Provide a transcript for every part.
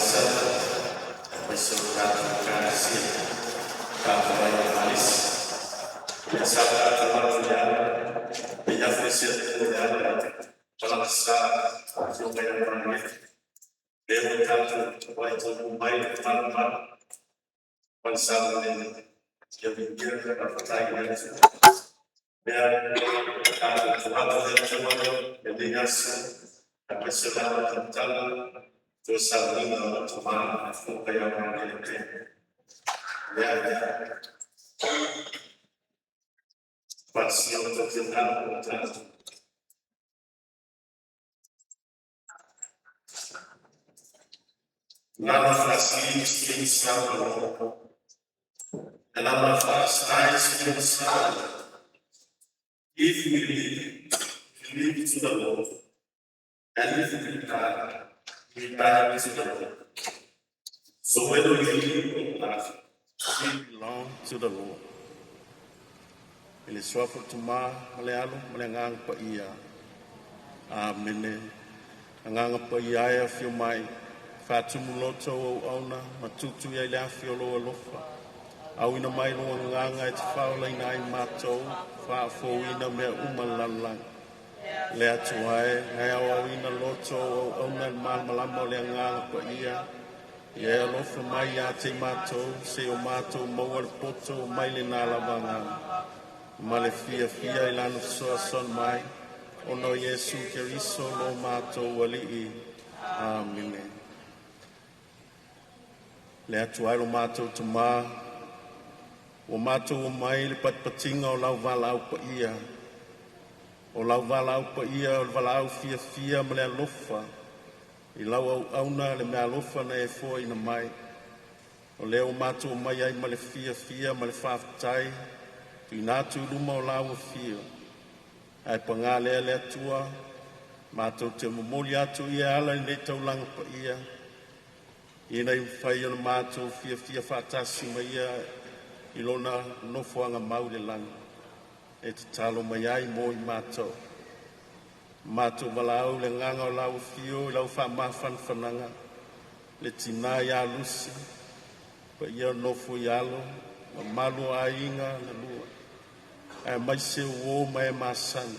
masa berseberangan kasih kabar manis biasa keluarga Beneficient bangsa supaya ramai demokrat wajib membaik teman-teman bangsa ini yang berpikir percaya dan Tuhan yang diasa dapat segala tentang dosa dan Tuhan supaya ramai ya pasti untuk kita nada fácil sem salvo, nada faz sem salvo. If we believe to the Lord, and if we die to the Lord. So whether we believe or not, we belong to the Lord. Ele suafu tuma malealu malengang pa iya. Amen. Ngang pa iya ya fiu mai. Fatumuloto o auna matutu ya la fiolo alofa. Awina mai lo nganga e faula ina i mato fa fo ina me umalala. Le atuai ngai awina loto o auna mal malamo le nganga pa iya. Ia alofa mai ya te mato se o mato mo al poto mai le na lavanga. Male fia fia ilanu soa son mai. Ono Yesu Keriso lo mato wali. Amen. Le atuai lo mato tuma. O mato o mai le patpatinga o lau valau pa ia. O lau valau pa ia o valau fia fia male alofa. I lau auna le mea alofa na e fo ina mai. O leo mato o mai ai male fia fia male whaftai. Tui nātu luma o lau fia. Ai pangā lea lea tua. Mato te momoli atu ia ala i nei taulanga pa ia. Ina i whai ana mato fia fia whatasi mai ia. I lona nofoanga maule langa. E te talo mai ai mo i mato. Mato walau le nganga o lau fio. I lau whamafan whananga. Le tina ia lusi. Pa ia nofo i alo. Ma malu a inga na lua. E mai se o mai masani.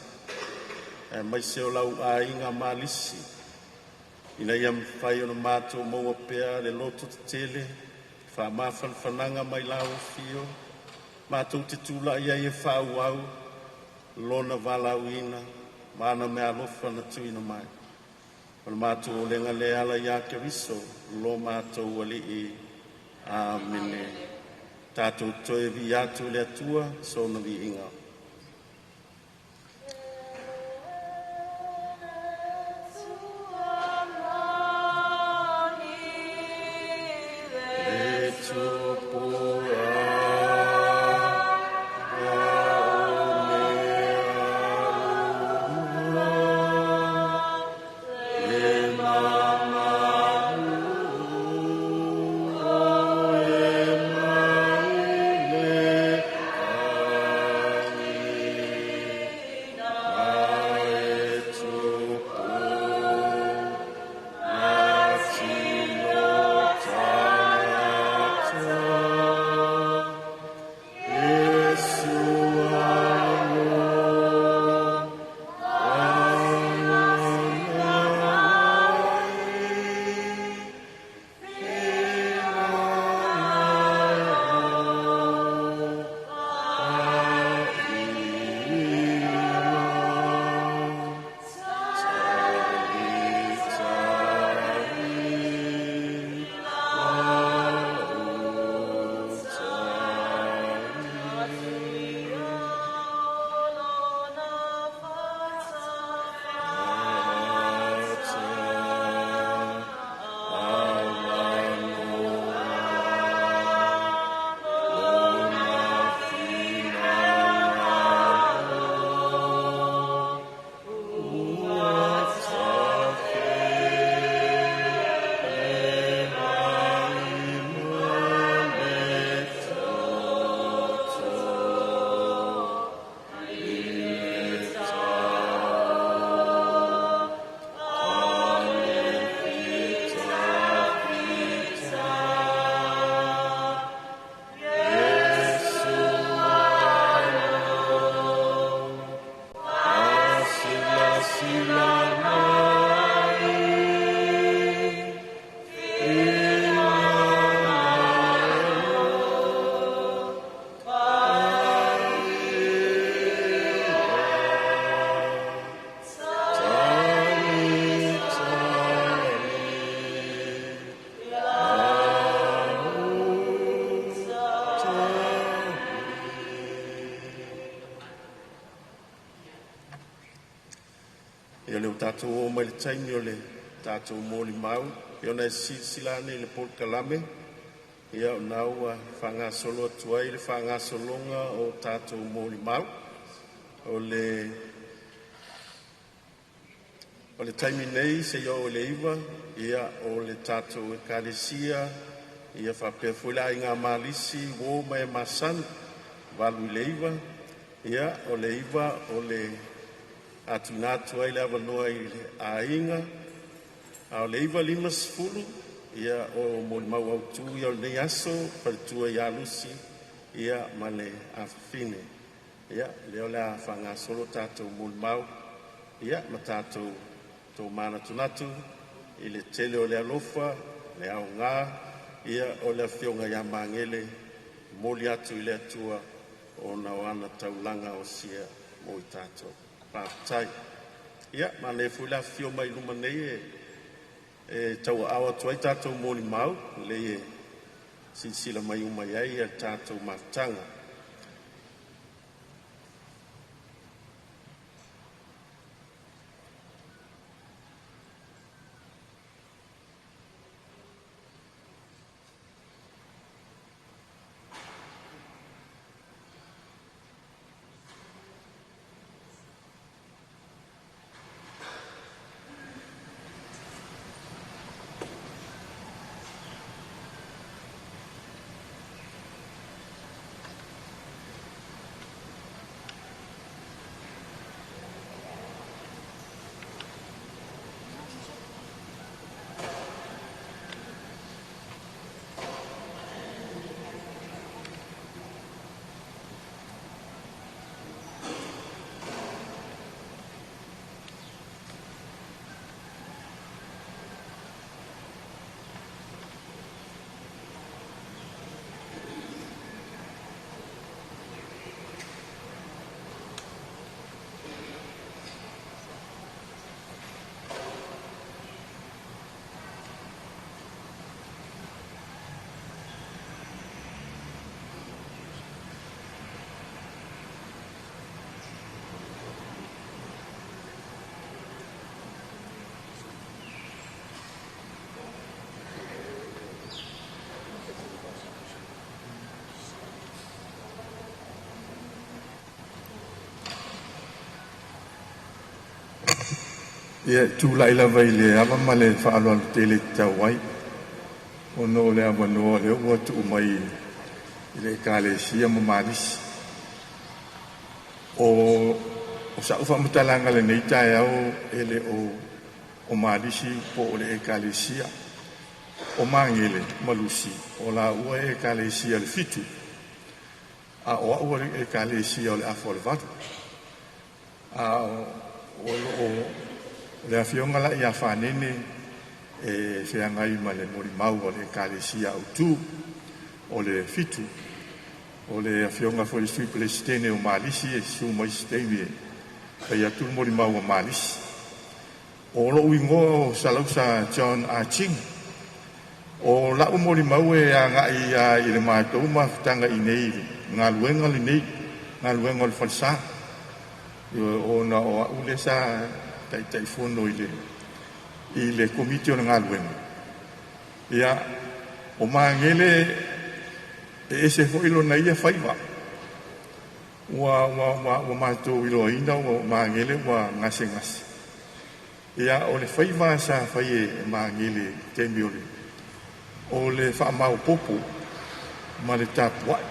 E mai se o lau a inga malisi. Ina ia mwhai ona mato maua pea le loto te tele. Whamafan whananga mai lau fio. Mato te tula ia e whau au. Lona walau ina. Mana me alofa na tuina mai. Ona mato o lenga le ala ia Keriso. Lo mato wali i. Amene. Tātou toe vi atu le atua, so na vi inga. tātou o mai le taimi o le tātou mōli mau. Ia ona e silsilane le Port Kalame. Ia ona ua whangasolo atu ai le whangasolonga o tātou mōli mau. O le taimi nei se ia o le iwa, ia o le tātou e kālesia, ia whapea fuila i ngā malisi, wō mai masan, walu i le iwa. Ia o le iwa o le atunatu ai le awanoa i le ainga. A o le iwa 5 ia o mōli mau au tū, ia o le nei aso, paritua i alusi, ia ma le awhine. Ia, leo le a whangasolo tātou mōli mau, ia ma tātou tō mana tunatu, i le tele o le alofa, le au ngā, ia o le whionga ia mangele, mōli atu i le atua, o na wana taulanga o sia mo i tātou pātai. Ia, ma le fuila whio mai luma nei e tau awa tuai tātou mōli mau, le e sila mai umai ai a tātou matanga. Ia tūlai lava I le awa ma le whaaloa tele tau ai. O no le awa noa le ua tu mai I le kālesia ma marisi. O sa ufa mutalanga le nei tae au ele o marisi po o le kālesia. O mangele malusi o la ua kālesia le fitu. A o ua le kālesia o le afo le vatu. A o le afionga la ia whanene e whiangai ma le mori mau o le kālesia au tū o le fitu o le afionga for the street place tene o malisi e su mai steve e atu mori mau o malisi o lo uingo salausa John Arching o la mori mau e a ngai I le mātou ma tanga I nei ngā luenga le nei ngā luenga le falsa o na o ule sa tai fono I le komite o ngā luenga. Ia, o maangele e se fo ilo na ia whaiwa. Wa mātou ilo ina o maangele wa ngase. Ia, o le whaiwa sa whai e maangele temi ole. O le whaamau popo ma le tāpuai.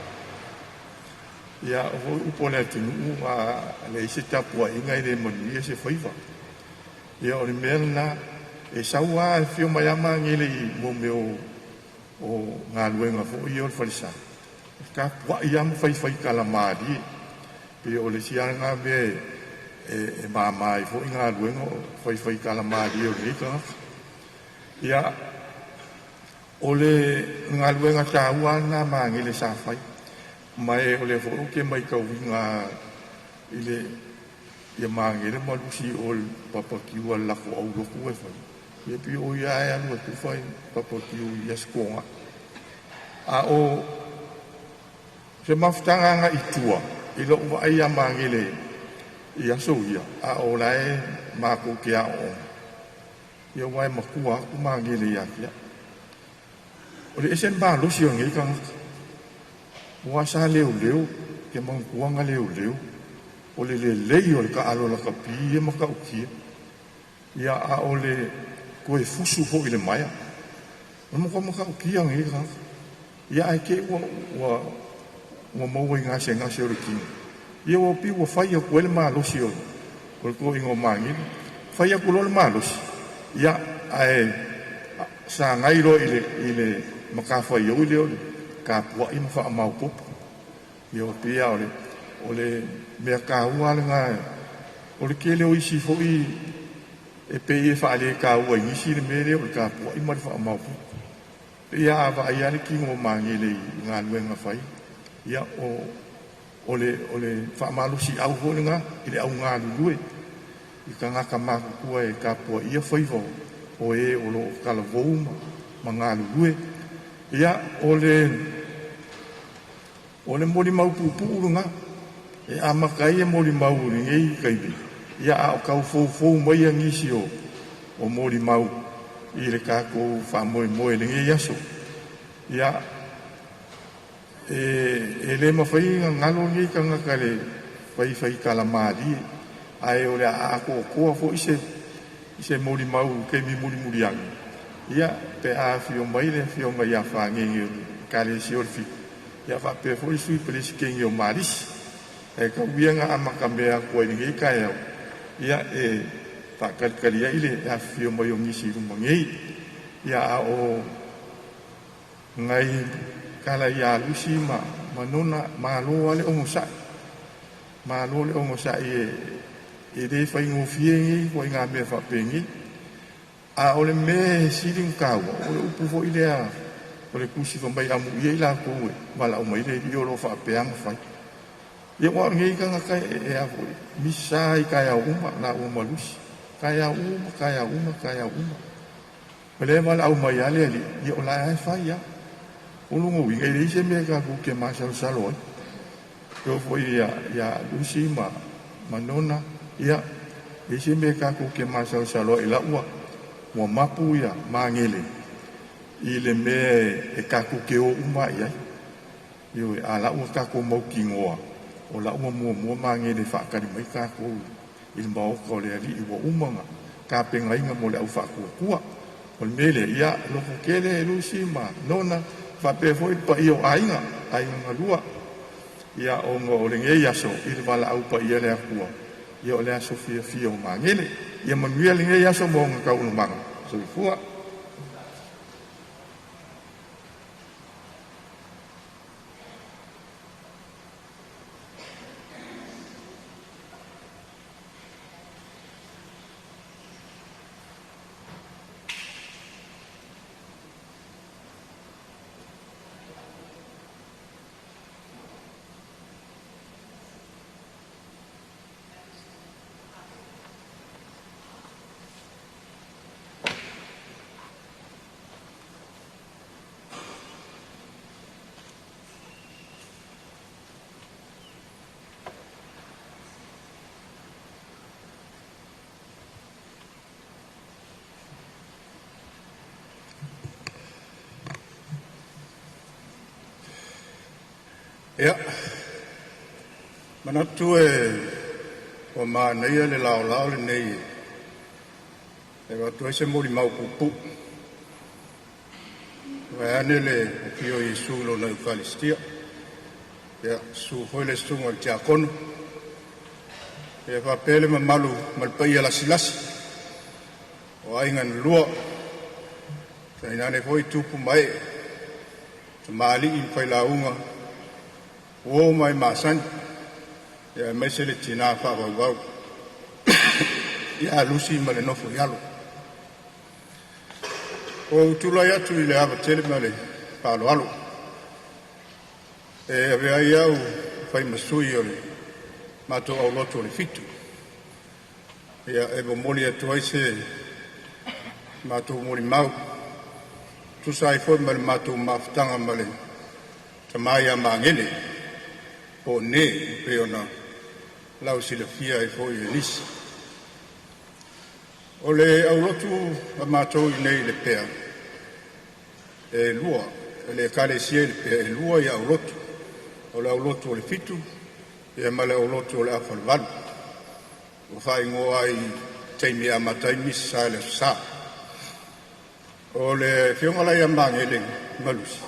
Ia, o upo le atinu le ise tāpuai ingai le manu ia se whaiwa. Ia o le mea na e saua fio mai ama ngele I mo meo o ngā luenga fo I o le whalisa. Ka pua I ama whai kalamari. Pe o le sianga me e mamai fo I ngā luenga o whai kalamari o le ika. Ia o le ngā luenga tāua nā ma ngele sa whai. Mai o le fo ke mai kauinga I le ia mangere malusi o papakiu al lafo au loku e whai. Ia pi o ia e anu atu whai papakiu I askonga. A o se maftanga nga I tua. I lo ua ai a mangere ia so ia a o lai ma ku kia o ia wai ma ku a ku ma ngi le ia kia o le esen ba lo si o ngi kang wa sa leu leu ke mang ku nga leu leu o le o le ka alo la ka pi e ma ka o kia ia a o le ko e fusu fo ile mai mo ko ma ka o kia ngi kang ia ai ke wa mo we nga se o le ki ia o pi wa fai o le ma lo si o ko ingo mangi fai ku lo ma lo si ia ai sa ngai ro ile maka fai o ile ka po i fa ma po yo pia ole me ka wa nga ole ke le o isi fo i e pe e fa le ka wa i si le me le o ka po i ma fa ma po ia va ia le ki ngo mangi le nga lu nga fai ia ole fa ma lu si au ho nga ile au nga lu i ka nga ka ma ku e ka po ia fai vo o e o lo ka lo vo ma nga lu ia ole moli mau pupu nga e ama kai e moli mau ni ngai kai bi ia a ka fo mai ngi si o moli mau i le ka ko fa moi le ngai aso ia e le ma fai ngalo ngi ka nga ka le fai kala mali ai ole a ko fo ise moli mau ke mi moli ang ia pe a fio mai a fa ngi ka le si o fi ia fa pe fo sui pe si ken yo maris e ka wianga ama ka mea ko ngi ka ia e ta ka ia ile a fio mai ngi si ru mangi ia a o ngai kala ia lusi manona malo ale o mosa e de fai ngo fiengi ko nga me fa pengi a ole me siling ka o upu fo ile a ole kusi fa mai amu ye la ko wala o mai le yo lo fa peang fa ye wa ngi ka nga kai e a ko misai ka ya uma na o malus ka ya uma ole wala o mai ale ye o la fa ya o lo ngo ngi le se me ka ko ke ma salo yo foi ya lusi manona ia isi me ka ko ke ma salo ila wa mapu ya mangele ile me e ka ku ke o uma ia yo ala u ka ko mo kingoa o la mo mangele fa ka mai ka ko il mo ko le ali o uma ka pe ngai nga mo le u fa ku o mele ia lo ko kele lusi nona fa pe foi pa io ainga lua ia o ngo le nge ia so il vala au pa ia le ku ia le aso fio mangele ia manuia le nge ia so mo ka u mang so fua ia manatu o ma nei le lao le nei e va tu ese moli mau pupu va ane le pio Yesu lo na Eukaristia ia su foi le sunga al diacono e va pele malu mal pai la silasi o aingan lua sai nane foi tupu mai mali in fai launga o mai masan ya mesele tina fa wa ya lusi male no fo yalo o tula ya tu ile ava tele male pa lo alo e ave ia o fai masui ole mato au loto le fitu ya e bo moli atu aise mato moli mau tu sai fo male mato maftanga male tamaya mangene o ne peona lau silafia e foi e nisi. O le aulotu a mātou I nei le pea e lua, le kalesia le pea e lua I aulotu. O le aulotu o le fitu, e ma le aulotu o le awhalwalu. O whai ngoa I teimi a matai misa le sa. O le whiongalai a mangele malusi.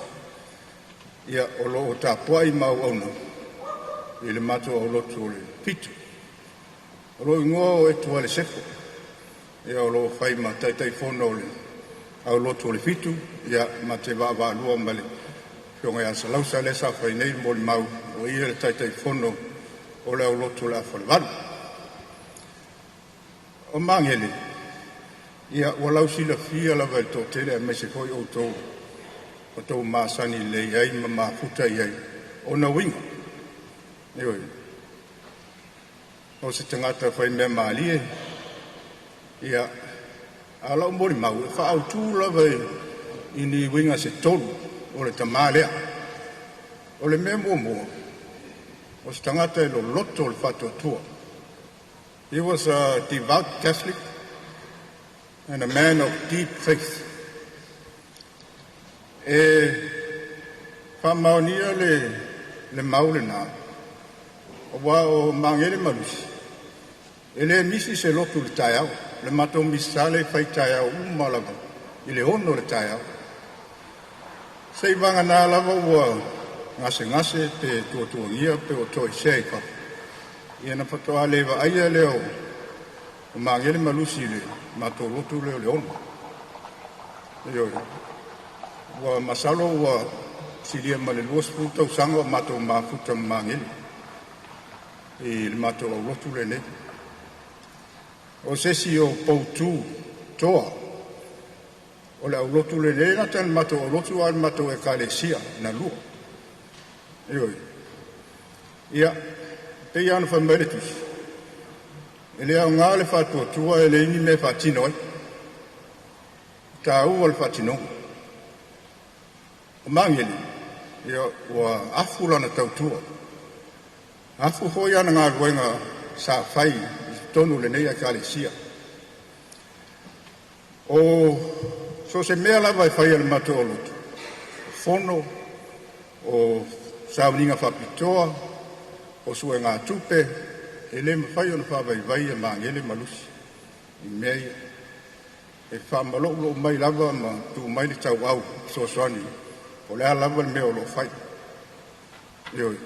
Ia o lo o tāpua I mau auna. I le mātou aulotu o le fitu. O lo ingoa o e tua le sefo. Ia o lo whai ma taitai whono o le aulotu o le fitu. Ia ma te wā lua ma le whiongai a salausa le sa whai nei mo le mau. O ia le taitai whono o le aulotu o le awhalwalu. O mangele, ia walau sila fia lava I tō tele a mese koi o tō māsani le iai ma mafuta iai o na winga. Ioi, o se tangata whai mea maalie, ia ala o mori mau, wha au tū lava I ni winga se tolu o le tamalea. O le mea mua, o se tangata lo loto le whatua tua. He was a devout Catholic and a man of deep faith. E whamaunia le maule nā. O wā o mangele malusi. E le misi se lotu le taiao. Le mato misale whai taiao umalawa. I le ono le taiao. Sei wanga nā lava ua ngase te tuatua pe o toi sei kapa. Ia na patoa lewa aia leo o mangele malusi le mato lotu leo le ono. Ioi. Wa masalo wa silia ma le luas puta usanga o mato mafuta mangele. I le mato lotu le ne. O sesi o poutu toa. O le au lotu le ne na tan mato o lotu al mato e kalesia na lua. Ioi. Ia. Te iana whameritus. E lea o ngā le whatua tua e le ini me whatino ai. Tā ua le whatino. O mangeli, ia ua afu lana tautua. Afu hoi ana ngā ruenga sa whai tonu le nei a kalesia. O so se mea lava e whai ale mato o lotu. Fono o sauninga whapitoa. O sua ngā tupe, e le mawhai o na whawai e mangele malusi. I mea e whamalolo mai lava ma tu mai le tau au, so soani. O lea lava le mea o lo whai. Ioi.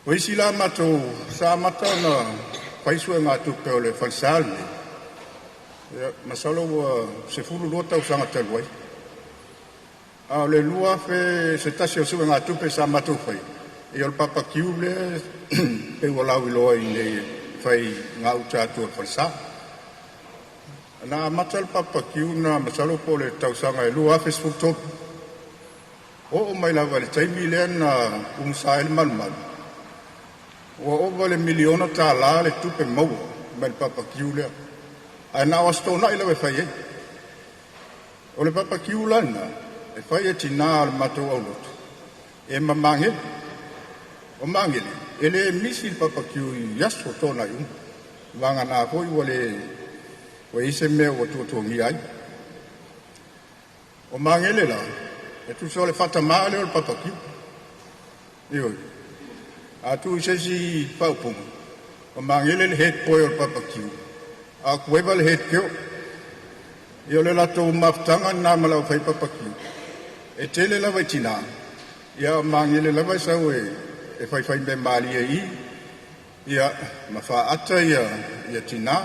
O isi la mato, sa mata na whai sua ngā tupe o le whaisale. Masalo ua se fulu lua tau sanga taluai. A le lua fe se tasi o sua ngā tupe sa mato whai. E o papa kiu le e walau iloa I nei whai ngā utatu o whaisa. Nā mata le papa kiu na masalo po le tausanga e lua awhis futopu. O mai lawa le taimi lea na umsa ele malmal. O le miliona tā la le tupe maua mai le papa kiu lea. Ai nā wastona I lawa e whai e. O le papa kiu lana e whai e tina le matou au lotu. E mamange. O mangele, ele misi papa kiu I yaso tona I wanga nā koi wa ise mea wa tuatongi ai. O mangele la, e tu so le whatamaa leo le papa kiu. Ioi. A tu isesi whaupunga. O mangele le head boy o le papa kiu. A kueva le head kio. Io le lato maftanga nā malau whai papa kiu. E tele la vai tina. Ia mangele la vai sau e whai me mali e ia ma wha ata ia tina,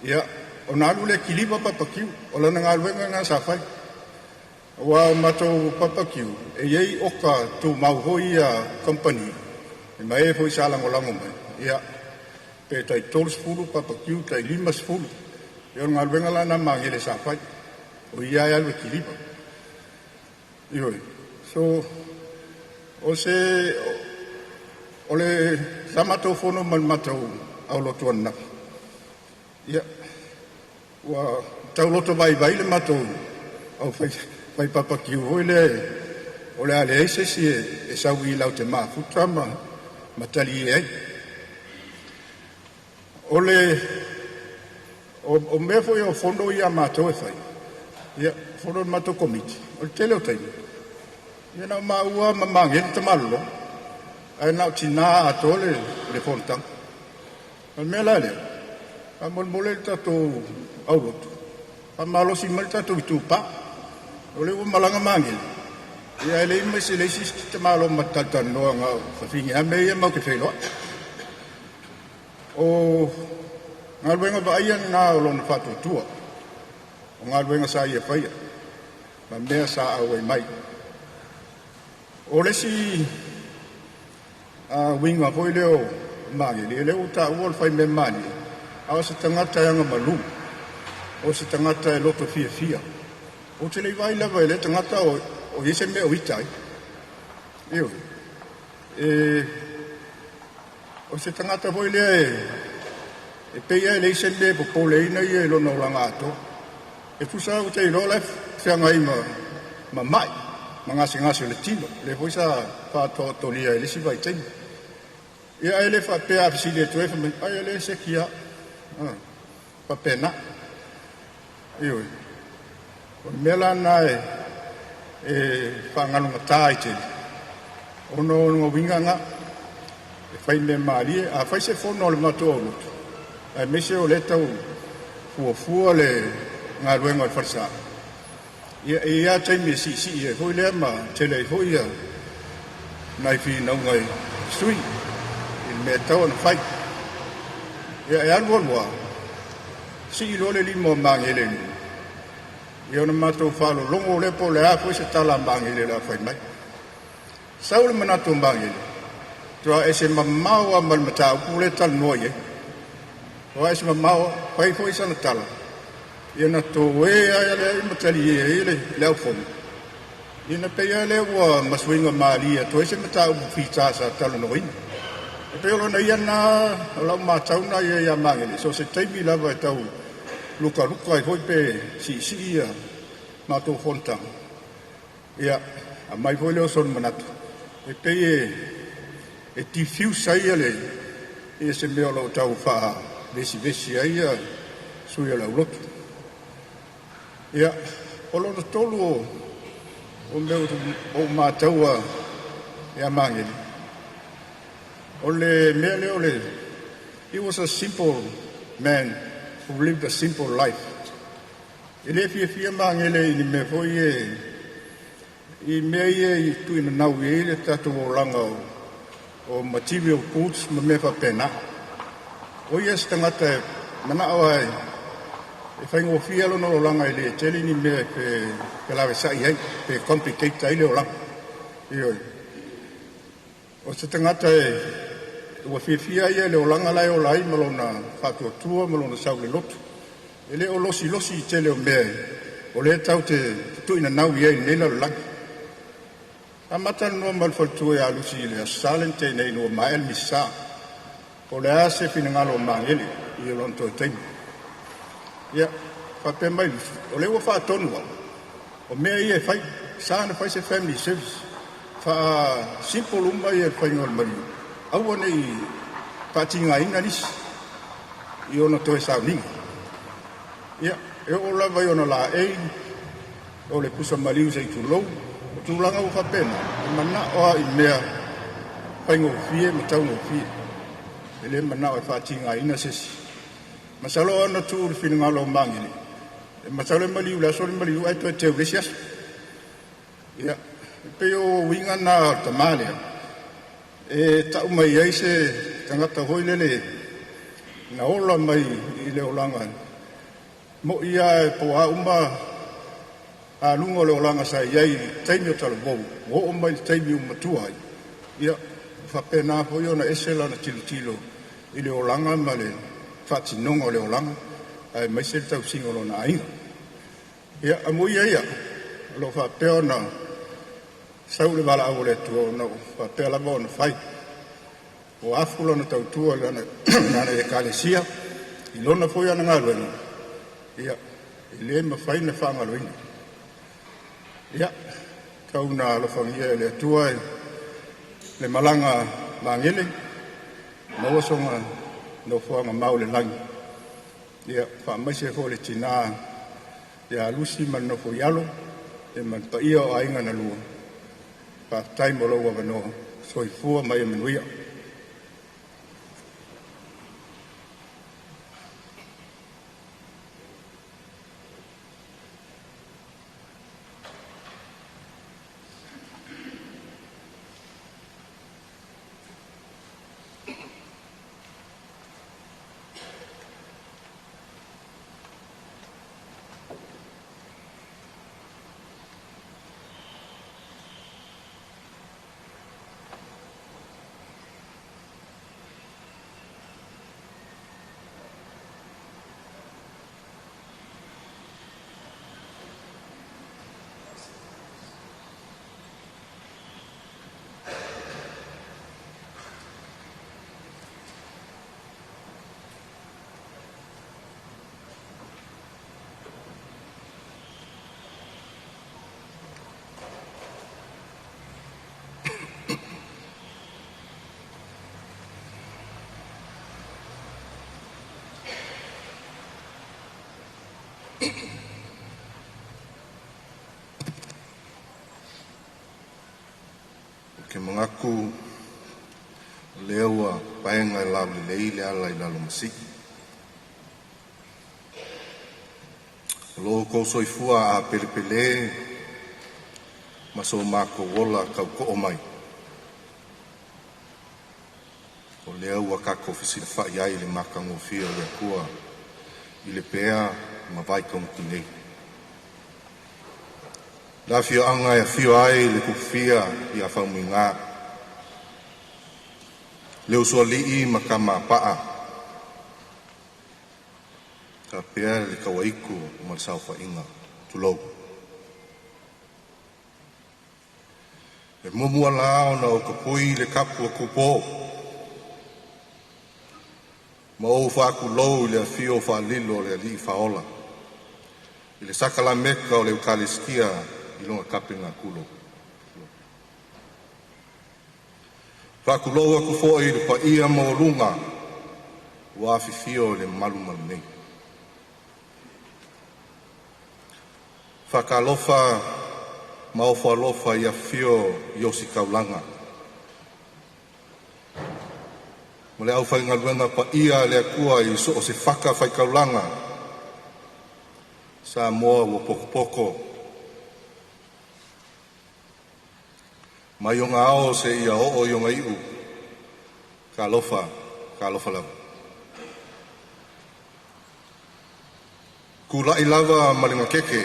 ia o nāru le kilipa papakiu, o lana ngā ruenga ngā sa whai. Wa o matou papakiu, e iei oka tū mauhoi a company, e mai e fwoi sa lango mai, ia pe tai tolus furu papakiu, tai limas furu, ia o ngā ruenga lana mangele sa whai, o ia e alwe kilipa. Ioi, so o se o le samato fono man matou au lotu ana. Ia wa tau loto vai le matou au fai papa ki o le ale ese si e sau I lau te mafuta ma matali ai o me foi o fondo ia matou e fai ia fondo matou komiti o tele o tai ia na maua mamange te malo ai na tina atole le fonta o me la le a mole tato au a malo si mal tato tupa o le o malanga mangi ia le me se le si te malo matata no nga fa finga me ia mau ke felo o ngal wenga ba ia na lo na fatu tua o ngal wenga sa ia fa ia ma me sa au mai o le si a winga foi leo mangi le uta o fai me mani a se tangata nga malu o se tangata e loto fia o te le vai lava le tangata o yese me o itai io o se tangata foi le e peia le yese me po pole ina ye lo no langa ato e fusa o te lo le fianga ima ma mai manga ngasi le tino le foi sa fa to lia le si vai tei e ai le fa pe a si le toe fa ai le se kia pa pena io mela nai fa ngalo matai te ono no winganga e fai me mali a fai se fono le mato ai mese o le tau fu le ngaluenga farsa ia tai me si e foi le ma tele foi ia nai fi no ngai sui il me tau na fai ia alwa si lo le limo mangele io non mato falo longo le po le a foi se tala mangele la fai mai saul manato mangele to ese mamau mal mata ku le tal noye o ese mamau fai foi sa na tala ia na to we ai le matali ele le fo ina pe le wa maswinga malia to ese mata u fita sa tala no ina pe lo na ia na la mata una ia mangele so se tai mi lava tau luka e foi pe si ia ma to fonta ia a mai foi le son manato e pe e ti fiu sai ale e se me lo tau fa vesi ia su ia la lot ia o lo tolu o me o ma tau ia mangeli o le mele o le he was a simple man who lived a simple life. Ele fia mangele ni me foi i me tu ina nau ele tatu o langa o material goods me fa pena. O yes tangata mana awai e fai ngo fia lo no langa ele tele ni me pe la sa ia pe complicate ile o langa. Io o se tangata o fia ia le o langa lai o lai malona fatu tua malona sau le lotu ele o losi tele o me o le tau te tu ina nau ia nei la langa amata no mal fatu ia lusi le salente nei no mael misa o le ase finangalo mangeli i lo to tem ia fa pe mai o le o fa tonu o me ia fai sana fai se family service fa simple umba ia fai ngol mari au nei patinga ina nis i ona to sa ni ia e o la vai ona la o le pusa maliu sei tu lo tu langa o fa pena mana o i mea fai ngo fie matau ngo fie ele mana o patinga ina sesi masalo ona tu le fina ngalo mangi e masalo maliu la so maliu ai to te vesias ia pe o winga na tamalia e tau mai ai se tangata hoilele na ola mai i le olanga mo ia po a uma a lungo le olanga sa iai taimio tala bou o mai taimio matua ia fa pena po yo na esela na tilo i le olanga ma le fati nongo le olanga ai mai se tau singolo na ai ia amo ia lo fa peona sau le bala au le tuo no fa pe la bon fai o afulo no tau tuo le na le kalesia i lona foi ana ngalo ia le ma fai na fa ngalo ia kau na lo fa le tuo le malanga mangele mawasonga no fuanga maule langi ia fa mai se fo le tina ia lusi man no fo yalo e man pa ia o ainga na lua pa tai mo lo wa no soi fu mai menuia ke mangaku lewa paenga lau le leile ala i lalo masiki. Lo ko soifua a pelepele maso mako wola kau ko mai. O lewa kako fisina fa iai le makango fia le kua i le pea ma vai kong tinei. La fio anga e fio ai le kufia i a whauminga. Leo sua lii makama paa. Ka pea le kawaiku ma sao whainga tulou. E mumua lao na o kapui le kapu a kupo. Ma o whaku lou le fio whalilo le li whaola. I le sakala meka o le ukaliskia i longa kapinga kulo. Whakuloa ku fo i le pa ia mo lunga wa fifio le malu nei. Whakalofa ma o whalofa ia fio yosi kaulanga. Mo le au whainga luenga pa ia le akua i so o se whaka whai kaulanga. Sa moa wa poko poko. Mai o ngā ao se ia o i o ngā iu. Ka lofa lau. Ku lai lava malinga keke.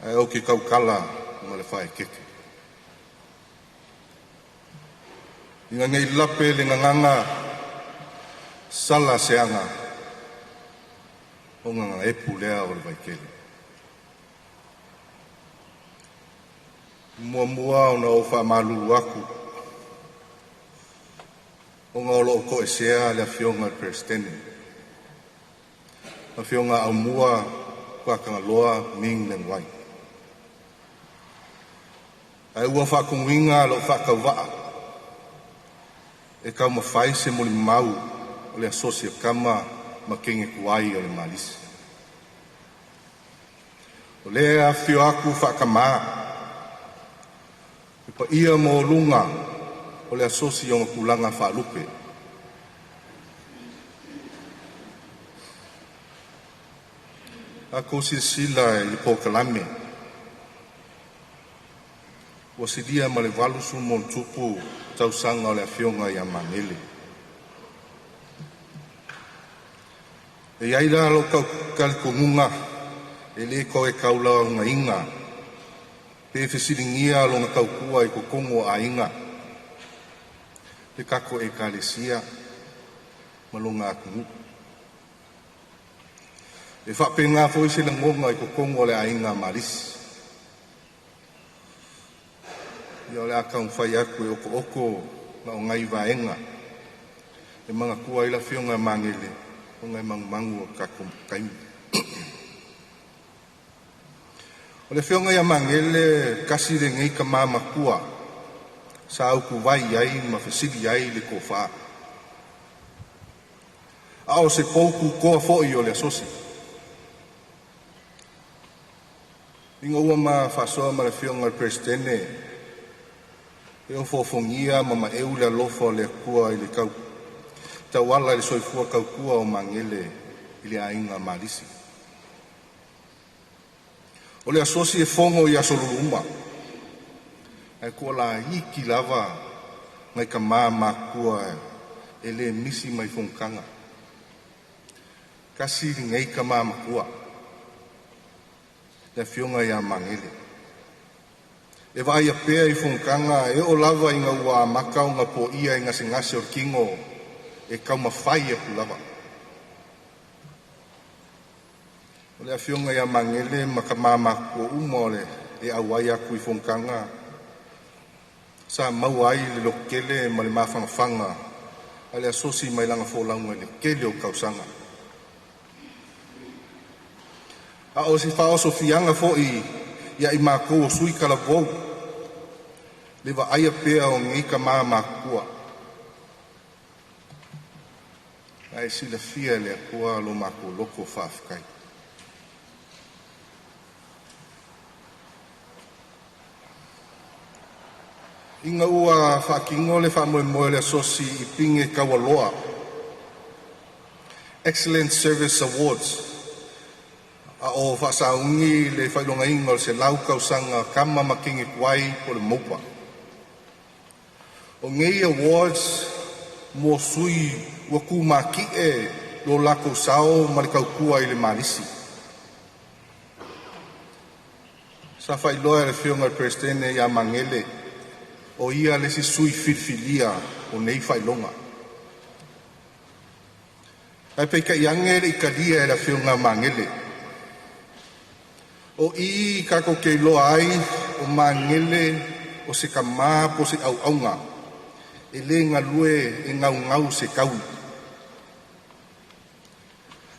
Ai au ki kaukala ma le whae keke. Inga ngei lape le nganganga sala seanga. O nganga epu lea o le vaikele. Mua o na o wha malulu aku. O ngā olo o ko e sea le a fionga prestene. A fionga au mua kua kanga loa ming le mwai. Ai ua wha kunginga lo wha kau waa. E kau mawhai se moli mau o le asosia kama ma kenge kuai o le malisi. O le a fio aku wha kamaa. Pa ia mo lunga o le asosi o kulanga whaalupe. Ako sila i pokalame. Wa sidia ma le walusu mo tupu tausanga o le afionga i amangele. E aira lo kau kalkungunga e le ko e kaula unga inga. Pe fesiringia lo na kaukua i kokongo a inga. Te kako e kalesia malonga akungu. E whape ngā fo ise na ngonga i kokongo le a inga maris. Ia le akang whai aku e oko oko na o ngai vaenga. E mga kua ila fionga mangele o ngai mangu o kako kaimi. O le whionga ia mangele kasi re ngei ka māmakua sa au ku vai ai ma fesili ai le kofa a o se pouku koa fo'i o le asosi inga ua ma fa'asoa ma le fionga le presidente e o fofongia ma ma eu le alofa o le akua i le kau tauala i le soifua kaukua o mangele i le ainga malisi o le asosi e fongo i asoluluma ai kua la iki lava ngai ka makua e le misi mai funkanga kasi ngai ka makua le fionga ia mangele e vai a pea i funkanga e o lava inga ua makau nga po ia inga singase o kingo e kau mawhai e kulava o le fionga ia mangele ma ka makua umole e awai aku i funkanga sa mau ai le lokele ma le mafangafanga a le asosi mai langa fōlaunga le kele o kausanga. A o si whao so fianga fo'i ia i mākou o sui kalavou le wa aia pea o ngika māmakua. Ai si le fia le akua lo mākou loko whaafikai. Inga ua whaakingo le whaamoe le asosi i pinge kawaloa. Excellent Service Awards. A o whaasaungi le whailonga ingo se lau kausanga kama makingi kuai po le maupa. O ngei awards mo sui waku maki e lo lako sao marikaukua i le malisi. Sa whailoa le whionga presidente ia mangele o ia le si sui filfilia o nei whailonga. Ai peika iange le ikalia e la whionga mangele. O I kako kei loa ai o mangele o se kama po se au aunga. E le ngalue e ngau se kau.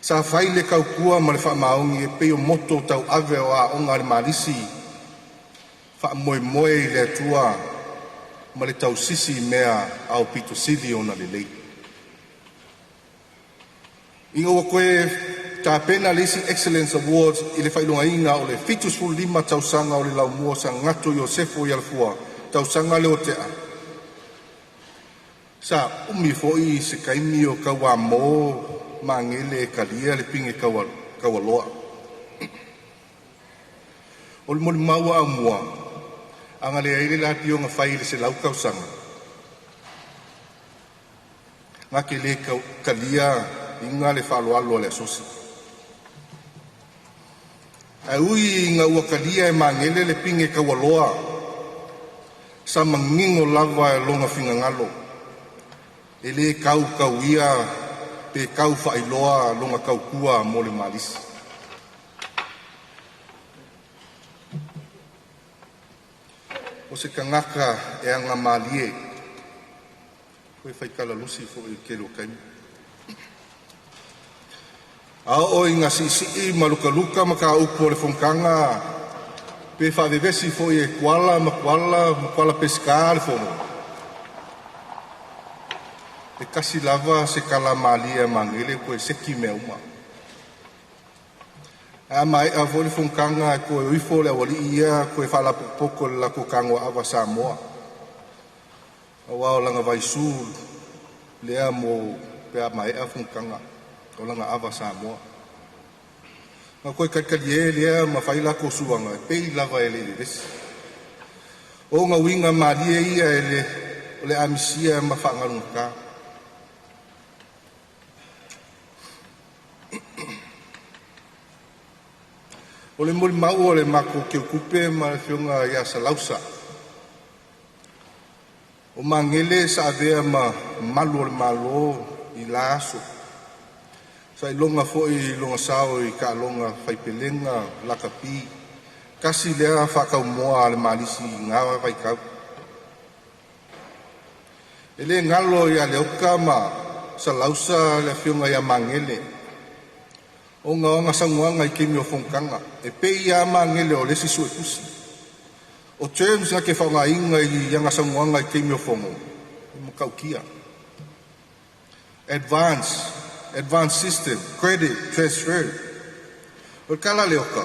Sa whai le kau kua ma le whaamaongi e peo moto tau ave o a onga le malisi. Whaamoe moe le atua ma le tau sisi mea au pito sili ona le lei. Inga wa koe ta pena lesi Excellence Awards i le whailonga inga o le fitus fu lima tausanga o le lau mua sa ngato Iosefo i alfua tausanga le o tea. Sa umi foi se kaimi o kawa mo mangele kalia le pinge kawaloa. O le moli maua au mua anga le aile la tio nga whai le se lau kausanga. Nga ke le kalia inga le whaloalo le asosi. Aui nga ua kalia e mangele le pinge kawaloa sa mangingo lava e longa fingangalo. E le kau ia pe kau whailoa longa kau kua mo le malisi. O se kangaka e anga malie koe whaikala lusi fo i kelo kaimi. A o inga si maluka maka upo le fongkanga pe whavevesi fo i e kuala pescar fo mo. E kasi lava se kala malia mangele koe seki mea uma. A mai a voli fongkanga koe uifo le awali ia koe whala poko le lako kangwa awa Samoa. A wao langa vaisu lea mo pe a mai a fongkanga o langa awa Samoa. Ma koe kakali lea ma whaila ko suanga e pei lava ele le vesi. O nga winga malia ia ele o le amisia ma whangarunga ka. O le moli mau o le mako ke kupe ma le whionga ia sa lausa. O mangele sa avea ma malu o le malo i la aso. Sa ilonga fo i longa sao i ka longa whaipelenga lakapi. Kasi lea whakau moa le malisi ngawa waikau. E le ngalo ia le oka ma sa lausa le whionga ia mangele. O nga sanguanga i kemi o fongkanga. E pe ia mangele o lesi sue kusi. O terms na ke whangainga i anga sanguanga i keimio whongo. I makaukia. Advanced system, credit, transfer. O kala leoka.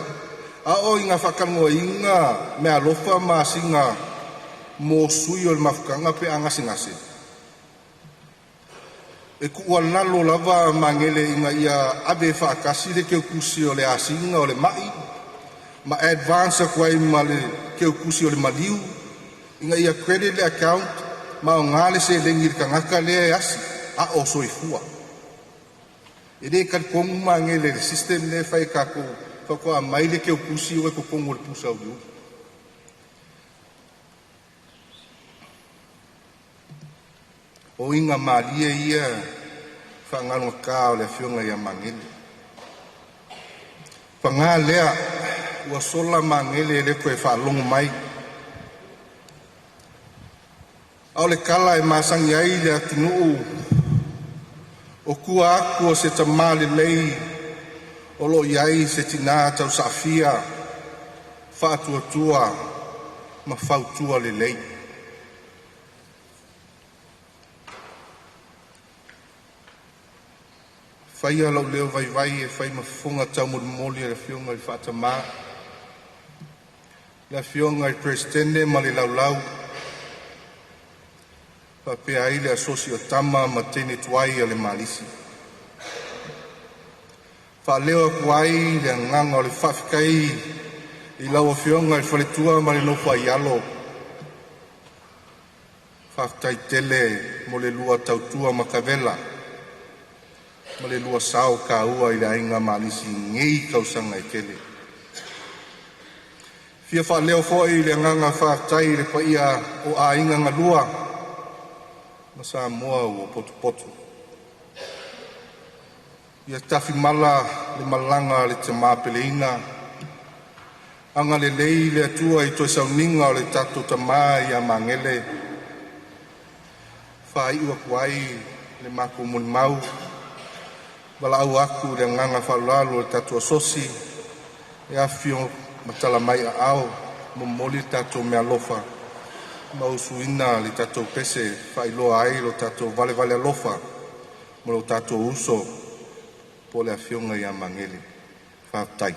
A o inga whakangoa inga mea lofa maasinga mo sui o le mafukanga pe anga singase. E kuua lalo lava mangele inga ia abe whaakasi le keu kusi o le asinga o le mai. Ma advance kwai ma le keu kusi o le maliu. Inga ia credit le account ma o ngale se lengi le kangaka le asi. A o soifua. Ede kan kongu mangele le system le whai kako whako a mai le keu kusi o e kongu le pusa o liu. O inga malia ia whangalo kao le whionga ia mangele. Whanga lea ua sola mangele le koe whaalongo mai. Au le kala e masangi ai le atunuu o kua aku o se tamale lei o lo iai se tina tau safia whaatua ma whautua le lei. Whaia lau leo vai e whai mafunga tau moli le whionga i whaatama. Le whionga i presidente ma le laulau. Pea ai le asosio tama ma tene tuai a le malisi. Whaleo aku ai le nganga o le whawhikai i lau o whionga i whaletua ma le nofa i alo. Whawhitai tele mo le lua tautua ma kavela. Ma le lua sao ka ua i le ainga malisi ngei kausanga i tele. Fia whaleo fo i le nganga whawhitai le paia o a inga ngalua. Masa moa ua potu. Ia tafi mala le malanga le te mapeleina. Anga le lei le atua i toi sauninga o le tato tama i a mangele. Whai ua kuai le mako muni mau. Wala au aku le nganga whalalo le tato asosi. E afio matala mai a ao. Momoli tato mea lofa. Mausuina li tatou pese whailoa ai lo tatou vale alofa mo lo tatou uso po le awhionga i a mangele whaatai.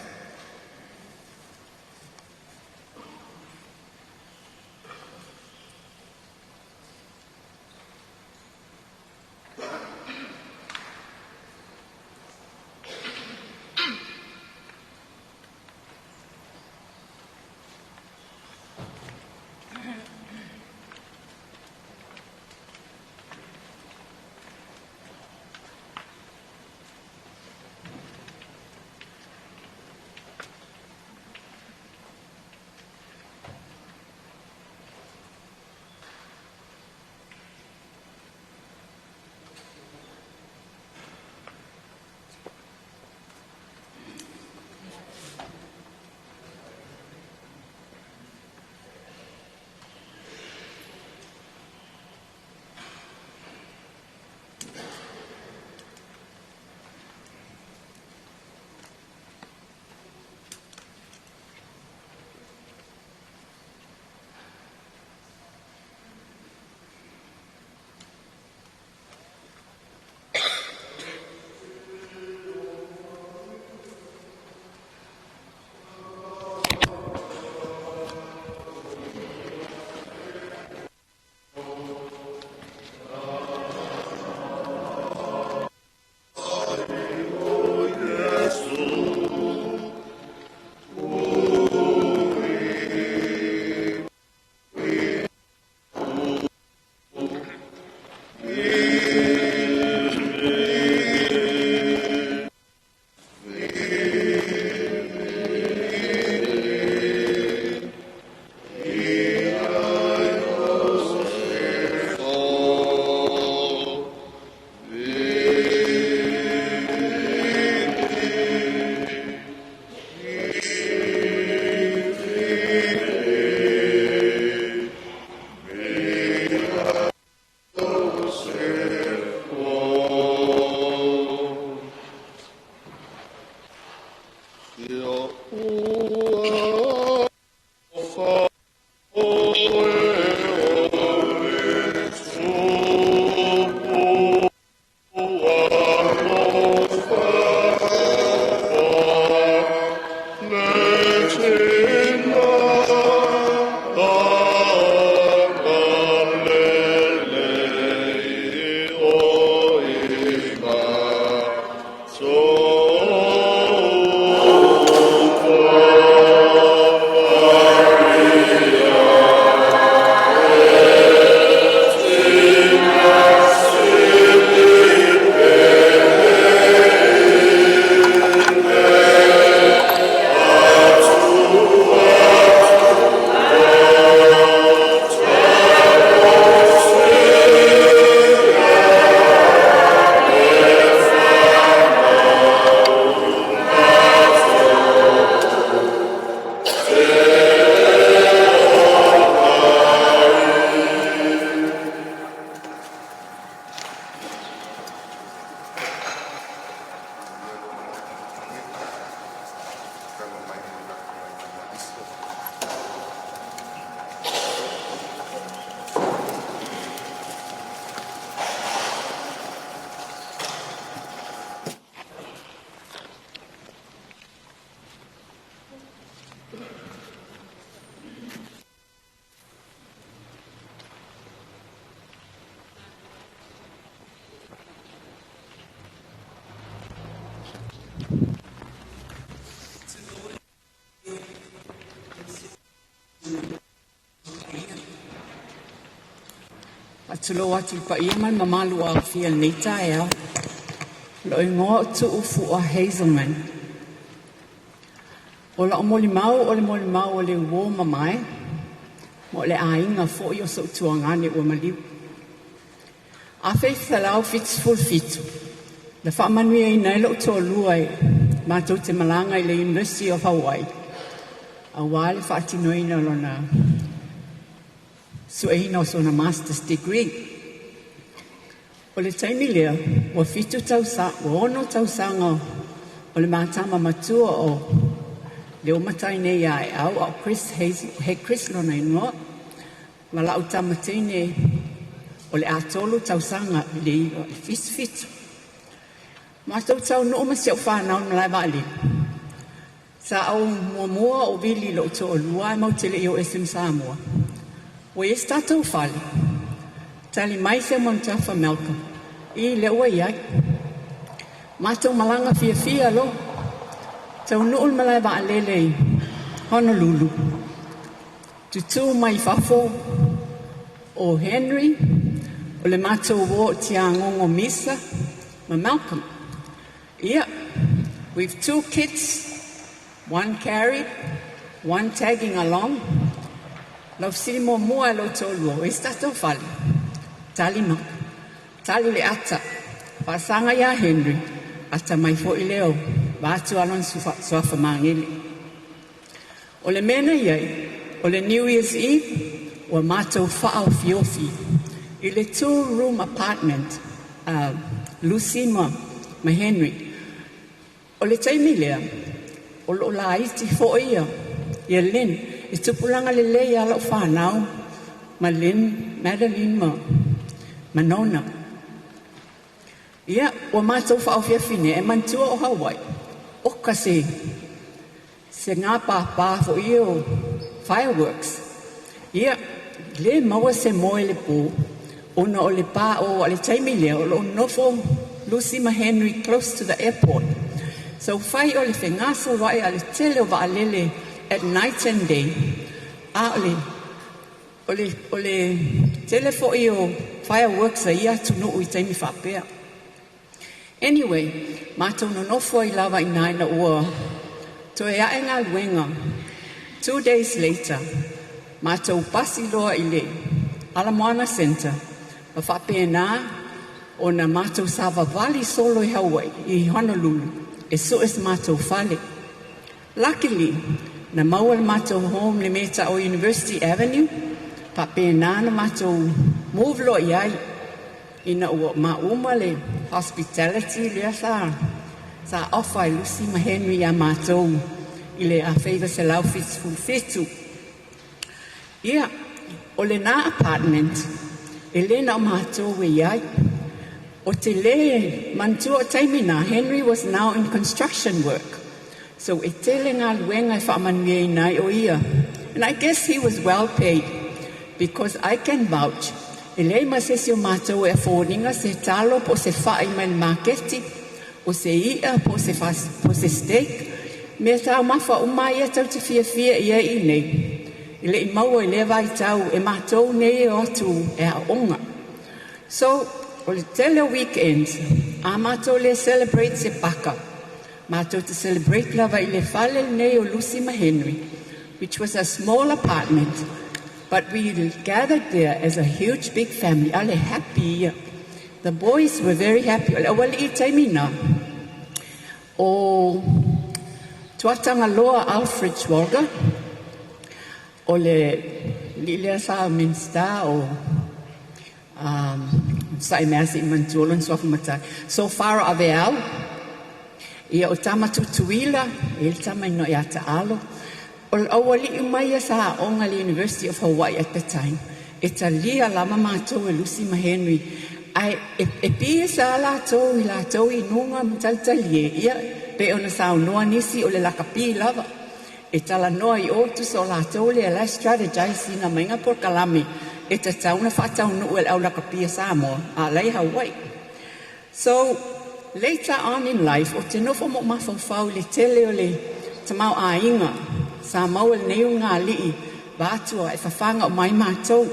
Atulo atu pa ia man mamalu a fia nei tae au. Lo ingoa tu ufu a Hazelman. O la o moli mau o le uo mamai. Mo le ainga fo i o so tuangane ua maliu. A faith lau fitsful fitu. Le whamanui ai nei lo tō lua e mātou te malanga i le University of Hawaii. A wale whaatinoina lona sueina o sona master's degree. O le taimi lea, o fitu tausa, o ono tausanga o le mātama matua o le o matai nei ai au au Chris lona ingoa. Ma lau tamatene o le atolu tausanga le fitu. Mātou tau no ma siau whanau na lai wali. Sa au mua o vili lo to o lua e mautele i o SM Samoa. O e statou whali. Tali mai se montafa Malcolm. I le ua iai. Mātou malanga fia lo. Tau nuul malai wa alele i Honolulu. Tutu mai fafo o Henry. O le mātou wo tia ngongo misa. Ma Malcolm. Yeah, we've 2 kids, 1 carried, 1 tagging along. Lau siri mo mua lo tolu, e stato fali. Tali no, tali le ata, pasanga ya Henry, ata mai fo ileo, batu alon suafa mangili. O le mena iai, o le New Year's Eve, o matou fa'au fiofi, i le 2-room apartment, Lucy ma Henry. O le taimi lea, o lo la iti fo ia, ia Lynn, i tupulanga le lea alo whanau, ma Lynn, Madeline ma Nona. Ia, o mātou whao whiawhine, e mantua o Hawaii, o kasi, se ngā pāpā fo ia o fireworks. Ia, le maua se moe le pō, ona o le pā o le taimi lea, o lo nofo Lucy ma Henry close to the airport. So fai o le whengasa wai a le tele o waalele at night and day. A o le tele fo i o fireworks a ia tunu ui taimi whapea. Anyway, mātou no nofo i lawa i naina ua. To e ae ngā luenga. 2 days later, mātou pasi loa i le Ala Moana Center. Ma whapea nā o na mātou Sava Valley solo i Hawaii i Honolulu. E so es mātou whale. Luckily, na maua le mātou home le meta o University Avenue, pa pēnā na mātou move lo iai, ina ua mauma le hospitality lea sa ofa i Lucy ma Henry a mātou, i le a whaiva se lau fitu. Ia, o le nā apartment, e le na o mātou e iai, o te le mantua taimina, Henry was now in construction work. So e tele ngā luenga e whaamanuia nai o ia. And I guess he was well paid, because I can vouch. E le masesi o mātou e affordinga se talo po se whaai mai marketi, o se ia po se steak, me tau mawha umai e tau te fia ia i nei. E le i maua i le vai tau e mātou nei e otu e a onga. So, o le tele weekend, a mātou le celebrate se paka. Mātou te celebrate lava i le whale nei o Lucy ma Henry, which was a small apartment, but we gathered there as a huge big family. Ale happy. The boys were very happy. Well, I taimina. O tuatanga loa Alfred Schwalger, o le Lilia Sa Minsta, o sa imasi mantulan so matai so far aveal ia o tamatu tuila il tamai no ia taalo o awali mai sa onga le University of Hawaii at the time italia lama mato e Lucy ma Henry ai e pisa la to i nunga mtaltalie ia pe ona sa no nisi o le lakapi lava e tala noi o tu so la to le la strategize na mainga por kalami e te tauna whatau no el au laka pia Samoa, a lei Hawaii. So, Later on in life, o te nofo mo mawhawhau le tele o le tamau a inga, sa mau le neu ngā lii, vātua e whawhanga o mai mātou.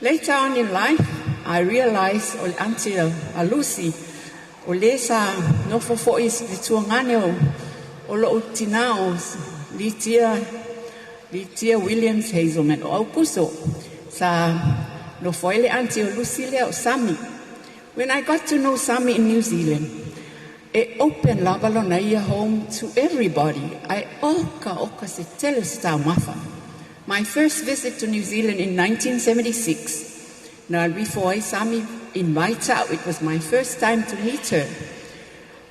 Later on in life, I realized o le auntie a Lucy, o le sa nofo fo'i le tuangane o lo tina o Litia Williams Hazelman o Aukuso, sa nofo ele auntie o Lucy le o Sami. When I got to know Sami in New Zealand, it opened Lavalonaya home to everybody. I oka se tele sta mafa. My first visit to New Zealand in 1976. Now before Sami invited her, it was my first time to meet her.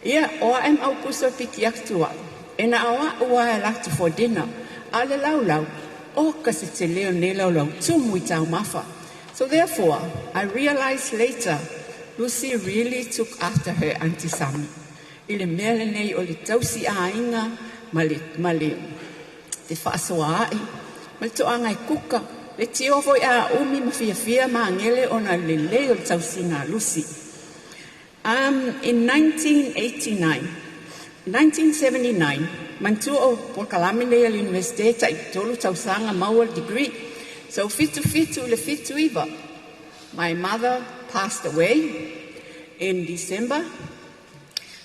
Ia o am Aukuso piki aktua. Ena awa ua latu for dinner. Ale lau oka se te leo ne lau tumu I tau mafa. So therefore, I realized later, Lucy really took after her Auntie Sami. Ile mele nei o le tausi a inga, male te whaasoa ai, male toanga I kuka, le te ofo a umi mawhia ma ngele o na le leo le tausi ngā Lucy. In 1979, mantua o Porkalamine University tai tolu tausanga maua degree. So fitu le fitu iwa. My mother passed away in December.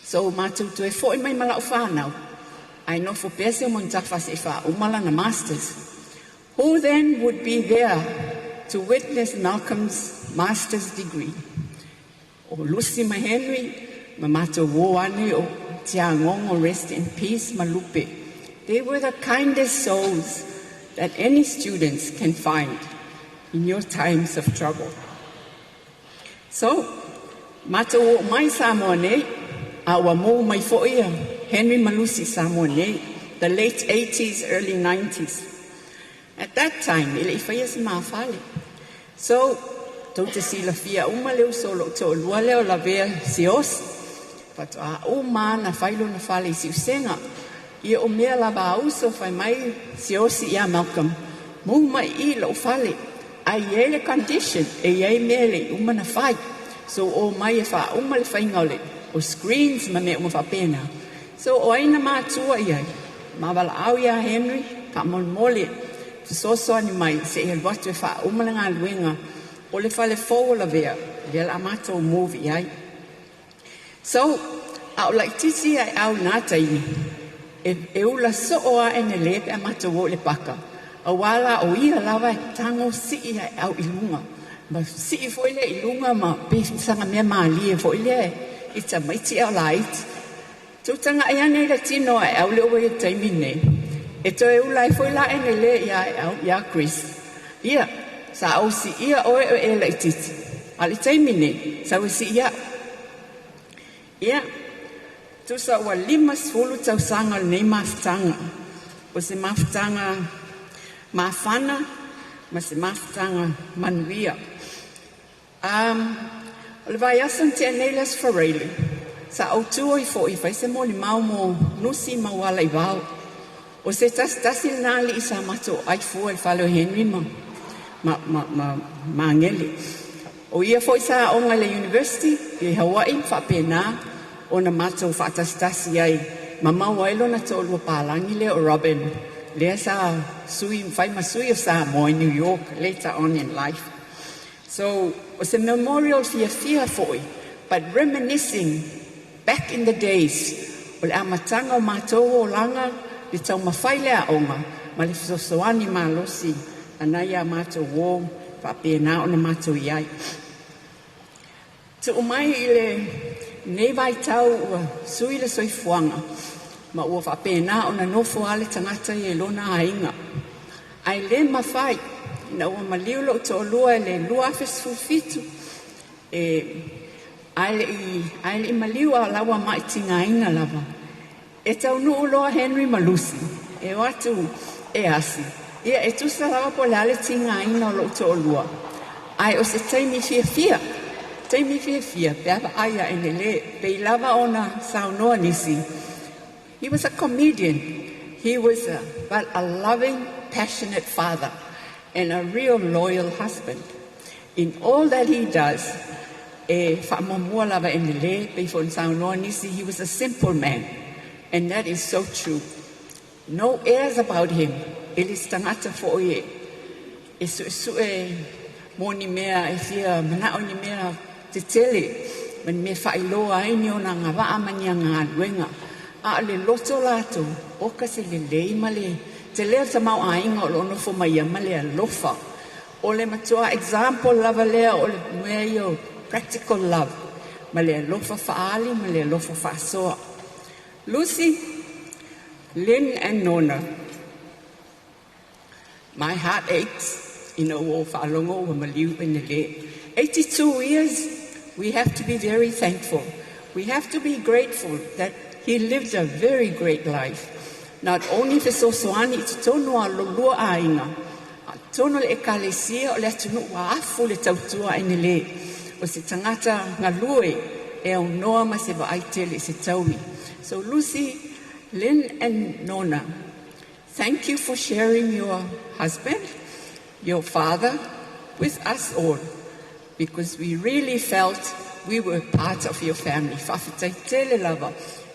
So mātou tu e fōi mai malau whānau. I know for pese mon tawhas e wha umala na masters. Who then would be there to witness Malcolm's master's degree? O Lucy ma Henry, ma mātou woane o Tiangongo, rest in peace, Malupe. They were the kindest souls that any students can find in your times of trouble. So, mātou o mai Samoa nei, awa mō mai foia, Henry Malusi Samoa nei, the late 80s, early 90s. At that time, ele I whaia si mawhale. So, tau te sila fia umaleu solo to lua leo la vea sios, pato a uma na whailo na whale si usenga, ia o mea la ba uso whai mai siosi ia Malcolm, mō mai I lo whale, ai ele condition, e ei mele uma na whai, so o mai e wha uma le whaingole, o screens ma me uma wha pena. So o aina mātua iai, ma wala au ia Henry, pa mon mole, so ni mai, se e watu e wha uma le ngā luenga, o le whale fōla vea, le la mātua movie iai. So, au like tisi ai au nata ini, e ula so oa ene lepe a mātua le paka, a wala o ia lawa e tango si ai au ilunga, ma si I fo ile ilunga ma sanga mea maali e fo ile it's a maiti au lait. Tūtanga ia nei la tino ai au leo e taimi nei. E to e ula e fo ila ene le ia Chris. Ia, sa au si ia oe o e la ititi. Ali taimi nei, sa o si ia. Ia, tu sa ua 5 tausanga nei mawhtanga. O se mawhtanga mawhana, ma se mawhtanga manuia. O le vai asan te anelas whareile. Sa au tua I fo I whai se mo ni mau mo nusi mawala I wau. O se tasi nali I sa mato ai fua I whalo Henry ma ngele. O ia fo I sa onga le university I Hawaii whapena o na mato whaatasi ai ma mawailo na tōlua pālangi le o Robin. Lea sa sui, whai masui o Samoa in New York later on in life. So, it was a memorial fia foi, but reminiscing back in the days, o le amatanga o mātou o langa, le tau mawhai lea onga, ma le fisosoani ma losi, anai a mātou wō, whapena o na mātou iai. Te umai I le nevai tau ua sui le soifuanga, ma ua whapena o na nofo ale tangata I lona hainga. Ai le mawhai, na ua maliulo to lua le lua fesfufitu ai le maliua lawa mai tinga inga lava e tau nuu loa Henry Malusi e watu e asi ia e tusa lawa po le tinga inga lo to lua ai o se taimi fia pe ava aia ene le pe lava ona saunoa nisi. He was a comedian. He was a loving, passionate father and a real loyal husband. In all that he does, e whaamamua lava le pe fo saunoa nisi. He was a simple man, and that is so true. No airs about him. Elis tangata fo e su e moni mea e fia mana o ni mea te tele men me whailoa ai ni o na ngawaa mani a ngā luenga a le loto lato o ka se le leima le te lea ta mau ainga o lono fo mai ama le alofa o le matua example lava lea o le mea yo practical love ma le alofa faali ma le alofa faasoa. Lucy, Lynn and Nona, my heart aches in a war for Alongo Maliu in the 82 years. We have to be very thankful. We have to be grateful that he lived a very great life. Not only for Sosoani, it's tono a lulua ainga. Tono le ekalesia o le atunu wa afu le tautua in le. O se tangata ngalue e o noa ma se va aitele se taui. So Lucy, Lynn and Nona, thank you for sharing your husband, your father, with us all, because we really felt we were part of your family.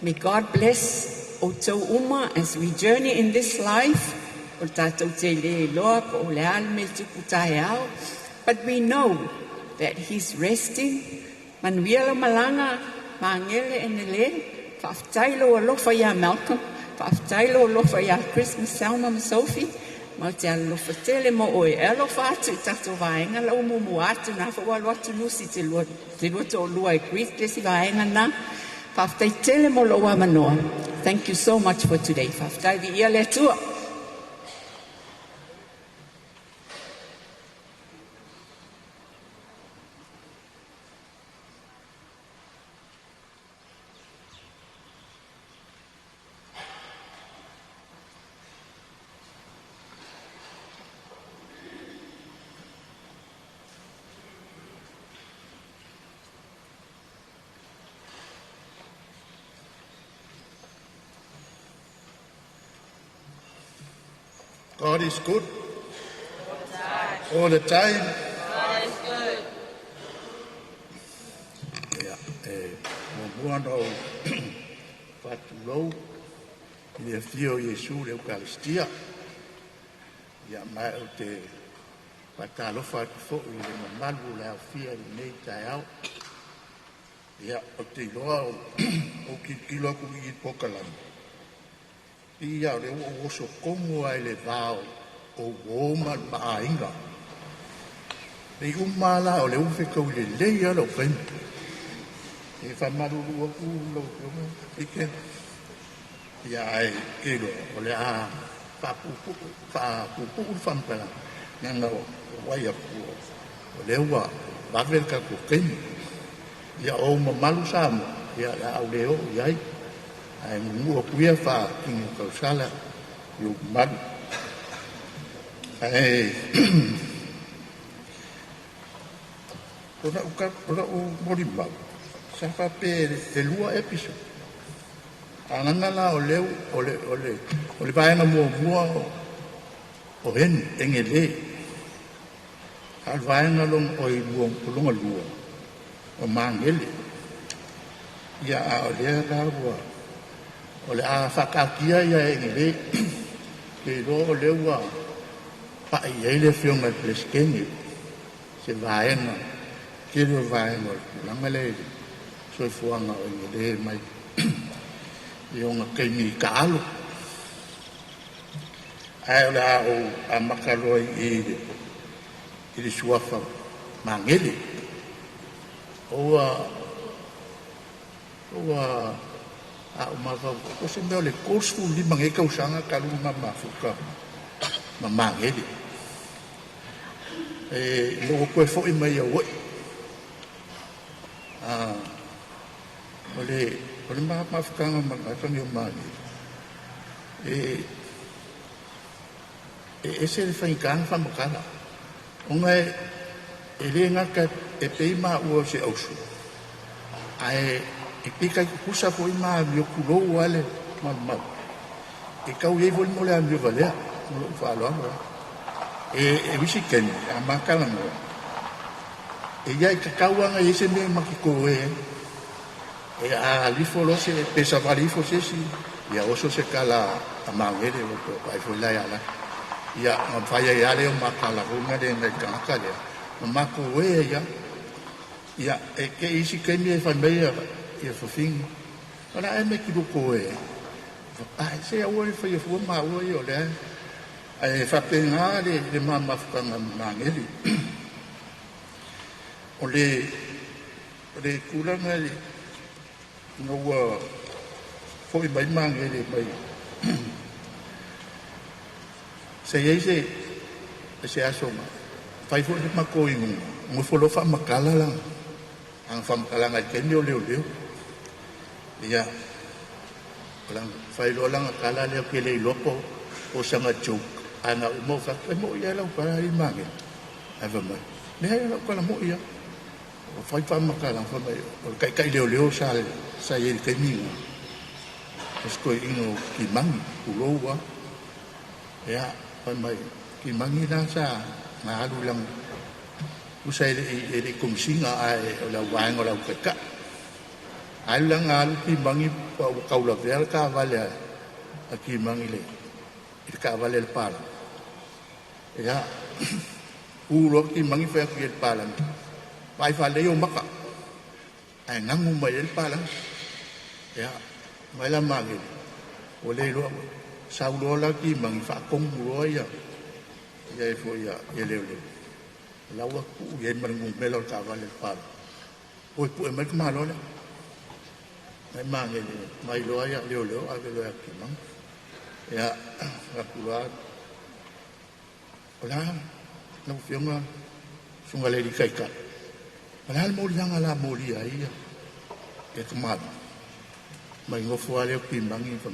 May God bless o tau uma as we journey in this life. But we know that he's resting. Manuela malanga, mangele enele, faftailo alofa ya Malcolm, faftailo alofa ya Christmas, Selma and Sophie. Mautia alofa tele mo oe alofa atu tato vaenga la umumu atu na fa walo atu lusi te lua to lua e Greek lesi vaenga na. Faftai tele mo loa manoa. Thank you so much for today. Faftai vi ia le tua. God is good. All the time. God is good. Momuano Fatulo, le fio Yesu le Eucaristia. Ya mai o te patalo fatu i le mamalu le afia i nei taiao. Ya o te loa o kilo ku i pokalama. Ia le o so komo ai le vao o woma maainga. Le umala o le ufe kau le leia lo pen. E whamaru o kulo ike. Ia ai kilo o le a papupu whampara. Nanga o waia pu o le ua wavel ka ko ken. Ia o mamalu samu. Ia au leo iai. Ai mua kuia fa kinga kausala yu madu. Ai Ora o morimau. Sa fa pe e lua episo. Anangala o leu o le vaenga mua o hen engele. Al vaenga long o i lunga lua. O mangele. Ia o lea raua. O le a whakakia ia e ngere, ke ro le ua pa i eile whionga pleskenge, se vaenga, ke ro vaenga, langa leile, so i fuanga o ngere mai, i onga keimi ka alo. Ai o le a o a makaroi i le suafa mangele. Oa a mava o se me le kosu li mange ka usanga ka lu mama fuka mama ngeli lo ko fo i mai o ole mama fuka mama ka ni mani se le fai kan fa makala onga ele nga ka e peima o se ausu ai e pika ki kusa ko ima mi okulo wale mama e ka uye vol mo le a mi valea mo fa lo e visi ken a makala mo e ia i kakauanga i se me makiko e a lifo lo se pesa valifo se si ia oso se kala a mangere o ko ai foi lai ala ia ma faia ia le ma kala runga de ngai kaka le ma ko ia e ke isi ke mi fa meia ia fo fin ana e me ki do ko ai se a oi foi fo ma oi o le ai fa penga de mama fa mangere o le kulanga le no foi mai mangere mai se asoma fai fo de makoi mo fo lo fa makala la ang fa makala ngai ken leo ia lang fai lo lang kala le ke le lopo o sanga chuk ana mo fa mo ia la pa ri mange ava mai ne ia ko la mo ia o fai fa makala fa mai o kai leo sa ye ke mi esko ino ki mangi ulowa ia pa mai ki mangi na sa na alu lang usai le kumsinga ai la wang la ka ai lang alu ki mangi pa kaula ver ka vale aki mangi le ka vale el pala ia ulo ki mangi fa ki el pala pai fa le yo maka ai nangu mai el pala ia mai la mangi o le lo saulo la ki mangi fa kong lo ia ia fo ia ele lawa ku ye mangu melo ka vale pala o pu e mai malo le mai mangi mai lo ia leo a lo ki mang ia rapula ola no fiona sunga le di kai ka ala mo lianga la mo li ai e tomado mai ngo fo ale ki mangi fa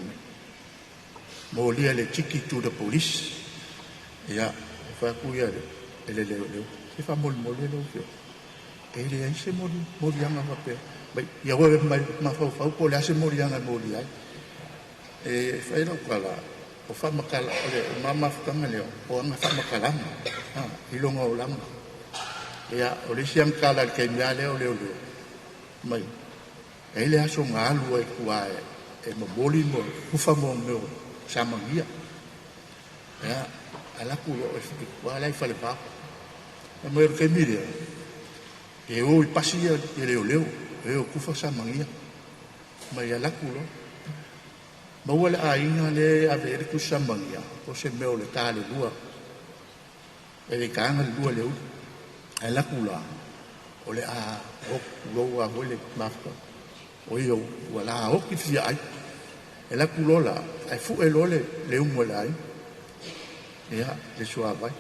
mo li ale tiki to the police ia fa ku ia ele le e fa mo le no fio ele ai se mo lianga va pe mai ia wa mai ma fa ko le se mo lianga mo li ai e fa no kala o fa makala ole mama fa ngale o nga fa makala ilonga o lama ia ole siang kala ke miale ole mai ele aso ngalu ai kuai e mo boli mo ufa mo meu sama ia ia ala ku o e wala fa le pa mo ke mire e o pasia e leo e o kufa sama ia mai ala ku lo ma wala ainga le a ver ku sama ia o se meu le tale lua e le kanga lua leo ala ku la ole a o lo a ole mafka o yo wala o ki fia ai e la kulola ai fu e lole le un wala ai ia le sua vai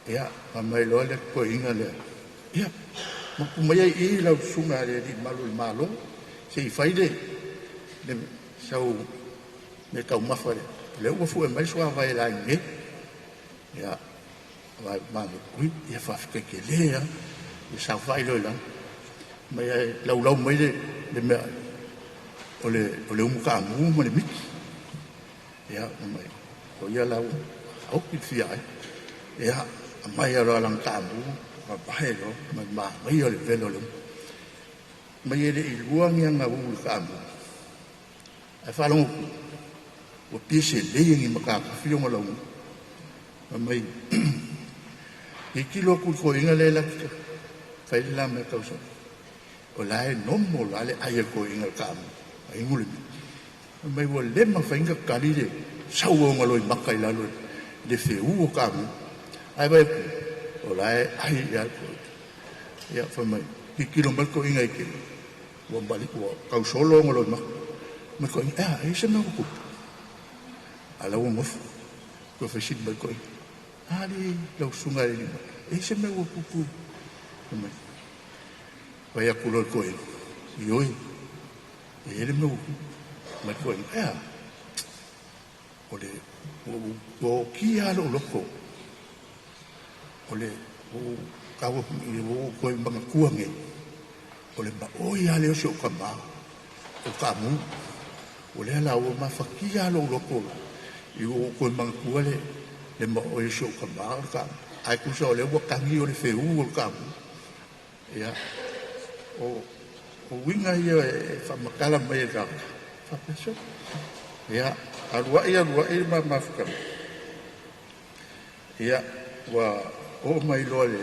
ia ma mai lole ko inga le ia ma ku mai i la sunga le di malo se fai de sau ne ka uma fare le o fu e mai sua vai la nge ia vai ma ku ia fa ke le ia sa vai lo la mai lau mai le me ole umuka mu mo le mit ya mai ko ya lau au ki fia ya mai ya lang ta mu ma bai lo mai ya le velo le mai le luang yang au ka mu ai fa long o pise le yang maka fio mo lo mai e kilo ku ko inga le la fa la me ka so o lai no mo lale ai ko inga kam ai ngule mai wo le ma fa inga kali de sau o ngalo makai la lo de fe u kam ai vai o lai ai ya fa mai ki kilo mal ko inga ke wo bali ko ka solo ngalo ma ko ai se me ko ala wo mo ko fa shit mal ko ali lo sunga ni ai se me wo ku mai vai a pulo ko ioi ele meu mas foi ole o ki alo loko ole o kawo ko bang kuange ole ba o ia le so ka ba o kamu ole la o ma faki alo loko io ko bang kuale le mo o so ka ba ka ai ku so le wo kangi o le feu o kamu Ia o winga ia e whamakala mai e kau. Whapeso. Ia arua ia mafukam. Ia wa o mai loa le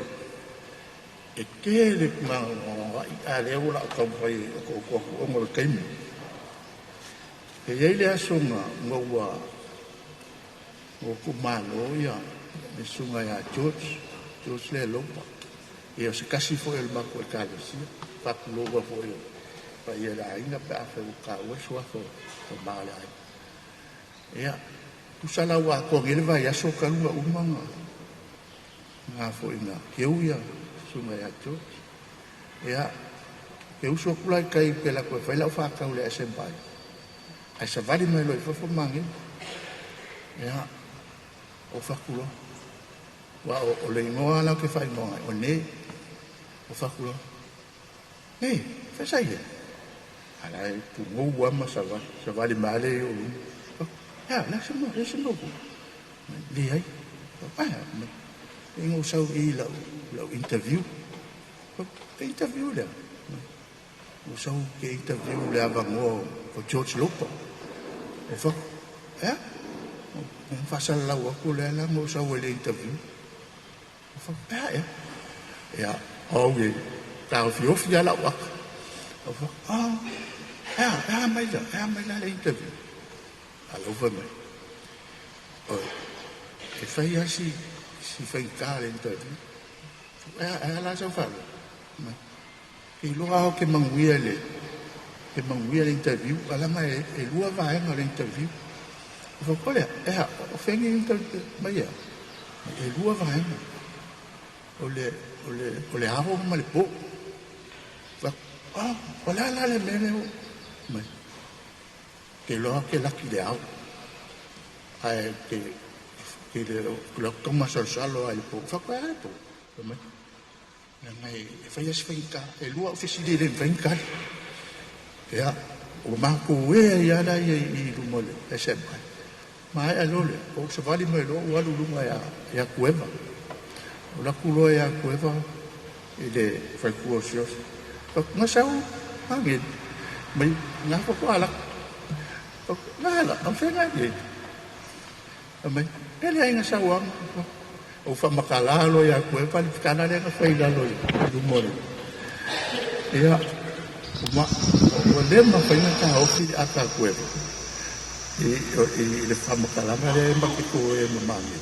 e kere ma i a le ula o kau pai o ngol kaimi. E iei le asunga ngau o kumano ia me sunga ia George le lopa. Ia se kasi fo el mako e kalesia. Pakuloa fo ia. Pa ia la inga pe a wheu ka ua sua fo maale ai. Ia kusala wa ko ngere vai aso kalunga umanga. Nga fo inga keu ia sunga ia George. Ia keu so kulai kai pela ko whaila o whakau le asempai. Ai sa vali mai loi fo mangi. Ia o whakulo. Wa o le ingoa lau ke whai ingoa. O ne o whakulo. Ne, whasai he. Ala e tu ngou wama sa vali maale o lumi. Ya, la se moku. Li ai. Ingo sau i lau interview. Ke interview lea. O sau ke interview lea bango o George Lopa. O whak. Ya. Whasal lau aku lea la ngou sau le interview. O whak. Ya. Ya. Au e. Tau fiofi ala wak. O whak. Ja, mai la le interview. Alo fa mai. O. E fai asi si fai ka le interview. La sa fa. Mai. Ke loa o ke manguia le. Ke manguia le interview. Ala mai e lua vai no le interview. O fa kole. O fengi interview mai ya. E lua vai no. O le avo ma le po. Wala la le mene o. Mai. Ke loa ke laki le au. Ai ke le toma salo ai po. Whakua ai po. Mai. Ngai e whai as whainka. E lua o whisiri le whainka. Ea. O mako ea i ana i rumole. E sempai. Mai alole. O sa vali mai lo. O alu lunga ia kueva. O la kulo ia kueva. I le whaikua sios. Nga sau. Hangin. Mai nga ko ala nga ang fenga ni mai ele nga sawang o fa makalalo ya ko pa kana le nga faila lo du mor ya o le ma fa nga ka o fi aka ko e le fa makalama le ma ko e mamani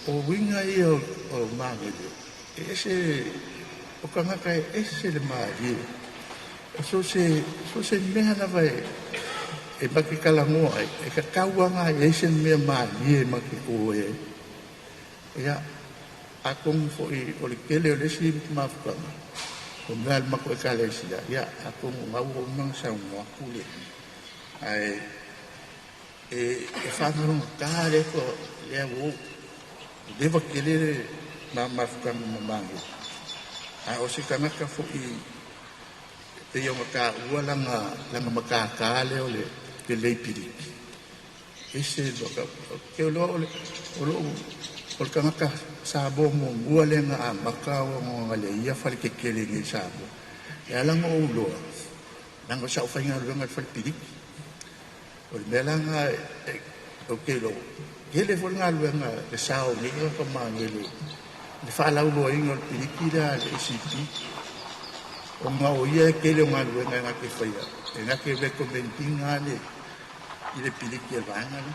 o winga o mangi ese o kanga kai ese le mari so se meha na vai e maki kalangoa e ka kauanga e sen mea mani e maki koe ia akong fo i o le kele o le si mafukanga o mea le mako e kalesia ia akong ngau o mang sa unga kule ai e whangarunga kāre ko lea o lewa kele na mafukanga mamangi a o se kanaka fo i te ia maka ua langa makakale o le leipiri. Ese loka, ke o loa o le kanaka sabo mo ua le nga maka o nga le ia fali ke kele ngi sabo. E alanga o loa, langa sa ufainga luenga fali piri. O le melanga o ke lo, hele fo nga luenga le sao ni ka kamangele. Le whaalau loa inga o le piri kira le ECP. O nga o ia kele o nga luenga nga ke whaia. E nga ke recommending nga le i le piliki e vanga le.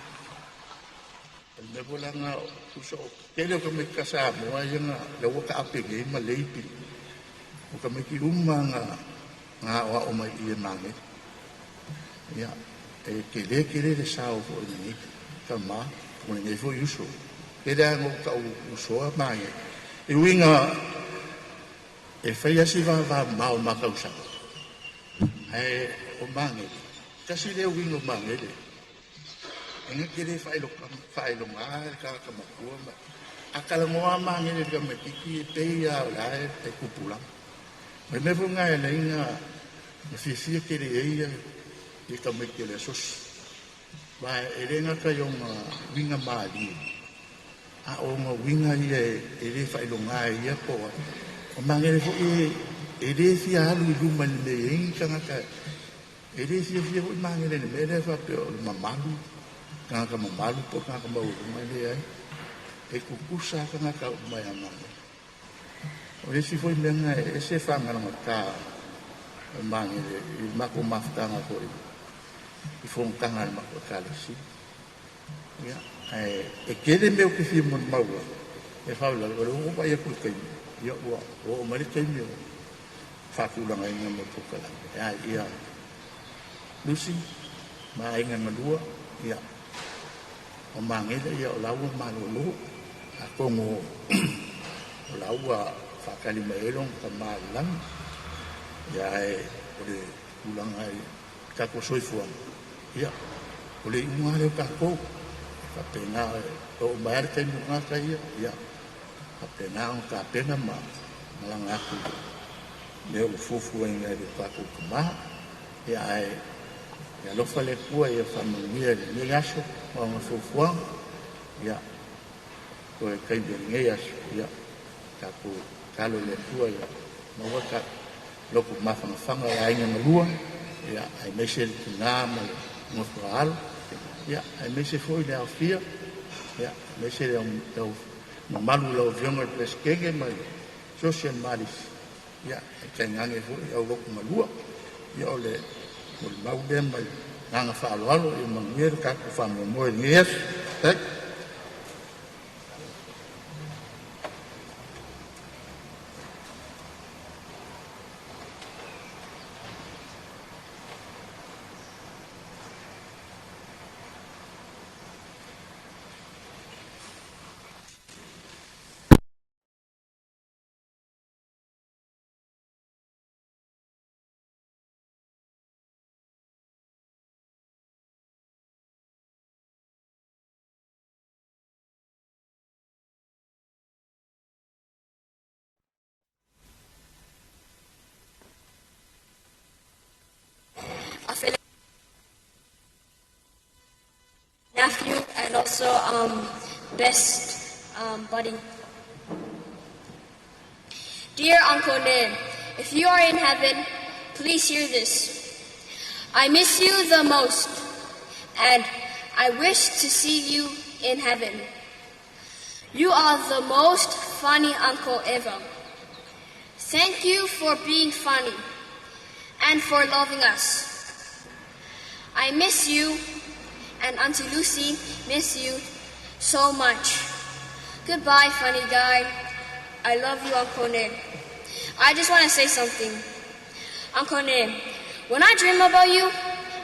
E me bola nga uso kele o ka me kasa moa ia nga le waka apenge ima le ipi. O ka me ki uma nga oa o mai i e mange. Ia, e kele le sao fo i ni ka ma, o ni fo yuso. Kele ango ka usoa mange. E winga e fai asi va mau makausa. Ai o mange. Kasi le wingo mange le. Enga kere fai lo nga ka makua ma. Akala ngoa mange le ka makiki te ia la e kupula. Me fu nga e inga fifia kere ia e ka makele sos. Ba e renga ka yo winga mali. A o nga winga ia e le fai lo nga ia po. O mangere fo e re fia alu I luma ni me ingi kangaka. E re fia fo I mangere ni me re fa pe o mamalu. Kangaka mamalu po kangaka mauru mai le ai. E kukusa kangaka o mai amanga. O re si fo I menga e se whangara maka o mangere I mako mafutanga ko I fongkanga ni mako kalisi. Ya, e kere me o ke fia mon maua. E whaula, o pa ia kulkai. Ia ua, o mari kai me o whakulanga inga mo tukalanga. Ya, ia, Lucy, ma inga malua, ia, o mangele ia o laua malolo, a kongo o laua whakali maelong ka maalang, ia o le ulanga I kako soifuang, ia, o le inga leo kako, ka pena o maere kai munga kai ia, ka pena o ka pena ma malanga aku, leo fufu inga le kako kamaha, ia ia lofa le kua ia whamungia le aso o ngā fufuang ia ko e kaibia ngai aso ia kako kalo le kua ia maua ka loko mawhangawhanga ia inga malua ia ai meise le tuna ma le ngofua alo ia ai meise foi le awhia ia meise le au mamalu lau vionga le skege ma le social maris ia ai kai ngange foi au loko malua ia o le o le mau le mai nanga whaaloalo I manguere kako whamomoe ngeas. Tak? Nephew and also best buddy. Dear Uncle Nin, if you are in heaven, please hear this. I miss you the most, and I wish to see you in heaven. You are the most funny uncle ever. Thank you for being funny and for loving us. I miss you, and Auntie Lucy miss you so much. Goodbye, funny guy. I love you, Uncle Nin. I just want to say something. Uncle Nin, when I dream about you,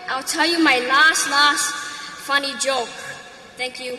I'll tell you my last funny joke. Thank you.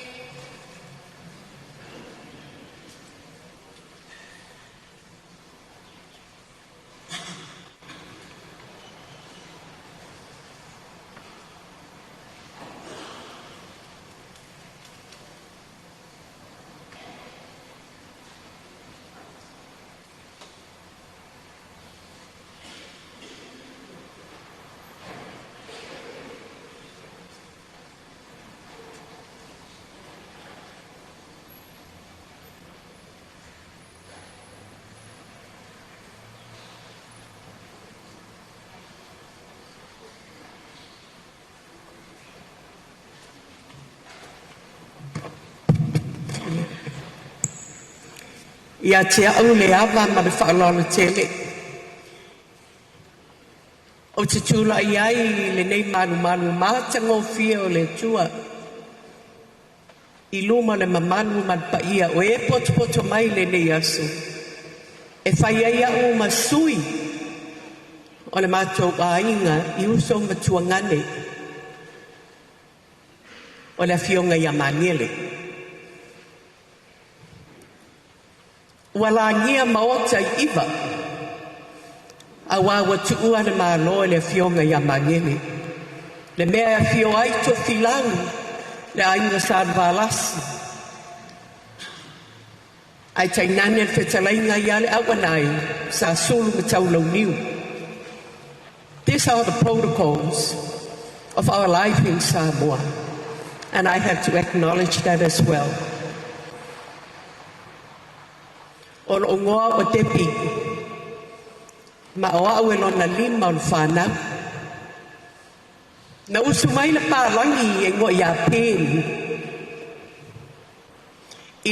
Ia te au le awa ma le whaalala tele. O te tūla I ai le nei manu mātanga o fia o le tua. I luma le mamanu man pa ia o e poto mai le nei aso. E whai ai au ma sui o le mātou a inga I uso matua ngane. O le fionga ia maniele. Wala ngia maota iwa. A wawa tuua le malo le fionga ia mangene. Le mea fio ai to filangu. Le ainga saan valasi. Ai tainane le whetalainga ia le awanai. Sa sulu me taulau niu. These are the protocols of our life in Samoa. And I have to acknowledge that as well. o lo ngoa o tepi ma o au e lona lima o le whanau na usu mai le pālangi e ngoi a pēni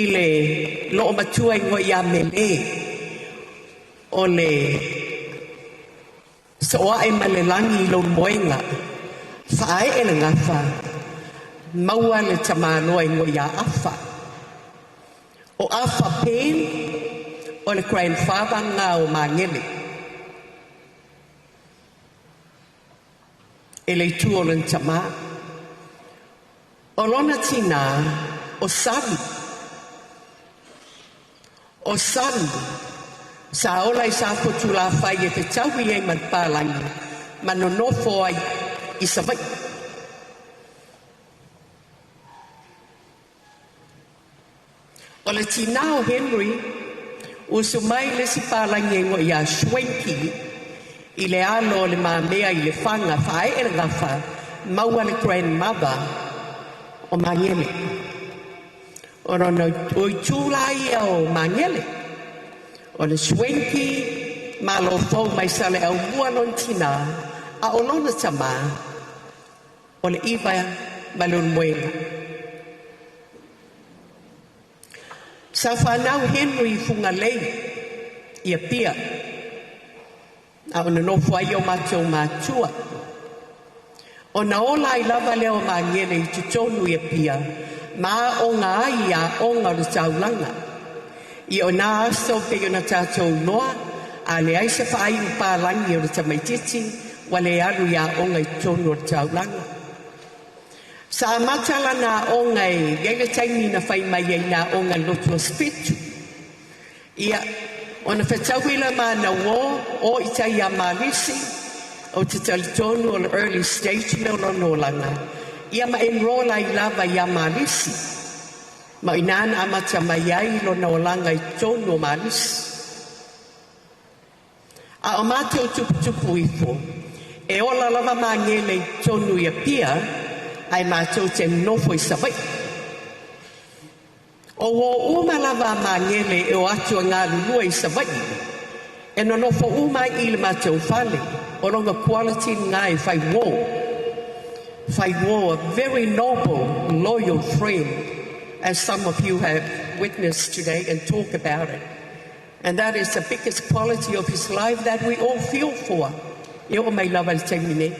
i le loo matua e ngoi a mele o le soa e malelangi i lo moenga whae e le ngafa maua le tamanoa e ngoi a afa o afa pēn o le grandfather ngā o mangele e le tu o le tama o lona tina o savi sa ola i sa potu la whai e te tauhi e man pālangi ma no nofo ai i sa vai o le tina o Henry usu mai le si pālangi e ngo i a Schwenki i le alo le mamea i le whanga whae e ngafa maua le grandmother o Mangele o rono o i tūlai o Mangele o le Schwenki ma lo fau mai sale au mua non tina a o lona tama o le iwa malun moenga sa whanau Henry funga lei i a pia a ona nofo ai o mātou mātua o na ola i lava leo Mangele i tutonu i a pia ma o ngā ai a onga o taulanga i o nā aso pe o na tātou noa a le aise whaai u pālangi o le tamaititi wa le alu i a onga i tonu o taulanga sa matala nā onga e geile taimi na whai mai e nā onga lotu o spitu ia ona whetauila mana o i tai a malisi o te talitonu o le early stage me o lono langa ia ma enrola i lava i a malisi ma inana amata mai ai lono langa i tonu o malisi a o mātou tuputupu ifo e ola lava Mangele i tonu i a pia ai mātou te nofo i savai o uma lava Mangele e o atua ngā lulua i savai e no nofo uma i le mātou whale o ronga quality ngā e whai wo a very noble loyal friend as some of you have witnessed today and talk about it and that is the biggest quality of his life that we all feel for e o mai lava le taimine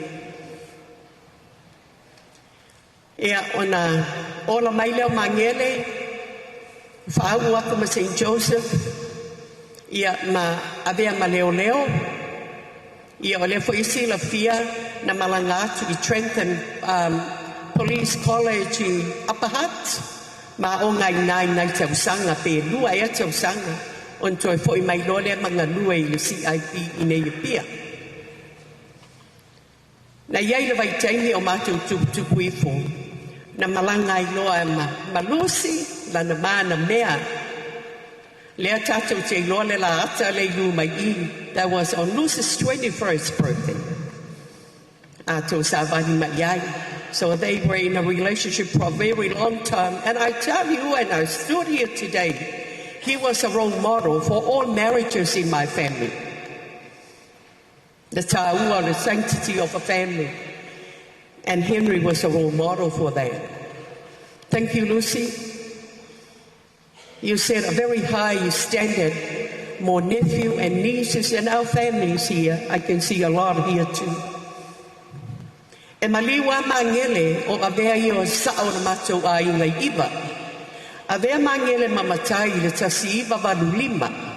ia ona ola mai leo Mangele whaau aku ma St. Joseph ia ma avea ma leo ia o leo fo isi la fia na malanga atu i Trenton Police College i Upper Hutt ma o ngai nai tausanga pe lua ea tausanga on toi fo i mai lole manga lua i le CIP i nei pia na iai le vai taimi o mātou tupu ifo na malanga i loa ma Lucy la na mana mea lea tātou te loa le la ata le ilu mai i that was on Lucy's 21st birthday ato savani mai iai so they were in a relationship for a very long time and I tell you and I stood here today he was a role model for all marriages in my family the ta'ua, the sanctity of a family. And Henry was a role model for that. Thank you, Lucy. You set a very high standard. More nephew and nieces in our families here. I can see a lot here too. E maliwa Mangele o avea i o sao na matou a inga iwa. Avea Mangele mamatai le tasi iwa walu lima.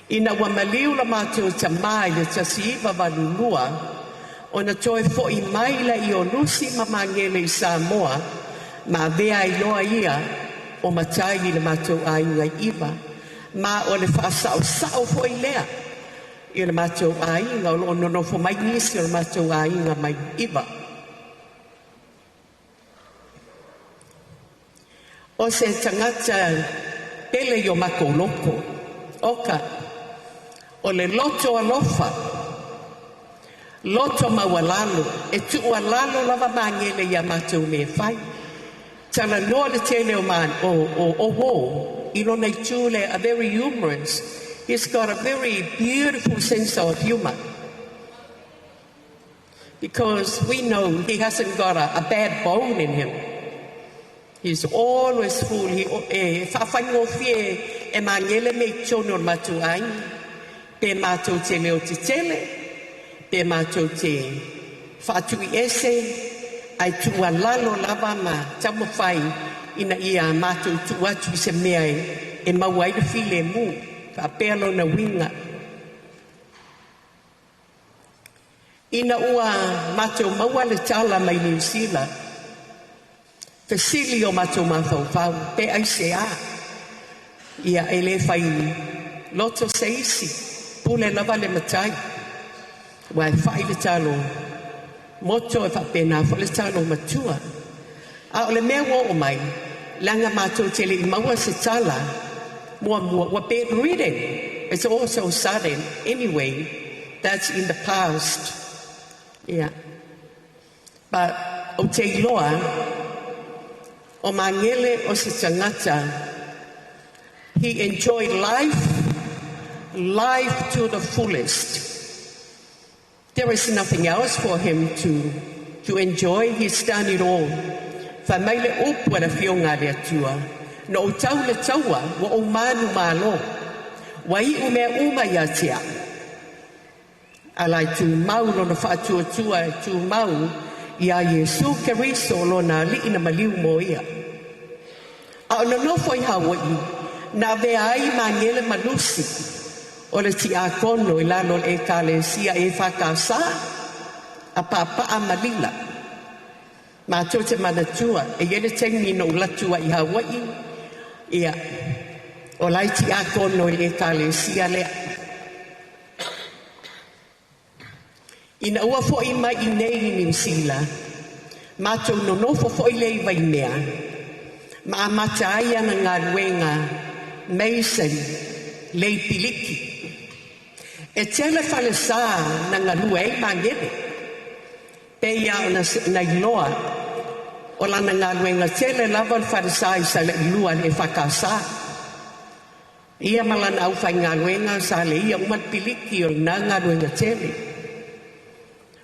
Ina wa maliu la mātou tamai le tasi iwa walulua o na toe fo i maila i o Lucy ma Mangele i Samoa ma vea i loa ia o matai le mātou a inga iwa ma o le whaasao fo i lea i le mātou a inga o no fo mai nisi o le mātou a inga mai iwa. O se tangata pele i o mako loko oka o le loto alofa loto mawalalo e tu alalo lava Mangele ia matou me fai tala noa le tele o man o wo ilona itule, are very humorous. He's got a very beautiful sense of humor. Because we know he hasn't got a bad bone in him. He's always full. Whawhaingofie e mangele me chono matu ai. Pe mātou te leo te tele. Pe mātou te whatui ese. Ai tua lalo lava ma tamo whai. Ina ia mātou tu atu se mea e mawai de file mu. Whapelo na winga. Ina ua mātou maua le tala mai New Zealand. Fesili o mātou mawhau pe aise a. Ia ele whai loto seisi. Pule lava le matai. Wai whai le talo. Moto e whapena wha le talo matua. A o le mea o mai. Langa mātou tele I maua se tala. Mua wa bad reading. It's also sudden. Anyway, that's in the past. Yeah. But o te iloa, o mangele o se tangata, he enjoyed life to the fullest. There is nothing else for him to enjoy. He's done it all. Whamaile upua na whionga le atua. No o tau le taua, wa o manu malo. Wa I umea umaya tia. Alai tu mau lona whaatua tu mau ia Yesu Keriso lona li ina maliu mo ia. A ona nofo I Hawaii, na vea ai mangele malusi, o le ti a kono I lalo e kalesia e whakasa, a papa malila. Ma te manatua, e yele tengi no latua I Hawaii, ia, o lai ti a kono e kalesia lea. Ina ua fo'i mai I nei New Zealand, mātou no nofo fo'i lei vai mea, ma amata ai ana ngā ruenga Mason lei piliki. E tele whale sā na ngā rua e mangere, peia o na iloa, o lana ngā ruenga tele lava whale sā I sa le lua le whakasā. Ia malana au whai ngā ruenga sa le ia umat piliki o na ngā ruenga tele.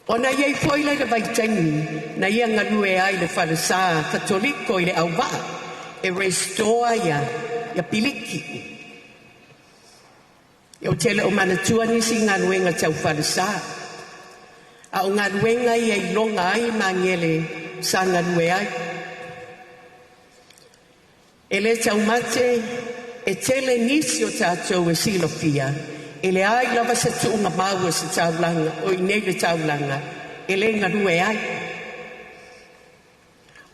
O na iei foile le vaitengi, na ia ngalue ai le wharesa katoliko I le au waa, e restoa ia piliki. E o tele o manatua nisi ngaluenga tau wharesa. A o ngaluenga I longa ai mangele sa ngalue ai. E le tau mate, e tele nisi o tātou e silofia, e le ai lava se tuunga maua se taulanga, o I nei le taulanga, e le ngarue ai.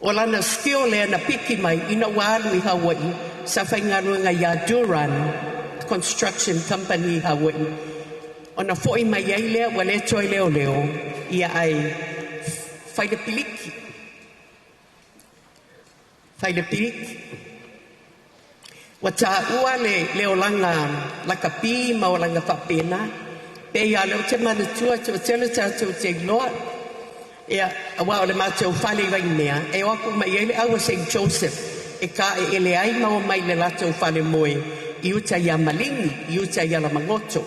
O lana skio le ana piki mai, ina walu I Hawaii, sa whai ngaruenga ia Duran Construction Company Hawaii. O na fo'i mai ai lea, wa le toi leo ia ai whai le piliki. Whai le piliki. Wa tā ua leo langa lakapi ma o langa whapena. Pe ia leo te manatua te o tele tātou te loa. Ea awa o le mātou whale vai mea. E oako mai ele awa St. Joseph. E ka e ele ai mao mai le latou whale moe. I uta ia malingi, I uta ia la mangoto.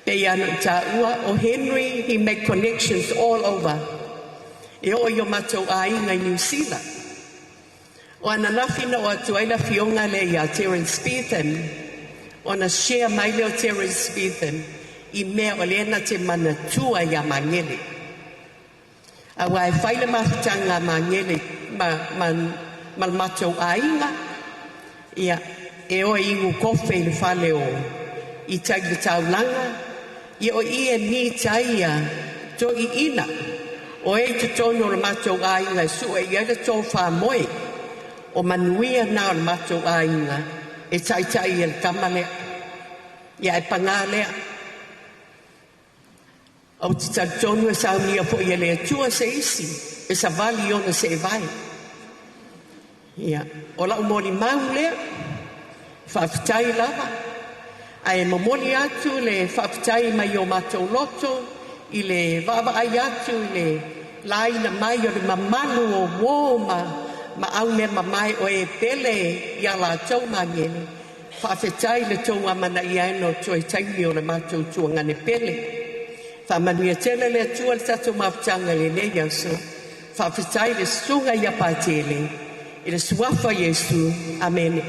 Pe ia no tā ua o Henry, he made connections all over. E o I o mātou ai ngai New Zealand. O ana nafina o atu aila fionga le ia Terence Beethan, o na share mai leo Terence Beethan, I mea o lena te manatua ia mangele. A wai whaile mahitanga mangele mal matou ainga, ia e o ingu kofe le whale o I tai le taulanga, ia o I e ni taia to I ina, o e te tono le matou ainga su e ia le tō wha moe, o manuia na o matou ainga e tai el kamale ia e pangale o te tonu e saunia po ia le tua se isi e sa vali ona se vai ia o la umoni maule whaftai lava a e momoli atu le whaftai mai o matou loto I le vava ai atu I le laina mai o le mamalu o woma au me mamai o e pele ia la tau mangene. Whawhetai le tau amana i aino toi taimi o le mātou tuanga ne pele. Whamanuia tele le tua le tatou mawtanga le le Yesu. Whawhetai le sunga ia pātele. I le suafa Yesu. Amen.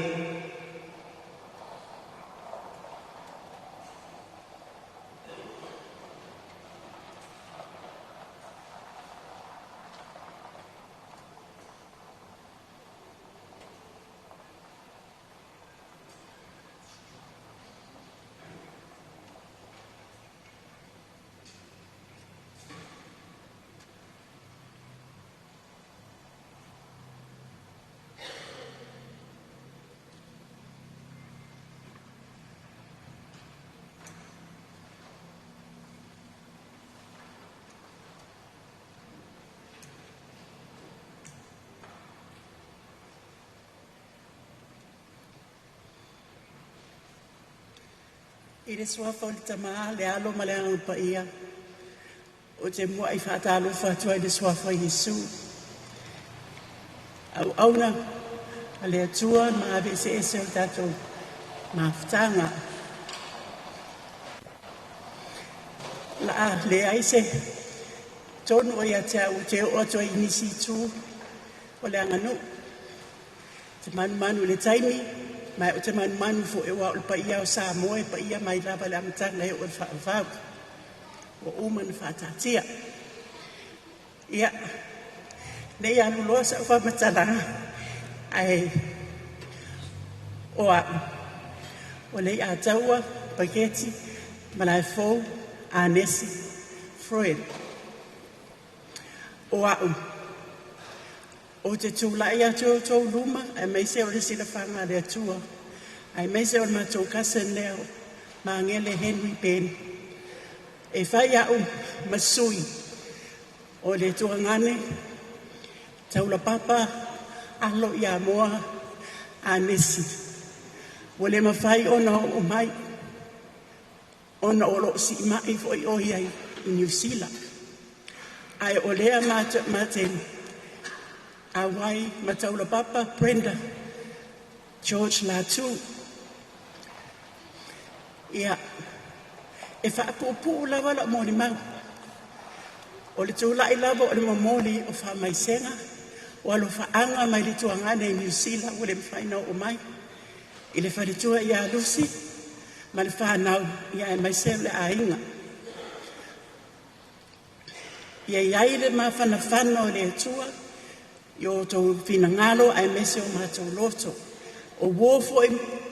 I le suafa o le tamaa le alo ma le aupa ia. O te mua i whaatalo whatua i le suafa Yesu. Au auna a le atua ma ave se ese o tatou mawhtanga. La a le aise tonu o ia te au te o atua i nisi tu o le anganu. Te manu le taimi. Mai o te manu fo e wa o pa ia o sa moe pa ia mai lava le amatanga e o le whaavau. O uman whaatatia. Ia, nei anu loa sa whamatana ai o lei a taua, pageti, malai fou, a nesi, Freud. O te tūlai a tō luma, ai mai se o le sila whanga le atua. Ai mai se o le mātou kasen leo, ma ngele Henry Ben. E whai au masui, o le tuangane, taula papa, alo i a moa, a nesi. O le mawhai ona o mai, ona o lo si mai fo i oi ai i New Zealand. Ai o lea mateni, awai mataula papa Brenda George Latu. Ia e whaapupu lawa la mōni mau. O le tūlai lawa o le mamoli o whamaisenga o alo whaanga mai le tuangane i New Zealand o le mwhaina o mai. I le wharitua i a Lucy ma le whanau i a maiseo le ainga. Ia iai le ma whanawhana o le atua yo tau finangalo ai mese o mātou loto. O wofo i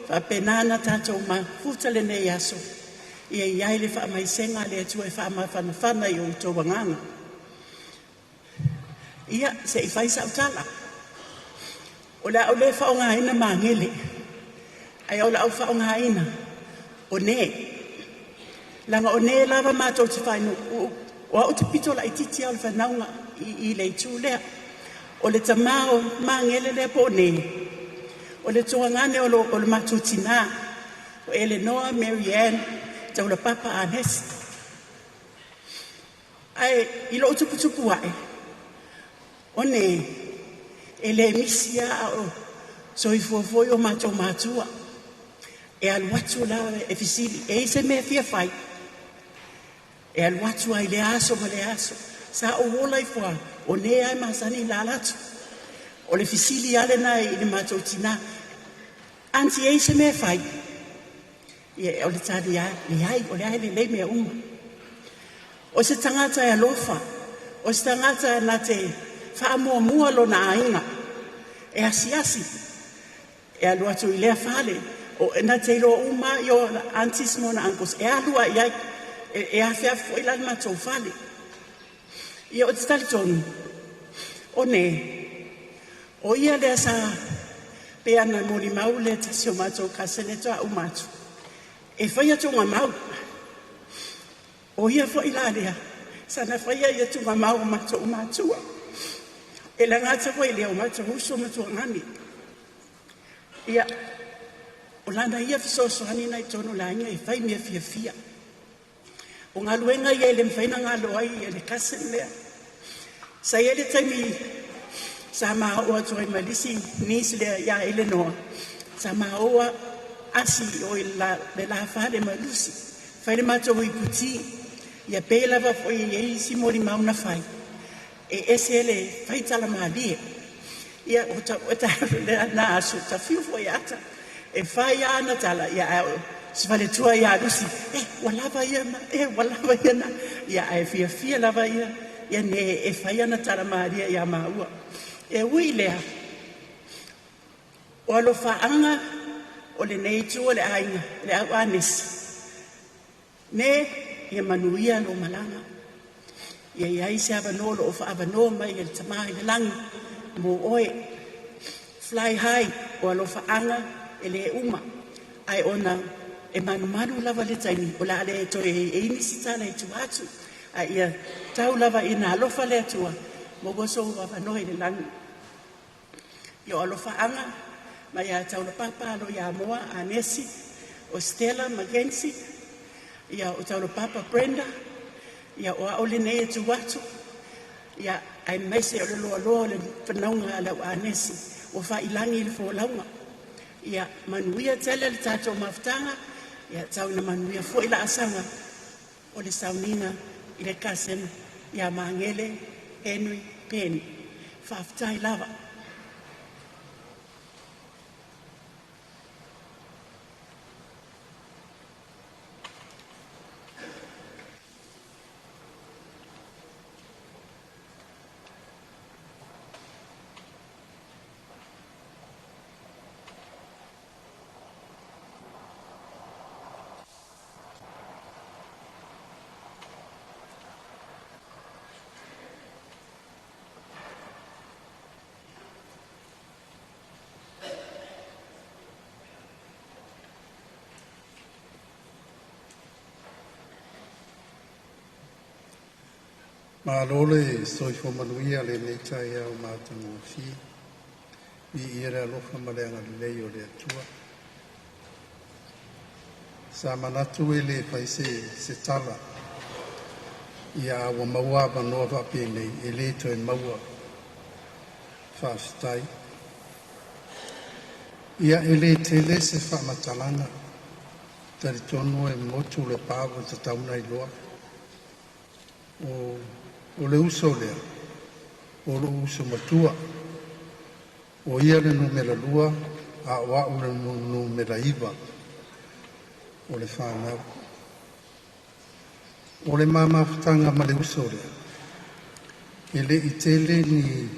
whapenana tātou ma futale nei aso. Ia iai le whaamaisenga le atua e whaamawhanawhana i o tau wanganga. Ia se i whaisa o tala. O la au le whaongaina mangele. Ai au la au whaongaina. O ne. Langa o ne lava mātou te whainu. O au te pito la i titi au le whanaunga i le tū lea. O le tamao mangele le po ne. O le tuangane o le matutina. O Eleanor, Marianne, taula papa Anes. Ai, i lo tupu ai. O ne, e le misia o soifuafoi o matua. E aluatu la e fisili. E se me fia fai. E aluatu ai le aso ma le aso. Sa o wola i fua. O ne ai masani lalatu. O le fisili ale na i le matutina. Anti e se me fai. Ia o le tari ai, o le ai le lei mea uma. O se tangata e alofa. O se tangata na te whaamua lo na ainga. E asi. E alua tu i lea whale. O na te ro uma i o antis mo na angkos. E alua i ai. E a whea fwoi la matou whale. Ia o te tali tonu. O ne. O ia lea sa pe ana mori mau le tasio matou kasele toa umatu. E whaia tunga mau. O ia fwoi la lea. Sana whaia ia tunga mau matou umatua. E la ngata fwoi lea umatua huso matua ngani. Ia. O lana ia fisoso hani nai tonu la inga e whai mea fia. O ngā luenga ia ele mwhaina ngā loa i ele kasen lea. Sa ele taimi sama o toi malisi nis le ya Eleanor sama o asi o la fa de malusi fa de mato i puti ya pela va foi e si mori mauna fai e esele fai tala mali ya o ta le na asu ta fiu foi ata e fai ana tala ya sivale tua ya lusi wala va yana ya e fia lava ya ne e fai ana tala mali ya maua e wile o lo faanga o le nei tu o le ainga le awanis ne e manuia lo malanga ia isi avano lo fa avano mai le tamai le lang mo oe fly high o lo faanga e le uma ai ona e manu lava le taini o la le to e ini sitala e tuatu ai ia tau lava ina lo fa le tua mo boso avano le lang yo lo faanga ma ya tau le papa lo ya moa Anesi o Stella Magensi ya o tau le papa Brenda ya o ole nei tu watu ya ai mese o lo le panaunga la Anesi o fa ilangi le fo launga ya manuia tele le tato maftanga ya tau na manuia fo ila asanga o le saunina ile kasem ya mangele Henry Penny faftai lava Malole soi fo manuia le nei tai au mātango fi. I ira lofa malenga lei o le atua. Sa manatu e le faise se tala. Ia awa maua manoa vape nei e le toi maua. Whaafitai. Ia e le te le se whamatalanga. Tari tonu e motu le pāwa te tauna i loa. O le uso lea, o le uso matua, o ia le numera lua, a wa o le numera iwa, o le whanau. O le mamawhtanga ma le uso lea, e le itele ni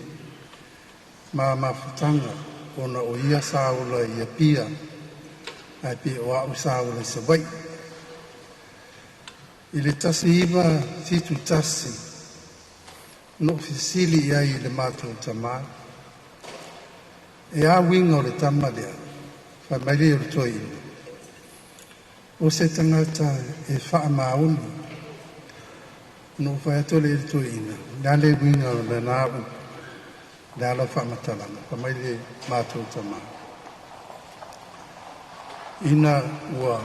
mamawhtanga, o na o ia saola ia pia, ai pe o au saola sa wai. I le tasi iwa fitu tasi, no fisili ai le mātou tamā. E a winga o le tama lea, whai maile o le toi ina. O se tangata e wha maunu, no whai atole le toi ina. Nā le winga o le nā u, nā la wha matalanga, whai maile mātou tamā. Ina ua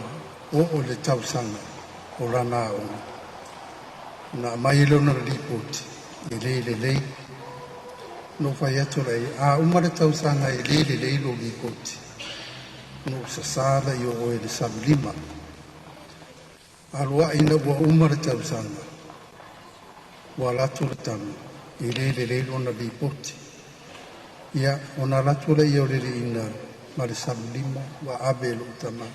o le tausanga o rana o. Na mai lo na ripoti. E le, no fai atu rei, a umare tausanga e le lo li koti. No sasala i o e le sablima. Alua ina ua umare tausanga. Ua latu le tamu, e le lo na li koti. Ia, ona latu le i o le ina, ma le sablima, ua abe lo tama.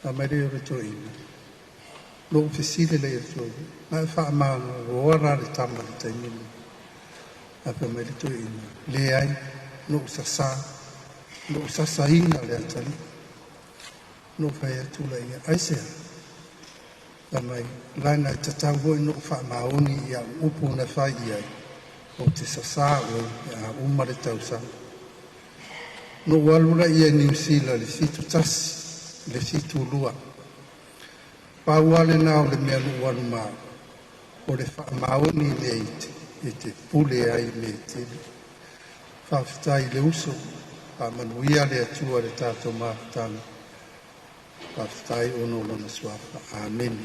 A mai le o le to ina. Lo fisile le so ma fa ma ora le tama le taimini a pe me le to ina le ai no sasa ina le atali no fa ya tu le ai se la mai lana tata wo no fa ma oni ya upu na fa ia o te sasa o a uma le tausa no walula ia ni usila le fitu tas le fitu lua Pauale nao le mea luaru maa, o le whaamaoni le ite, e te pule ai le te. Whawhitai le uso, whaamanuia le atua le tātou māwhitanga. Whawhitai ono lona suafa. Amen.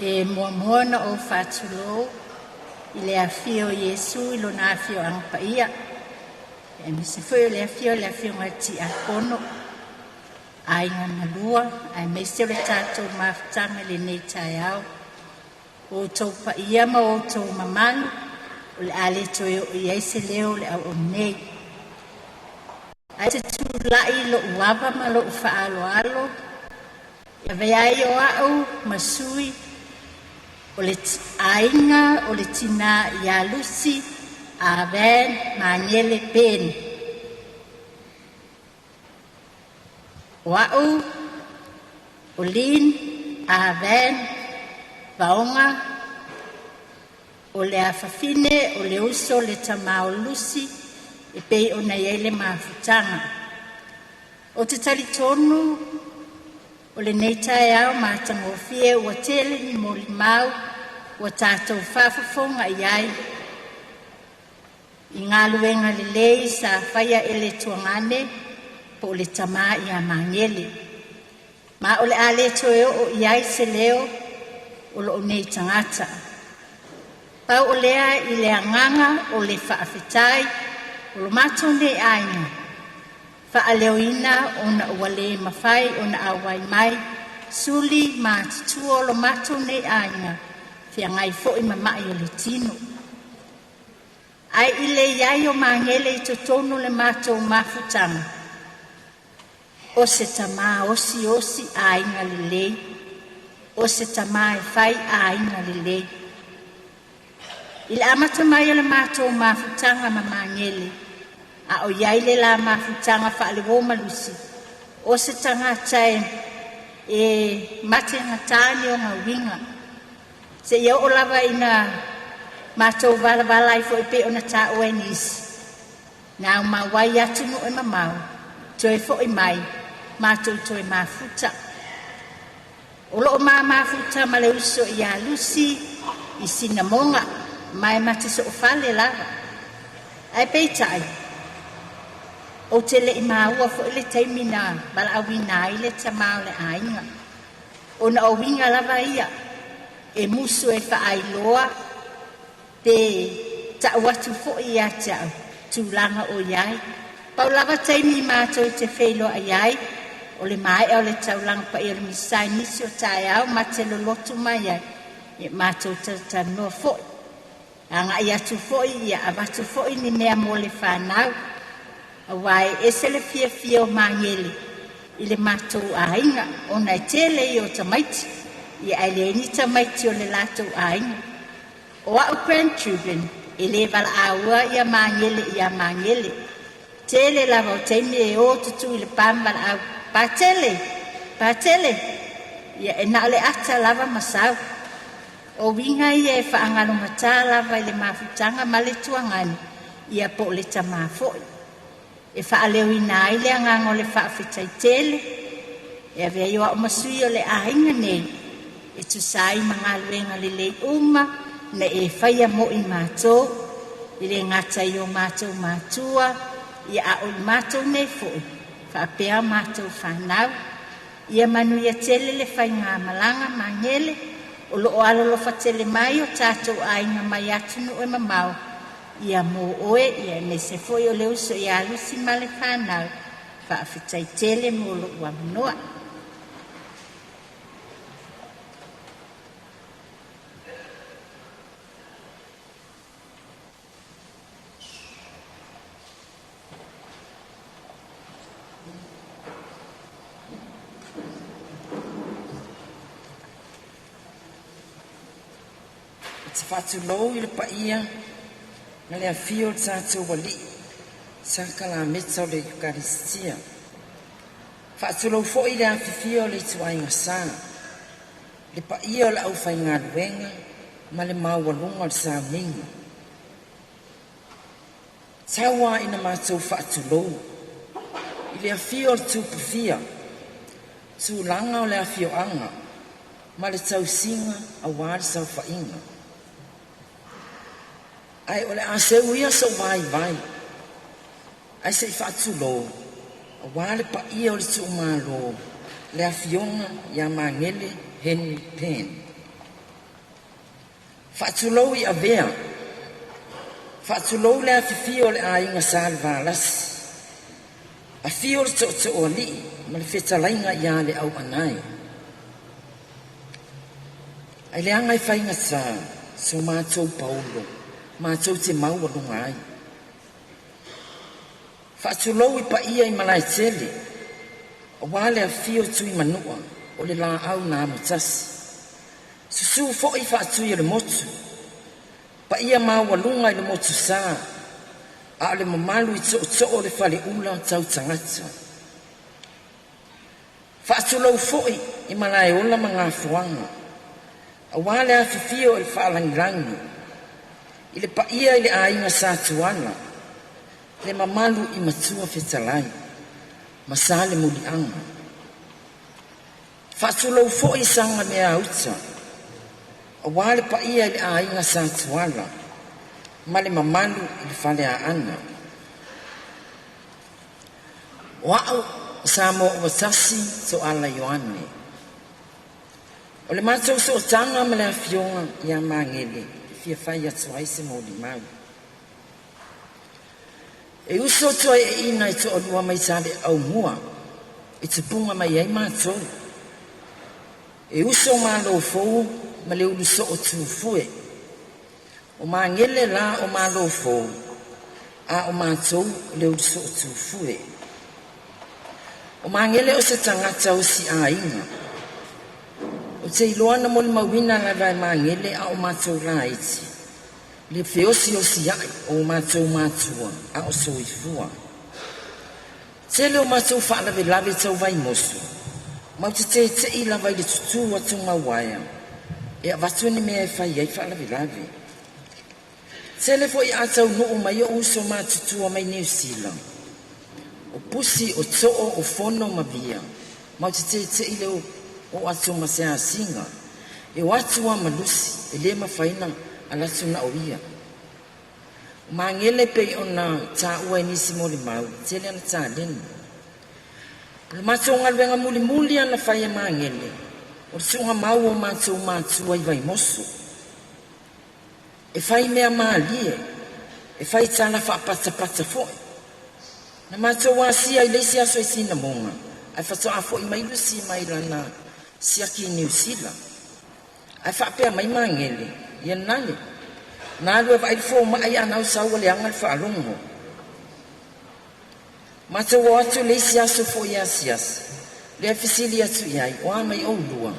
e mua na o whātulo i le awhio Iesu i lona awhio ang paia. E misi fwoi le awhio ngai ti a kono. Ai ngā malua, ai mesi o le tātou mawhtanga le nei tai au. O tau paia ma o tau mamanu, o le ale toi o iaise leo le au o nei. Ai te tūlai lo uava ma lo ufaalo alo, ia veai o au masui, o le ainga o le tina ia lusi a ven maniele pen. O au o lin a ven vaonga o le afafine o le uso le tamao lusi e pei o na iele mafutanga. O te tali tonu o le neitae au matangofie ua tele ni mo limau ua tātou whafafonga iai. I ngā luenga le lei sa whaia ele tuangane po le tama i a mangele. Ma o le ale toe o iai se leo o lo nei tangata. Pau o lea i le anganga o le whaafetai o lo matou nei aina. Whaaleuina o na uale mawhai o na awai mai, suli ma tutua lo matou nei aina, fia ngai fo i mamai o le tino. Ai i le iai o mangele i totono le matou mafutanga. O se tama osi aina le lei, o se tama e whai aina le lei. I le amata mai o le matou mafutanga ma mangele, a o iai le la mafutanga whaale woma lusi. O se tangata e mate ngatani o ngā winga. Se iau o lava ina matou vala i fo i pe o na tā o e nisi. Nā o mawai atu no e mamau, toi fo i mai, matou toi mafuta. O lo o mafuta ma le uso i a lusi i sinamonga, mai mate so o fale lava. Ai peitai. O te le i maua fo i le taimina, bala awina i le tamau le ainga. O na o winga lava ia, e musu e whaailoa, te tauatu fo i a tau, tūlanga o iai. Pau lava taimi mātou te whailo a iai, o le mai au le taulanga pa i o le misai nisi o tae au, ma te lolotu mai ai, e mātou tatanoa fo i. Anga i atu fo i, ia avatu fo i ni mea mo le whanau, awai e se le fia o mangele i le matou ainga o na tele i o tamaiti i ai le ni tamaiti o le latou ainga o au grandchildren i le vala aua i a mangele tele lava o teimi e o tutu i le pamala au patele ia e na le ata lava masau o winga i e whaangalunga tā lava i le mafutanga ma le tuangani i a po le tamafoi e whaaleuina ai le angango le whaafetai tele, e avea iwa o masui o le ahinga nei, e tu sai mga luenga le lei uma, na e whaia mo i mātou, i le ngata i o mātou mātua, i a o i mātou nei fōi, whaapea mātou whanau, i a manu ia tele le whai ngā malanga mangele, o lo alolo whatele mai o tātou ainga mai atunu o mamau, ia mo oe ia me se foi o leu so ia lusi male whanau whaafetai tele mo lo ua manoa. Te whatulou i le paia na le afio le tātou wali, saka la meta o le Eucharistia. Whaatulou fo i le afifio le tuainga sā, le paia o le au whainga luenga, ma le maualunga le sā minga. Taua ina mātou whaatulou, i le afio le tūpufia, tūlanga o le afio anga, ma le tausinga a wāre sau whainga. Ai ole a se uia so vai. Ai se whaatulo. A wale pa ia o le tu umalo. Le a fionga ia mangele Henry Penn. Whaatulou I avea. Whaatulou lea whiwhio le ainga sa le vālasi. A whio le to o li, ma le whetalainga ia le au anai. Ai le angai whainga sa, so mātou paulo, mātou te maua lunga ai. Whaatulou I pa ia I malai tele, o wale a whio tui manua, o le la au nā mutasi. Susu fo I whaatui le motu, pa ia maua lunga I le motu sa, a le mamalu I to le whale ula tau tangata. Whaatulou fo I malai ola mga fuanga, a wale a whiwhio I whaalangirangi, I le pa ia I le ainga sa tuana, le mamalu I matua whetalai, masale muli anga. Whaatulou fo I sanga mea uta, a wale pa ia I le ainga sa tuana, ma le mamalu I le whale a ana. Wa'au sa mo watasi so ala Ioane. O le mātou so tanga ma le a fionga I a mangele, fia whai atu aise mo li mau. E uso toi e ina I to o lua mai tale au mua, I te punga mai ai mātou. E uso mā lo fou, ma le ulu so o tūfue. O mangele la o mā lo fou, a o mātou le ulu so o tūfue. O mangele o se tangata o si a inga. O te iloana mo le mawina la vai mangele a o mātou la iti. Le feosi o si ai o mātou mātua a o soifua. Tele o mātou whaalawe lawe tau vai mosu. Mau te I la vai le tutu atu mawaya. E a watuene mea e whai ai whaalawe lawe. Tele fo I atau nuu mai o uso mātutua mai New Zealand. O pusi o to'o o fono mavia. Mau te I leo o atu masea singa. E o atu a malusi, e le mawhaina alatu na oia. O mangele pe o na ta ua inisi mo le mau, tele ana ta leni. Le matou ngaluenga muli muli ana whai e mangele. O le sunga mau o matou mātua I vai mosu. E whai mea maalie, e whai tala whaapata foi. Na mātou wasia I leisi aso I sina monga. Ai whatoa fo I mai lusi mai lana siaki New Zealand. Ai whaapea mai mangele, ia nale. Nā lua vai fo mai anau saua le anga le whaalongo. Mātou o atu leisi aso fo I asias. Lea fisili atu I ai, o mai o lua.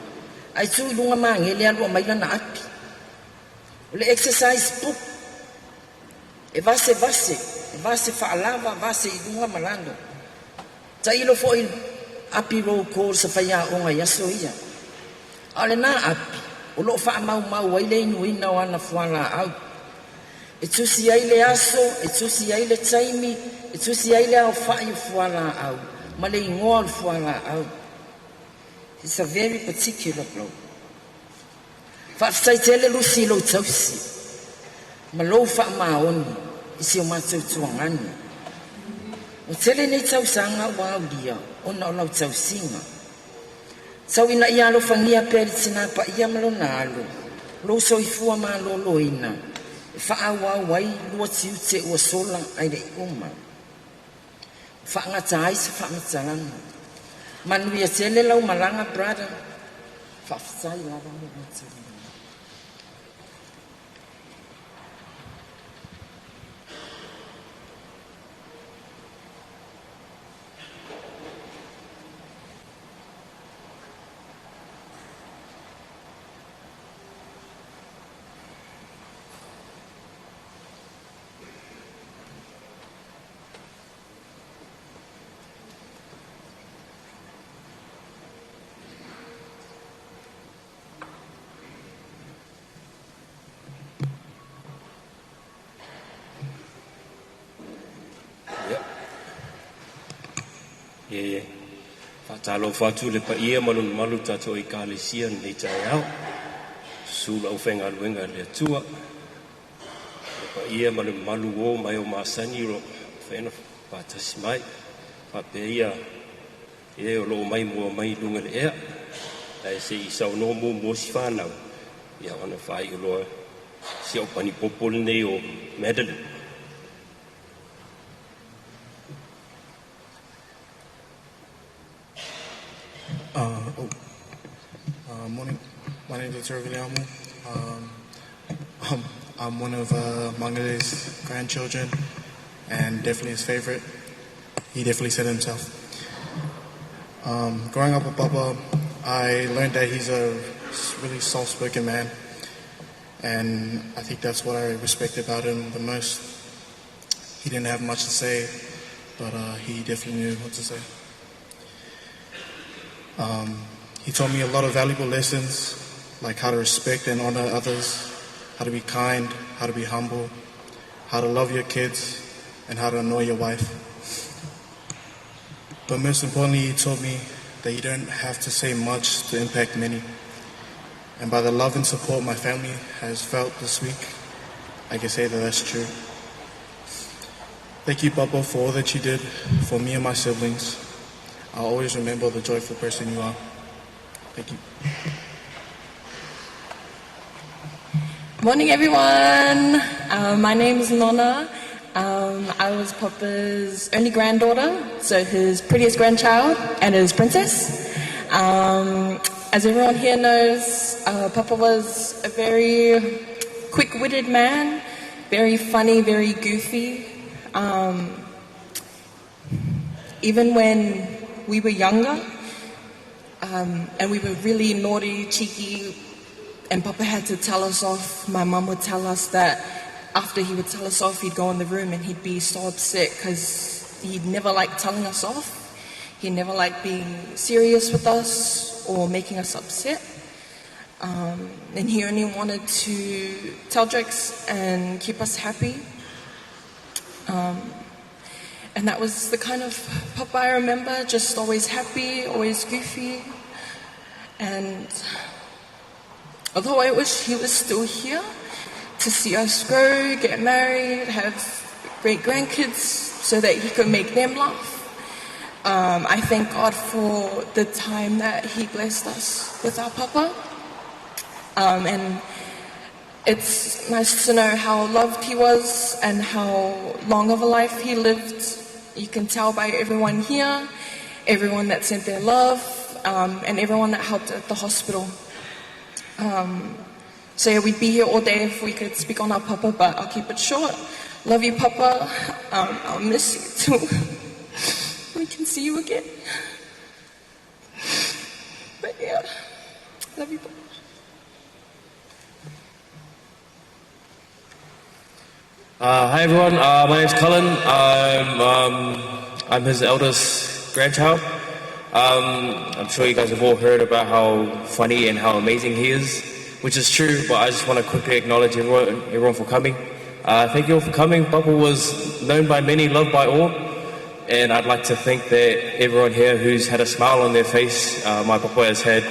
Ai tu I lunga mangele alua mai lana api. O le exercise book. E vase whaalava, vase I lunga malando. Ta ilo fo I api roll call sa whaia o ngai aso ia. Ale nā api, o lo wha mau ai le inuina o ana whala au. E tusi ai le aso, e tusi ai le taimi, e tusi ai le au whai o whala au. Ma le ingoa o whala au. It's a very particular blow. Whaftai tele lusi lo tausi. Ma lo wha maoni, isi o mātou tuangani. O tele nei tausanga wa aulia, ona o lau tausinga. Sau ina ia lo fangia peri tina pa ia malona alo. Lo soifua ma lo loina. E wha wai lua tiu te ua sola ai le uma. Wha ngata ai sa wha matalanga. Manuia tele lau malanga brother. Wha fitai lava mo matalanga. E whatalo whatu le pa ia malun malu tato I kālesia nei tai au. Sula au whenga luenga le atua. Le pa ia malun malu o mai o maasani ro whena whatasi mai. Whapea ia e o loo mai mua mai lunga le ea. Lai se I sau no mo si whanau. Ia wana whai o loa si au pani popol nei o Madeline. Morning. My name is Dr. Viliamo. I'm one of Mangale's grandchildren and definitely his favorite. He definitely said it himself. Growing up with Papa, I learned that he's a really soft-spoken man, and I think that's what I respect about him the most. He didn't have much to say, but he definitely knew what to say. He taught me a lot of valuable lessons, like how to respect and honor others, how to be kind, how to be humble, how to love your kids, and how to annoy your wife. But most importantly, he taught me that you don't have to say much to impact many. And by the love and support my family has felt this week, I can say that that's true. Thank you, Papa, for all that you did for me and my siblings. I'll always remember the joyful person you are. Thank you. Morning, everyone. My name is Nona. I was Papa's only granddaughter, so his prettiest grandchild and his princess. As everyone here knows, Papa was a very quick-witted man, very funny, very goofy. Even when we were younger, and we were really naughty, cheeky, and Papa had to tell us off. My mum would tell us that after he would tell us off, he'd go in the room and he'd be so upset because he'd never liked telling us off. He never liked being serious with us or making us upset. And he only wanted to tell jokes and keep us happy. And that was the kind of Papa I remember, just always happy, always goofy. And although I wish he was still here to see us grow, get married, have great grandkids so that he could make them laugh, I thank God for the time that he blessed us with our Papa. And it's nice to know how loved he was and how long of a life he lived. You can tell by everyone here, everyone that sent their love, and everyone that helped at the hospital. So yeah, we'd be here all day if we could speak on our Papa, but I'll keep it short. Love you, Papa. I'll miss you too. We can see you again. But yeah, love you, Papa. Hi everyone, my name's Cullen. I'm his eldest grandchild. I'm sure you guys have all heard about how funny and how amazing he is, which is true, but I just want to quickly acknowledge everyone for coming. Thank you all for coming. Papa was known by many, loved by all, and I'd like to think that everyone here who's had a smile on their face, my Papa has had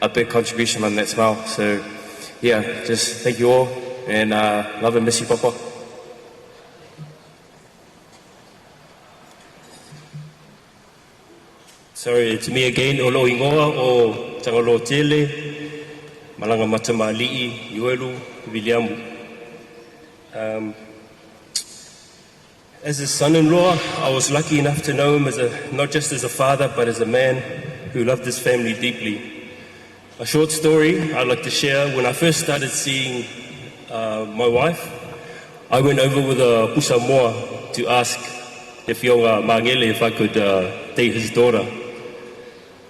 a big contribution on that smile. So yeah, just thank you all, and love and miss you, Papa. Sorry, it's me again, Olo Ingoa o Tangalo Tele, Malanga Matamali'i, Yuelu, Viliamu. As his son-in-law, I was lucky enough to know him not just as a father, but as a man who loved his family deeply. A short story I'd like to share. When I first started seeing my wife, I went over with a pusa moa to ask if Yonga Mangele if I could date his daughter.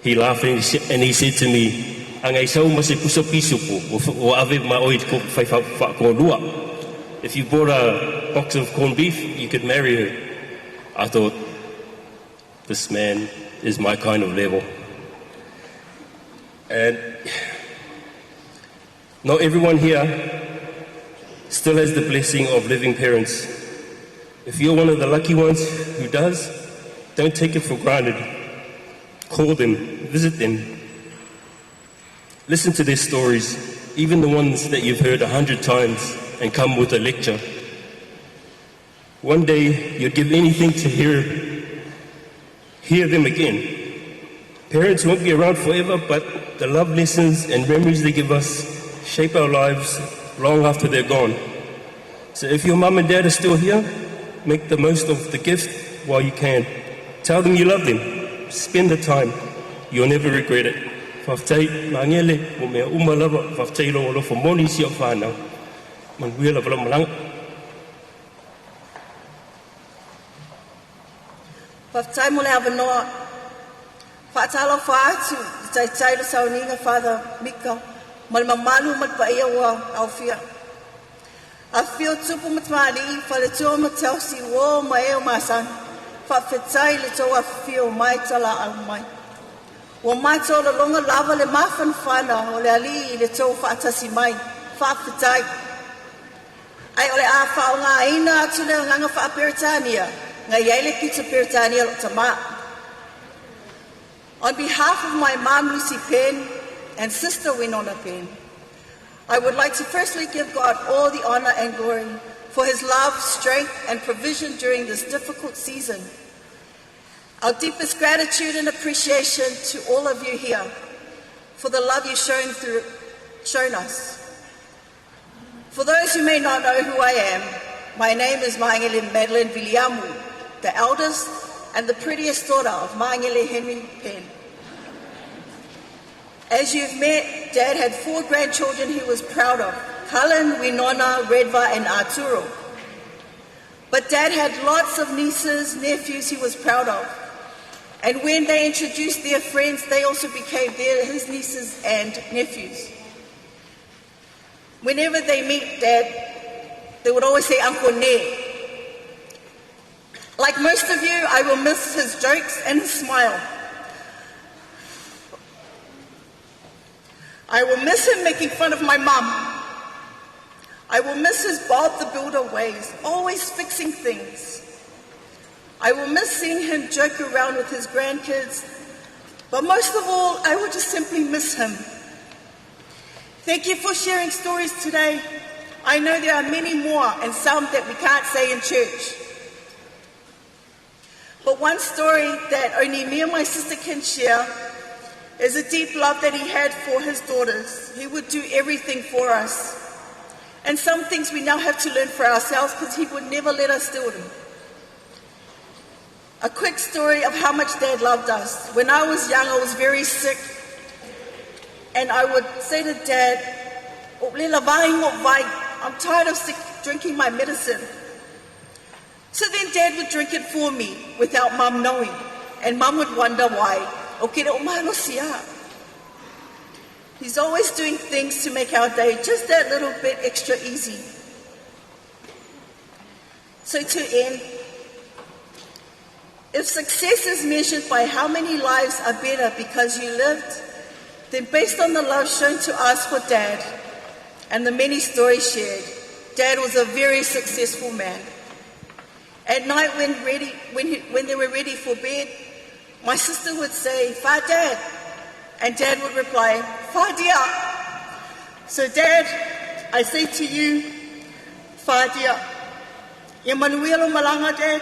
He laughed and he said to me, "Angai sau mase pusa pisupu o ave ma oid ko fai fa ko lua. If you bought a box of corned beef, you could marry her." I thought, this man is my kind of level. And not everyone here still has the blessing of living parents. If you're one of the lucky ones who does, don't take it for granted. Call them, visit them. Listen to their stories, even the ones that you've heard 100 times and come with a lecture. One day, you'd give anything to hear them again. Parents won't be around forever, but the love lessons and memories they give us shape our lives long after they're gone. So if your mum and dad are still here, make the most of the gift while you can. Tell them you love them. Spend the time. You'll never regret it. Whaftai, mangele, o mea umalawa, whaftai lo lo for moni si o whanau. Manguela wala malanga. Whaftai mo le awanoa. Whaatalo whaatu, tai tai lo sauninga Father Mika, mal mamalu mat pa ia wa au fia. A fio tupu matmali, fa le toa matausi wo ma eo masan, fa fetai le toa fio mai tala au mai. Wa mai toa le longa lava le mafan whana o le ali le toa whaatasi mai, fa fetai. Ai ole a whao ngā ina atu le nganga wha Peritania, ngā iele pizza Peritania lo tama. On behalf of my mom, Lucy Penn, and sister Winona Penn, I would like to firstly give God all the honor and glory for his love, strength, and provision during this difficult season. Our deepest gratitude and appreciation to all of you here for the love you've shown us. For those who may not know who I am, my name is Maangele Madeline Viliamu, the eldest and the prettiest daughter of Maangele Henry Penn. As you've met, Dad had 4 grandchildren he was proud of, Cullen, Winona, Redva, and Arturo. But Dad had lots of nieces, nephews he was proud of. And when they introduced their friends, they also became his nieces and nephews. Whenever they meet Dad, they would always say, Uncle Ned. Like most of you, I will miss his jokes and his smile. I will miss him making fun of my mum. I will miss his Bob the Builder ways, always fixing things. I will miss seeing him joke around with his grandkids, but most of all, I will just simply miss him. Thank you for sharing stories today. I know there are many more and some that we can't say in church. But one story that only me and my sister can share is a deep love that he had for his daughters. He would do everything for us. And some things we now have to learn for ourselves because he would never let us do them. A quick story of how much Dad loved us. When I was young, I was very sick. And I would say to Dad, I'm tired of drinking my medicine. So then Dad would drink it for me without Mum knowing. And Mum would wonder why. He's always doing things to make our day just that little bit extra easy. So to end, if success is measured by how many lives are better because you lived, then based on the love shown to us for Dad and the many stories shared, Dad was a very successful man. At night when they were ready for bed, my sister would say, "Fa Dad," and Dad would reply, "Fa Dia." So Dad, I say to you, Fa Dia. Emmanuel Malanga, Dad.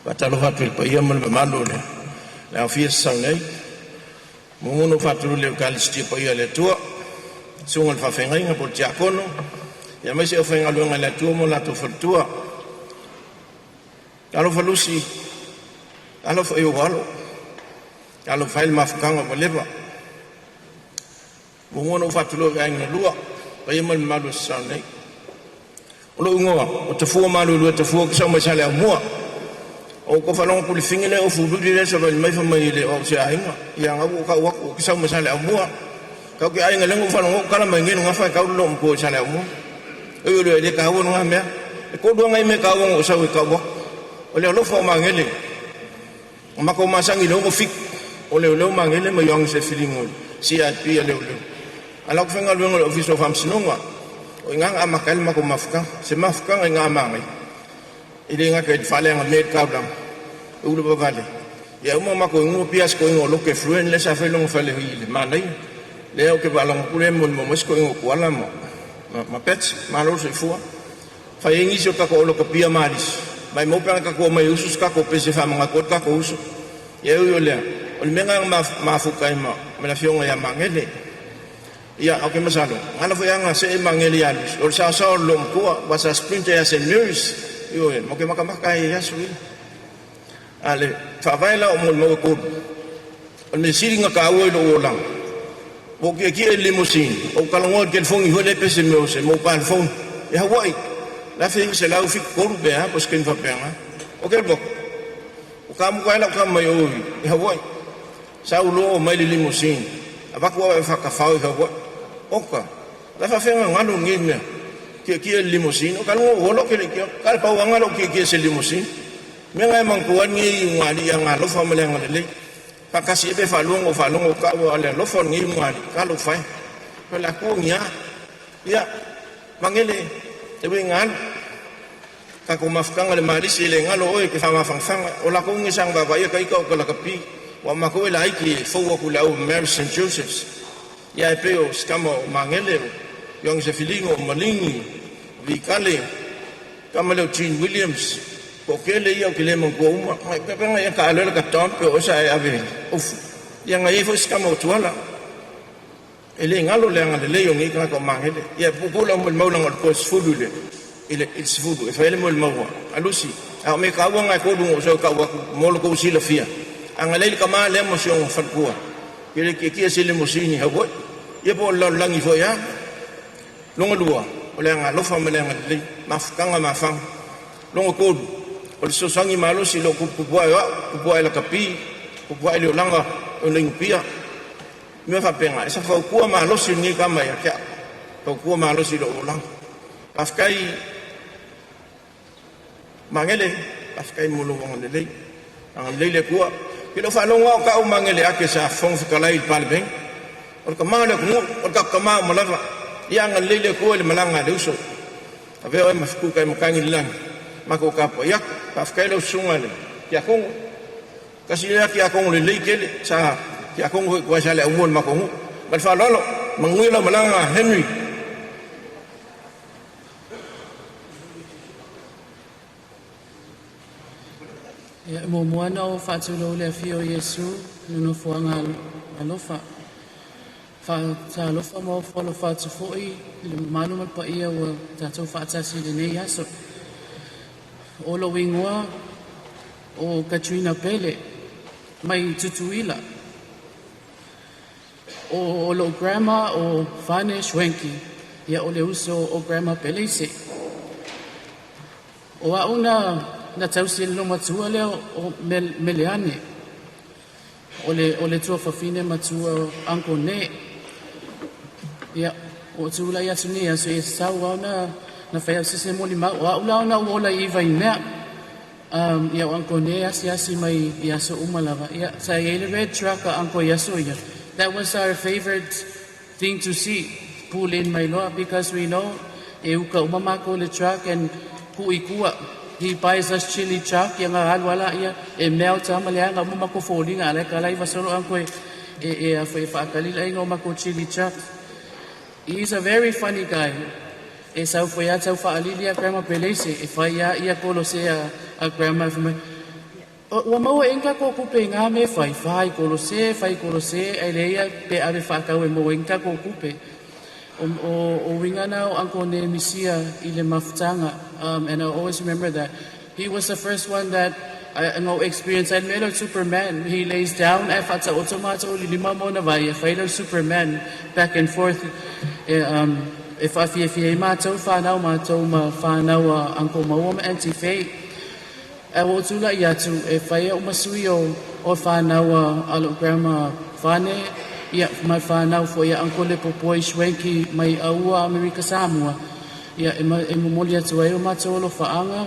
Patalo fatu il paia mal malu le. La ofia sangai. Mungono fatu le kalisti paia le tua. Sungal fa fengai nga por jakono. Ya mai se ofenga lo nga le tua mo la to fatua. Alo falusi. Alo fa yo walo. Alo fail mafkanga boleva. Mungono fatu lo nga lua. pa ia malu sa nei o lo ngoa o te fua malu lu te fua sa mai sale mua o ko falong puli fingile o fu du dire sa mai fa mai le o se ainga ia nga ka wa ko sa mai sale mua ka ke ainga lengo falong kala mai ngi nga fa ka lo ko sale mua e le de ka wo nga me ko do ngai me ka wo sa ka wa o le lo fa mangele o ma ko masangi lo ko fik o le mangele me yong se filingo si a pi le ala ko fenga lo office of amsinonga o nga amakal ma ko mafka se mafka nga mangai ile nga ke fale nga med ka blam u lo vale ya mo ma ko ngo pias ko ngo lo ke fluen le sa felong fale ile manai le o ke balong pule mo mo ko ngo kwala mo ma pet ma lo se fu fa ingi so ka ko lo ko pia malis mai mo pa ka ko mai usus ka ko pese fa mga ko ka ko usu ya yo le o le menga ma fu kai ma la fionga ya mangele ya o ke masalo ana fo yanga se mangele ya o sa lo ko wa sa sprinter ya se news yo mo ke makamaka ya su ale fa vaila o mo ko o me siringa ka o lo lang o ke ki limousine o kalongo ke fongi ho le pese mo se mo pa fon ya wai la fin se la ufi ko be ha parce que ne va pas o ke bo o ka mo ka ka mai o ya wai sa u lo mai limousine aba ko fa ka fa o wai o ka la fa fe ngalo ngime ke limousine o kalongo o lo ke ka pa wa ngalo ke se limousine me ngai mang ko ngi ngali yang ngalo fa mo le ngale pakasi be falung ka o le lo fon ngi ngali ka lo fa ko la ko nya ya mangele te be ngal ka ko mafkanga le mali sile ngalo o ke fa mafang o la ko ngi sang ba ya kai ko la kapi wa ma ko la iki fo ko la o Mary St. Joseph's ya pe o skamo mangele yong se filingo malingi vi kale kamalo Jean Williams ko kele ia ke le mo ko ma pe pe ngai ka le ka tompe o sa ya ve uf ya ngai fo skamo tuala ele ngalo le ngale le yong ika ko mangele ya pupula mo mo lang ko sfudu le ile sfudu e fele mo mo alusi a me ka wa ngai ko du so ka wa mo ko si la fia angale ka ma le mo so fa ko kele ke se le mo sini ha bo ye bo la langi fo ya longa lua o le ngalo fa me le ngale mafkanga mafang longa ko o le sosangi malo si lo kupua la kapi kupua le langa o le pia me fa penga esa fa ku malo si ni kama ya ka ku malo si lo lang afkai mangele afkai mulu wong le ang le ku ke lo fa lo wa ka o mangele ake sa fong fa lai pal ben o ka mangele ku o ka kama mo la yang le ku le malanga de uso ave o mafku kai mo kangi lang mako kapo yak afkai lo sungale ya kong kasi ya ki akong le kele sa ki akong ko sa le umon mako bal fa lolo manguila malanga Henry ya mo moana o fa tulo le fio Yesu no fuanga alofa fa sa alofa mo fo lo fa tu foi le manu mal pa ia o ta tu fa ta si le nei aso o lo wingoa o Katrina Pele mai tutuila o lo grandma o Fane Schwenki ia o le uso o grandma Pele se o a una na tausi lo matua le o meleane o le tua fafine matua anko ne ia o tula ia tunia so e sawa na fea sese moli ma o ula na ola iva ina ia anko ne asi mai ia so umalava ia sa ele red truck anko yaso ia that was our favorite thing to see pull in my law because we know e uka umama ko le truck and kuikua he buys us chili truck yang wala ia e mel tama le nga umama ko foli nga le kala iva solo anko e fa kalila nga umama ko chili truck. He's a very funny guy. E sau foi a sau fa alilia grandma Pelese e fa ia kolose a grandma me o mo enka ko kupe nga me fa kolose e leia pe ave fa ka mo enka ko kupe o winga na o anko ne misia ile maftanga and I always remember that he was the first one that I know experience and made Superman. He lays down I fat sa automato lima mo na vai fighter Superman back and forth e whawhiawhia I mātou whanau mātou ma whanau a Uncle Maua ma Auntie Faye. E o tula I atu e whaia o masui o whanau a alo grandma whane, ia mai whanau fo ia Uncle Lepo Poi Shwenki mai aua Amerika Samoa. Ia e momoli atu e o mātou alo whaanga,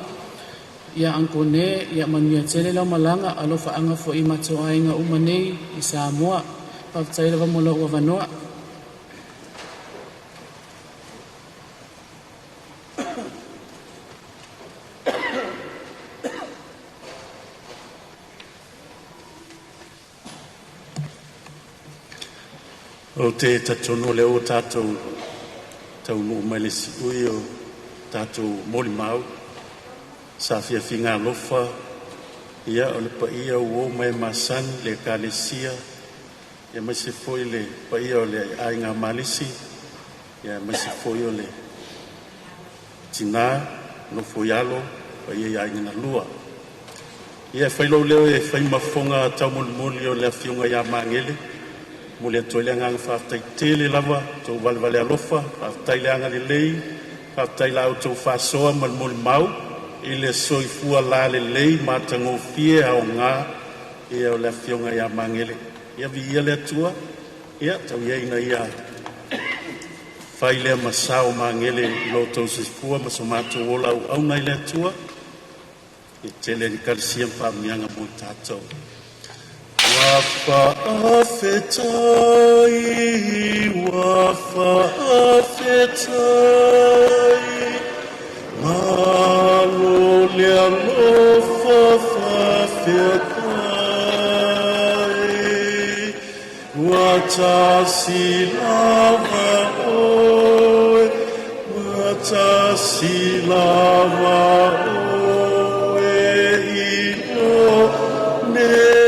ia Uncle Ne, ia manuia tele lau malanga alo whaanga fo I mātou ainga umanei I Samoa. Pawtaila wa mola ua wanoa. O te tatono leo tātou tau mo mai le siui o tātou moli mau sa fia finga lofa ia o le pa ia o mai masan le kalesia ia mai se foi le pa ia o le ainga malisi ia mai se foi o le tina no foialo pa ia ainga lua ia fai lo leo e fai mafonga tau moli o le afionga ia mangele mule toilenga ngafaftai tele lava to valvale alofa faftai leanga le lei faftai la auto fasoa mal mau ile soifua la le lei matango fie au nga e o le fionga ya mangele ia vi le tua ia tau ia ina ia fai le masao mangele loto soifua masomato ola au na ile tua e tele ni kalsiam fa mianga mo tato Wafa afetai, malo le alofa fafetai, watasi lava oe, watasi lava oe, ino ne.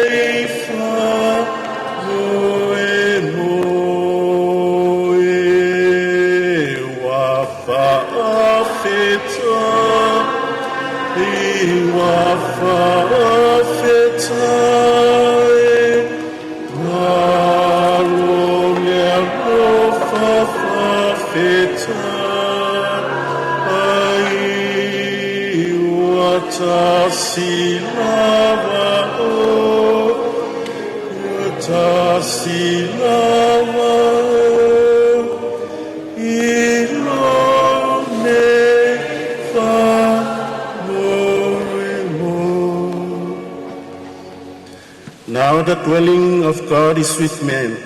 Now the dwelling of God is with men,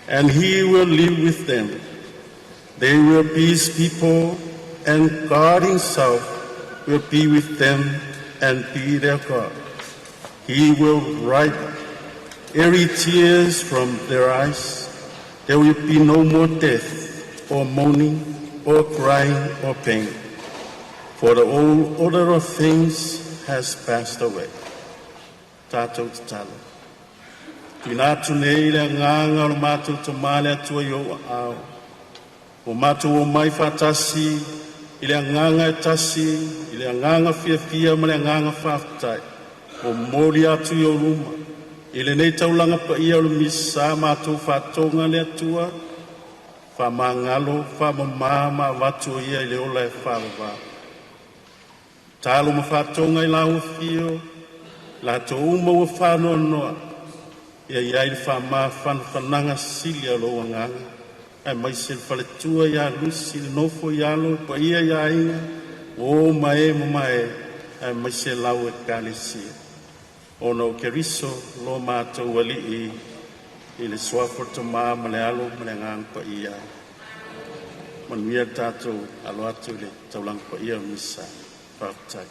and He will live with them. They will be His people, and God Himself will be with them and be their God. He will wipe every tears from their eyes. There will be no more death, or mourning, or crying, or pain, for the old order of things has passed away. Tātou te talo. Tuna atu nei le nganga o mātou to male atua I o ao. O mātou o mai whatasi, I le nganga e tasi, I le nganga fia ma le nganga whaftai. O mori atu I o ruma. I le nei taulanga pa ia o le misa mātou whatonga le atua. Whamangalo, whamamama watu ia I le ola e whalawa. Talo ma whatonga I lau fio. La to uma o whano noa, ia iai le whama whananga sili a loa nganga, ai mai se whale tua ia lusi le nofo ia lo, pa ia ia inga, o mae mo mae, ai mai se lau e kalesia. Ono ke riso lo mātou wali I le suafo to maa ma le alo ma le ngang pa ia. Manuia tātou alo atu le taulang pa ia misa, whaktai.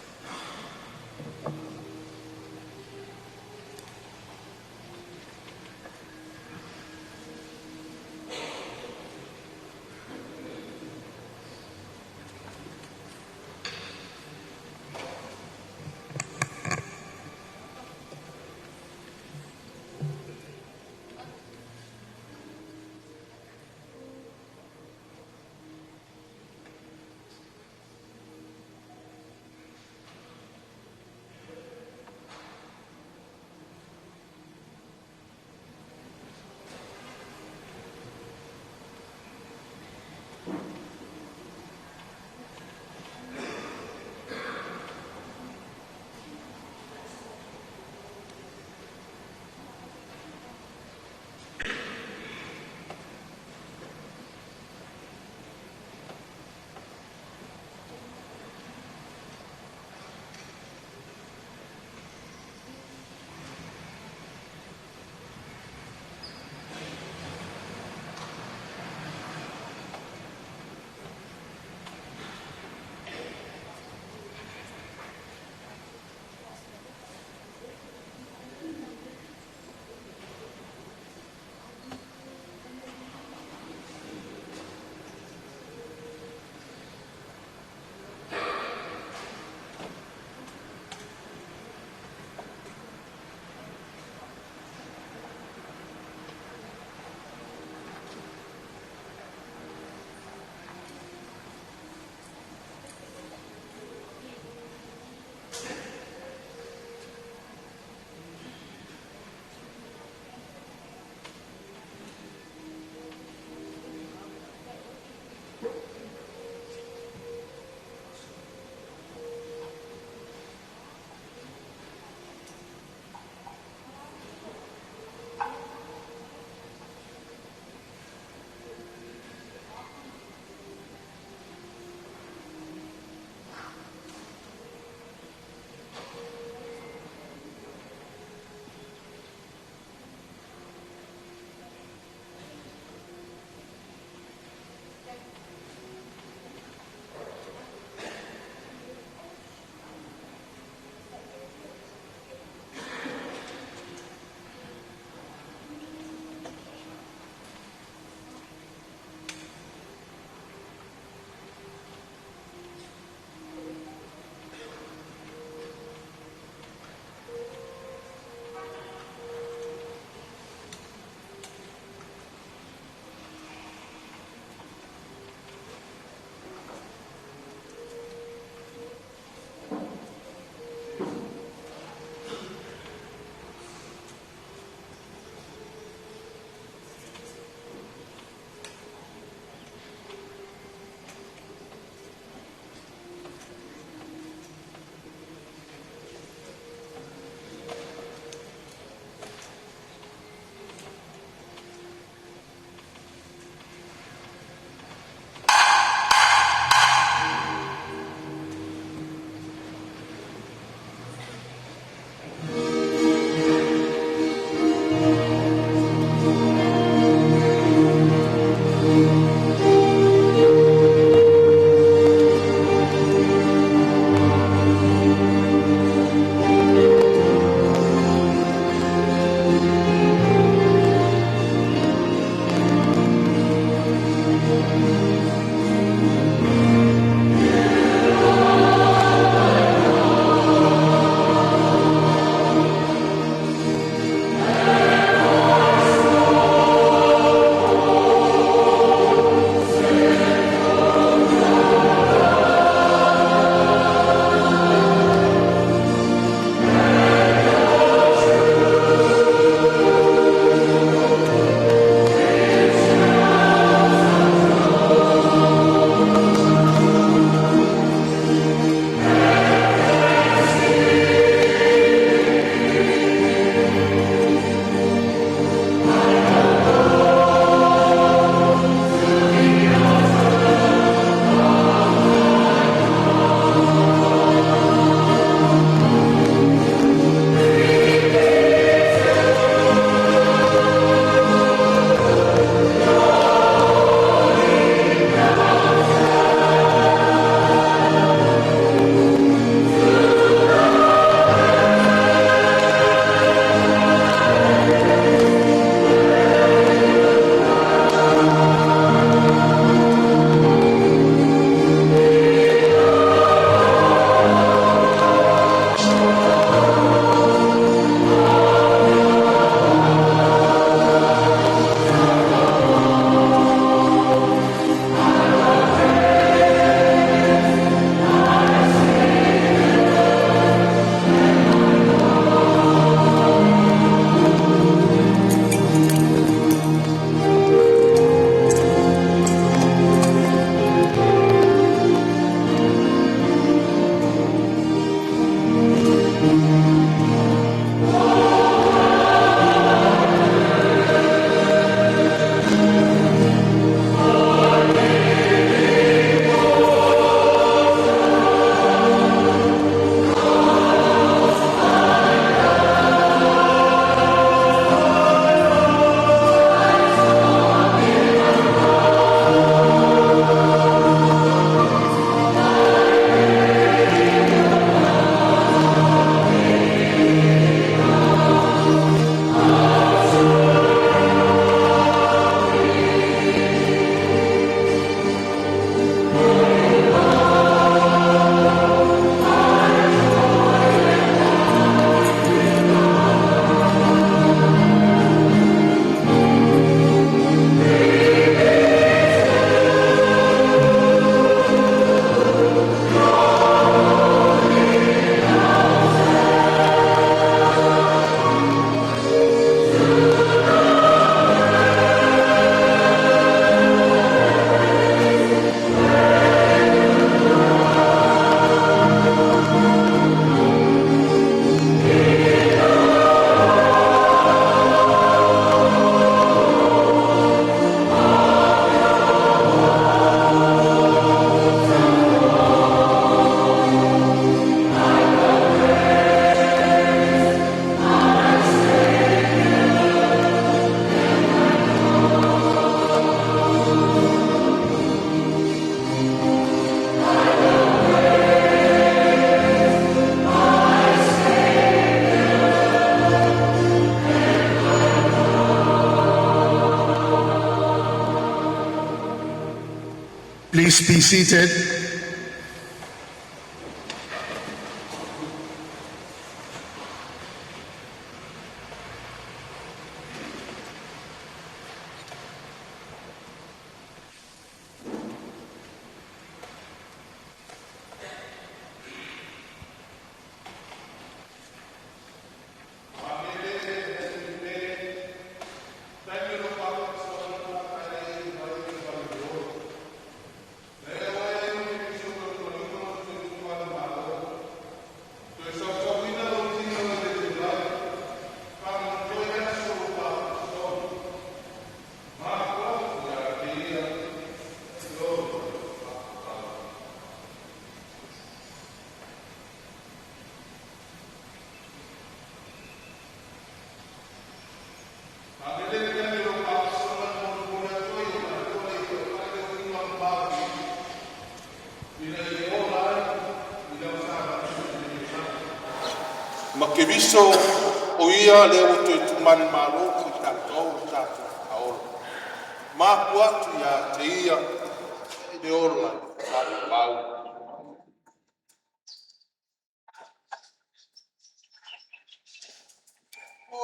Please be seated. Makeviso o ia le o to tumani malo ki tatou tatou aolo. Ma kuatu ya te ia le ola tatou bau. O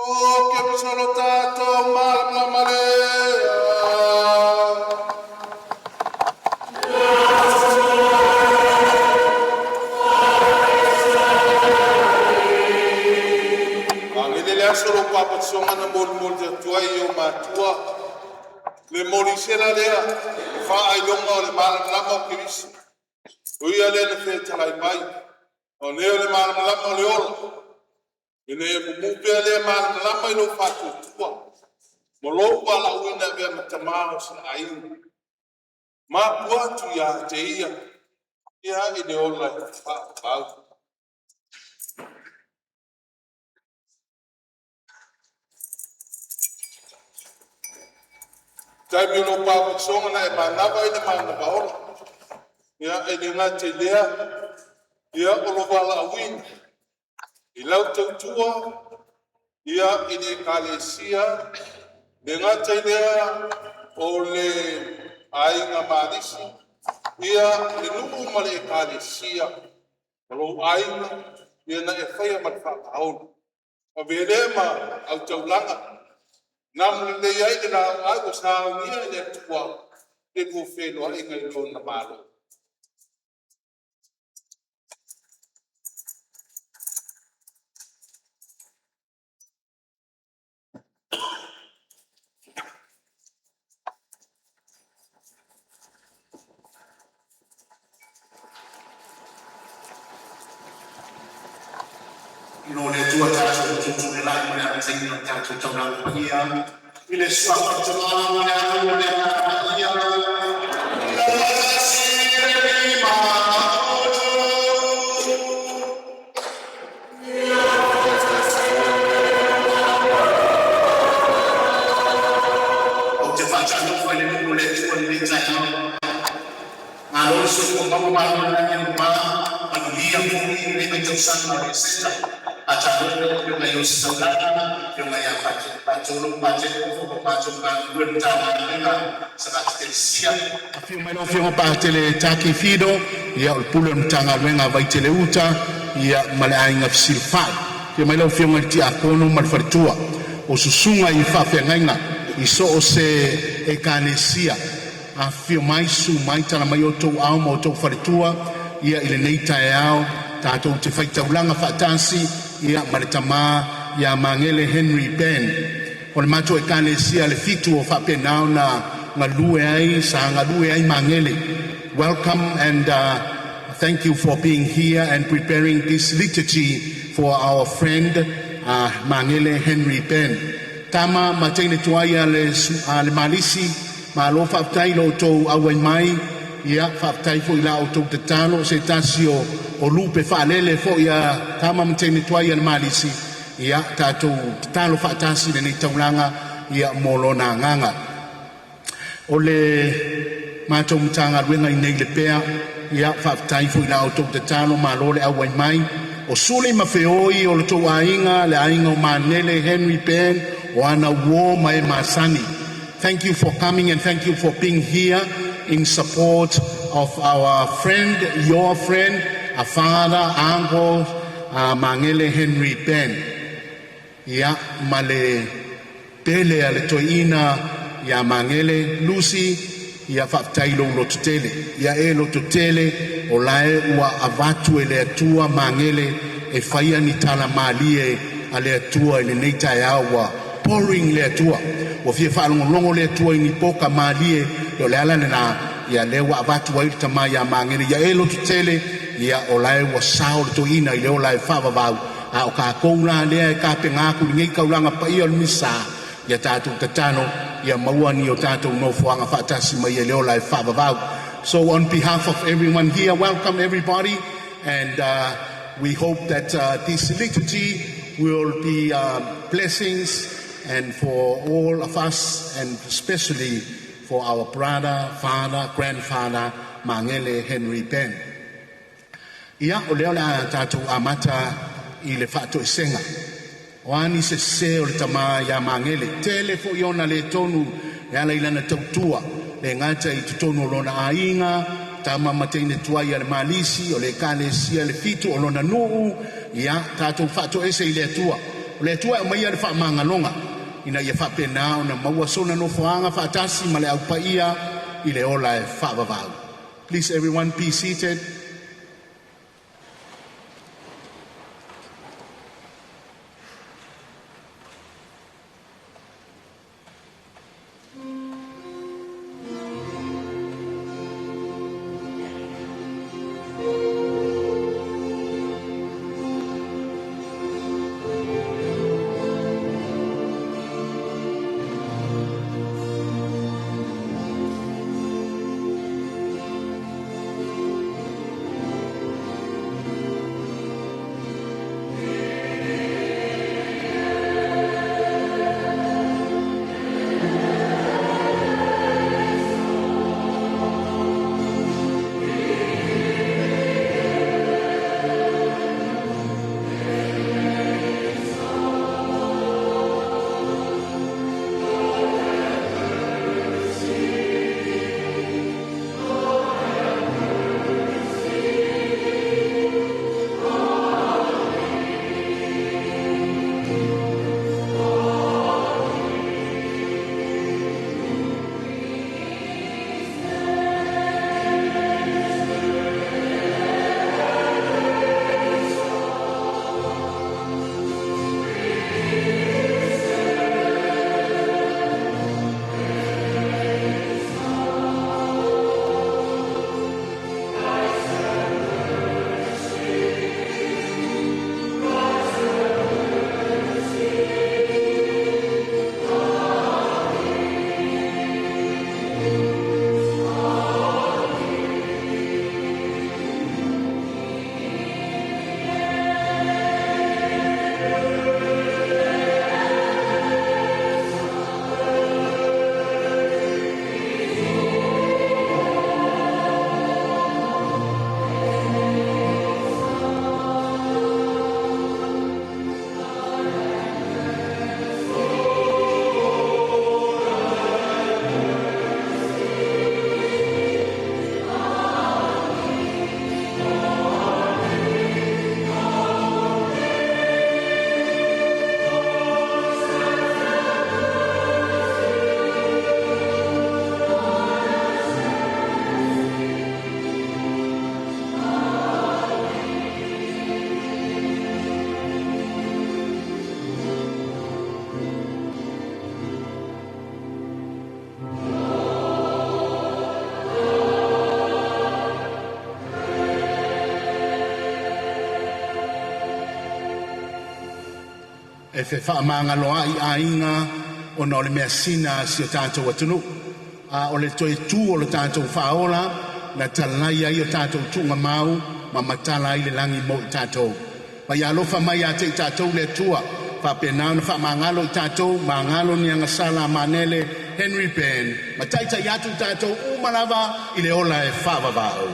ke pisolo tatou malama malea. Solo papa songa na mol de tua yo matua le morisela lea fa ai longa le mala lama o kivisi o ia le fe talai mai o ne le mala lama le ora ine mu pe le mala lama no fa tua mo lo wala uina be matama sa ai ma puatu ya te ia ine ola fa ba Kai no papa songa na e manava ina mana baola. Ia e nga te lea. Ia o lo wala win. I lau tautua. Ia i ne kalesia. Ne nga te lea o le ainga marisi. Ia le nuku male e kalesia. O lo ainga. Ia na e whaia matwhaka haona. O vele ma au taulanga. Nam le ai de la ai sa ni le tua de ko fe no ai ngai lo na malo no le tua tato tu le lai ma na sai no tato tona ia il est soit fortement Fiume parte le taki fido ia o pulo mtanga wenga vai tele uta ia male ainga silfai ia mai lo fiume ti apono mal fartua o susunga I fa fenga I so o se e kanesia a fiume su mai tana mai o to au mo to fartua ia ile neita yao tato te faita ulanga fatasi ia male tama ia mangele Henry Ben o le mato e kanesia le fitu o fa penao na ngalue ai sa ngalue ai mangele. Welcome and thank you for being here and preparing this liturgy for our friend Mangele Henry Ben. Tama matene tuaya le malisi ma lo faftai lo to awai mai ia faftai fo ila auto te talo se tasio o lupe fa lele fo ia tama matene tuaya le malisi ia tato talo fa tasi le taulanga ia molona nganga. Ole mato mtanga wenga I le pea ia faftai fo ila auto te talo ma lo le awai mai o sule mafeoi o le to ainga le ainga o Manele Henry Ben o ana wo mai masani. Thank you for coming and thank you for being here in support of our friend, your friend, a father, uncle, Mangele Henry Ben. Ya male pele ale toina ya Mangele Lucy ya fatailo lotutele ya lotutele olae wa avatu ele atua Mangele e faia ni tala malie ale atua ele neita ya wa pouring le atua wa fie fa longo le atua ni poka malie yo le ala na ya lewa avatu wa iltama ya Mangele ya lotutele ya olae wa sao toina ile olae fa va o ka kouna lea ka penga ku ngai kaulanga pa ia misa ya tatu tatano ya mawani o tatu no fuanga fatasi mai leo lai fa babau. So on behalf of everyone here, welcome everybody, and we hope that this liturgy will be blessings and for all of us, and especially for our brother, father, grandfather Mangele Henry Ben. Ia o leo la tatu amata I le fato senga wani se o le tama ya Mangele tele fo yona le tonu ya la ilana tautua le ngata I tutonu lona ainga tama matene tua ya le malisi o le kale sia le fitu o lona nuu ya tato fato ese ile tua le tua mai ya le fa mangalonga ina ya fa pena na maua sona no foanga fatasi male au paia ile ola e fa babau. Please everyone be seated. e fe fa manga loa I ainga o no le mea sina si o tātou atunu a o le toi tū o le tātou whaola na talai ai o tātou tūnga mau ma matala I le langi mo I tātou ma ia lofa mai a te tātou le tua fa penao na fa mangalo I tātou mangalo ni anga sala manele Henry Ben ma taita I atu tātou umalava I le ola e whavavao.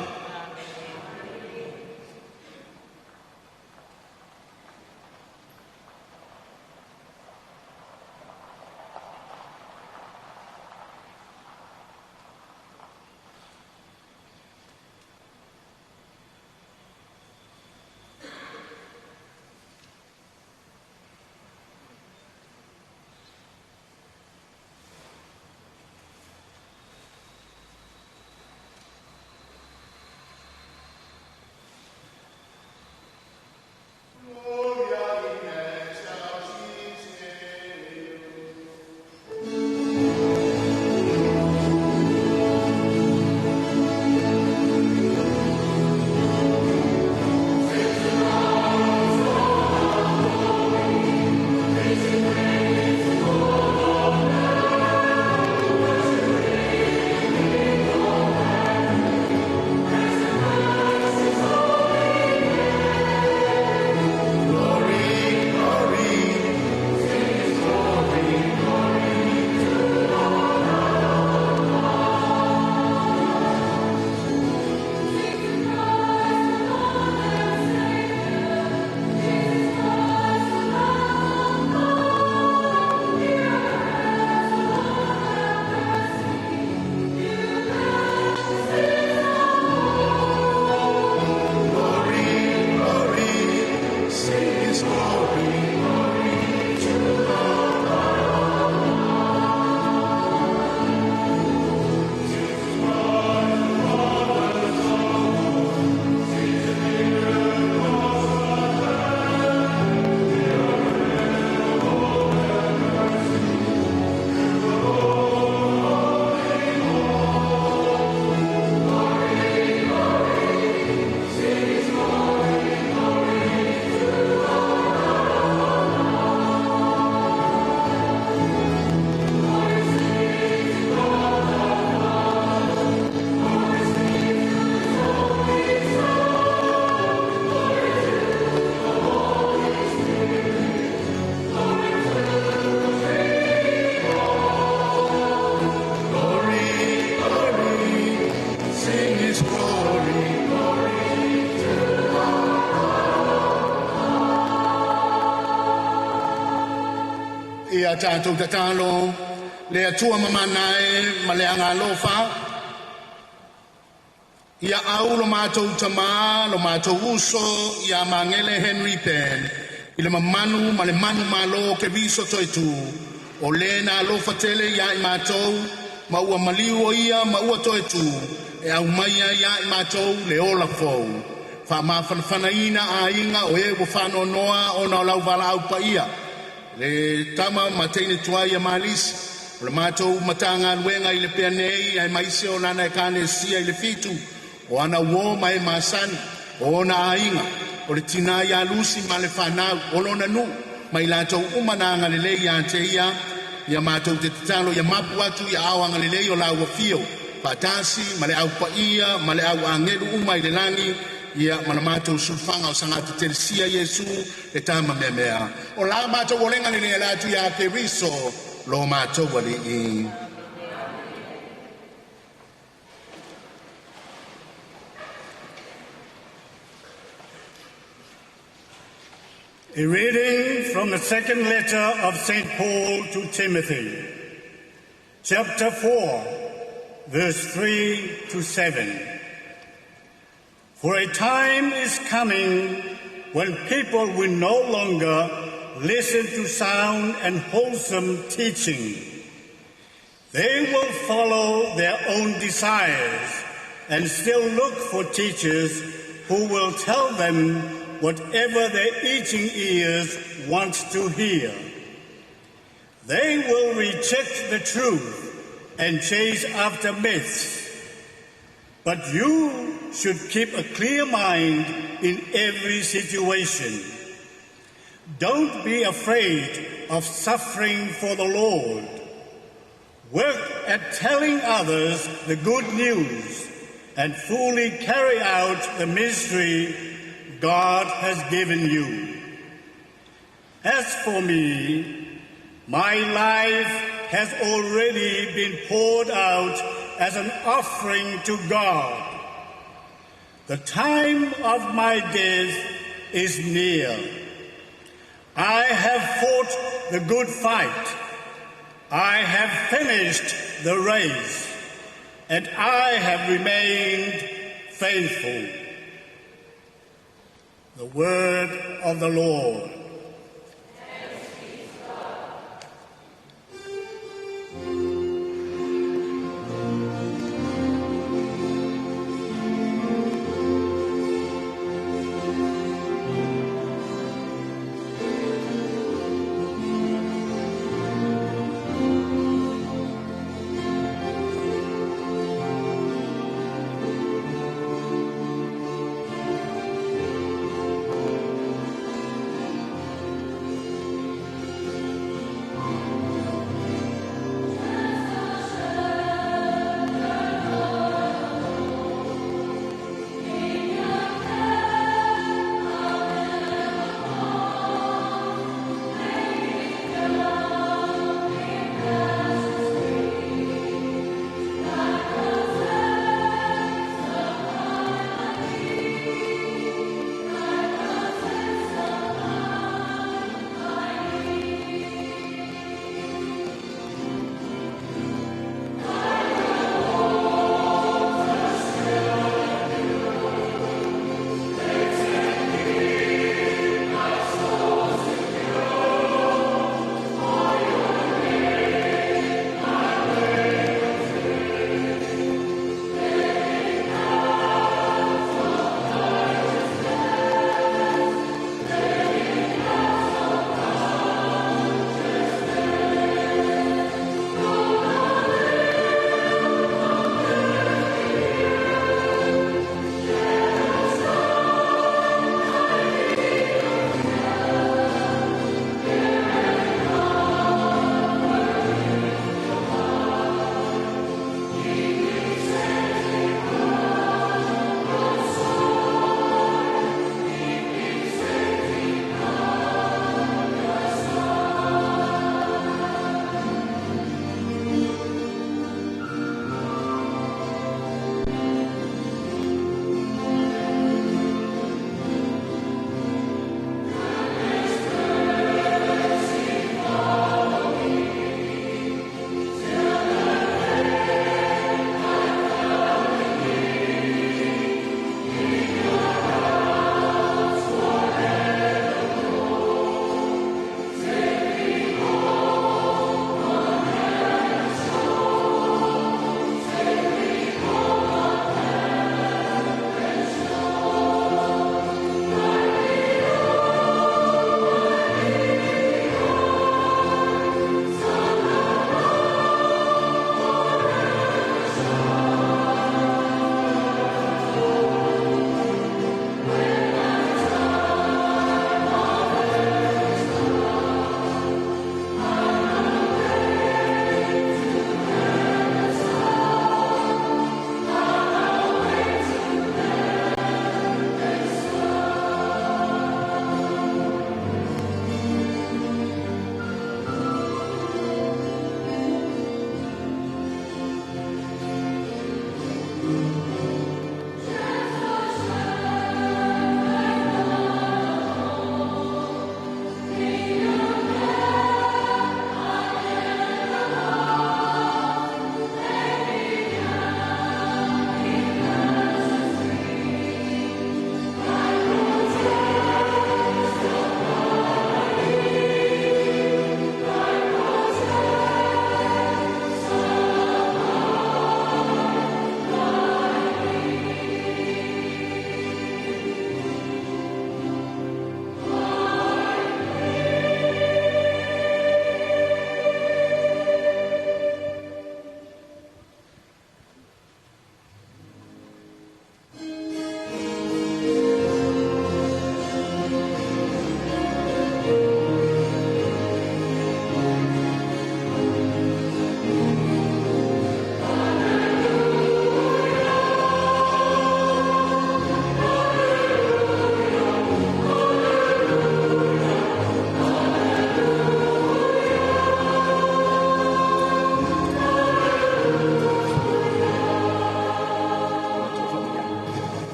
a tātou tatalo, le atua mamanae, ma le angalofa. Ia au lo mātou tamā, lo mātou uso, ia mangele Henry Penn. Ile mamanu, ma le manu malo ke viso toitu. O le na alofa tele ia I mātou, ma ua maliu o ia, ma ua toitu. E au maia ia I mātou le ola fou. Fa mawhanawhana ina a inga o e wo whano noa o na lau wala au pa ia. Le tama ma teine tua ia malisi. O le mātou matanga luenga I le pia nei, ai maise o nana e kane sia I le fitu. O ana uo mai masani, o na a inga. O le tina ia lusi ma le whanau, o lona nu. Mai lātou umananga le lei a te ia mātou te tatalo, ia mapu atu ia awanga le lei o lau wa fio. Patasi, ma le au pa ia, ma le au angelu umai le langi, ia mana mātou sulfanga o sangata telesia Yesu, le tama mea. O la mātou o lenga le latu ia ke riso, lo mātou wali I. A reading from the second letter of St. Paul to Timothy, chapter 4, verse 3 to 7. For a time is coming when people will no longer listen to sound and wholesome teaching. They will follow their own desires and still look for teachers who will tell them whatever their itching ears want to hear. They will reject the truth and chase after myths. But you should keep a clear mind in every situation. Don't be afraid of suffering for the Lord. Work at telling others the good news and fully carry out the ministry God has given you. As for me, my life has already been poured out as an offering to God. The time of my death is near. I have fought the good fight. I have finished the race, and I have remained faithful. The word of the Lord.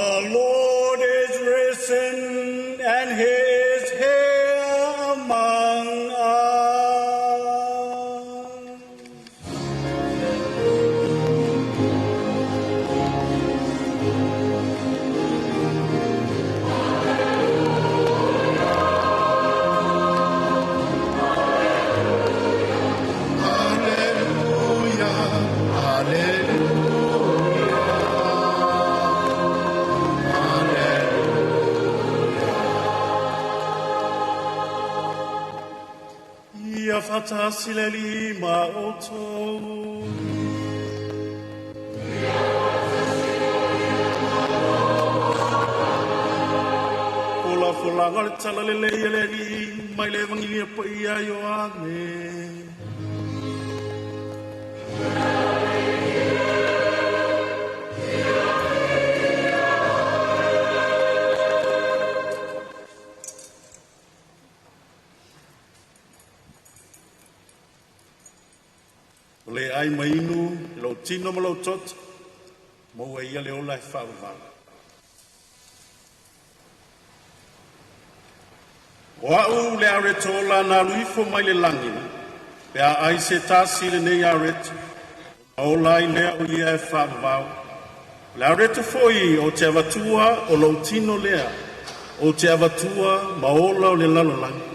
The Lord is risen, and he is here among us. Ia fatasi le lima o tau. Ola fulanga le tala le le li mai le vangilia pa ia yo ame. Le ai mainu, lo tino ma lo tot, mo e ia le ola e whaavanga. O au le aretola na luifo mai le langina, pe a ai se tasi le nei aret, o lai lea o ia e whaavau. Le areto foi o te avatua o lo tino lea, o te avatua ma ola o le lalolangi.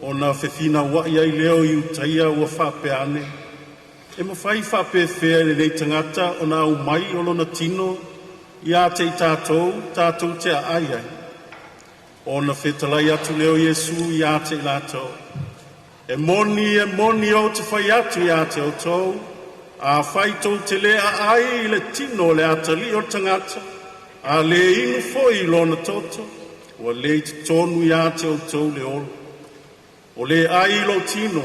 O na whewhina wa ia i leo i utaia ua whapeane, e mawhai whape whea le nei tangata o na umai o lona tino i a te i tātou te a ai ai. O na whetalai atu leo Iesu i a te i lātou. E moni o te whai atu i a te o tau, a whai tau te lea ai i le tino le atali o tangata, a le inu foi lona toto, o le te tonu i a te o tau le olo. O le ai i lo tino,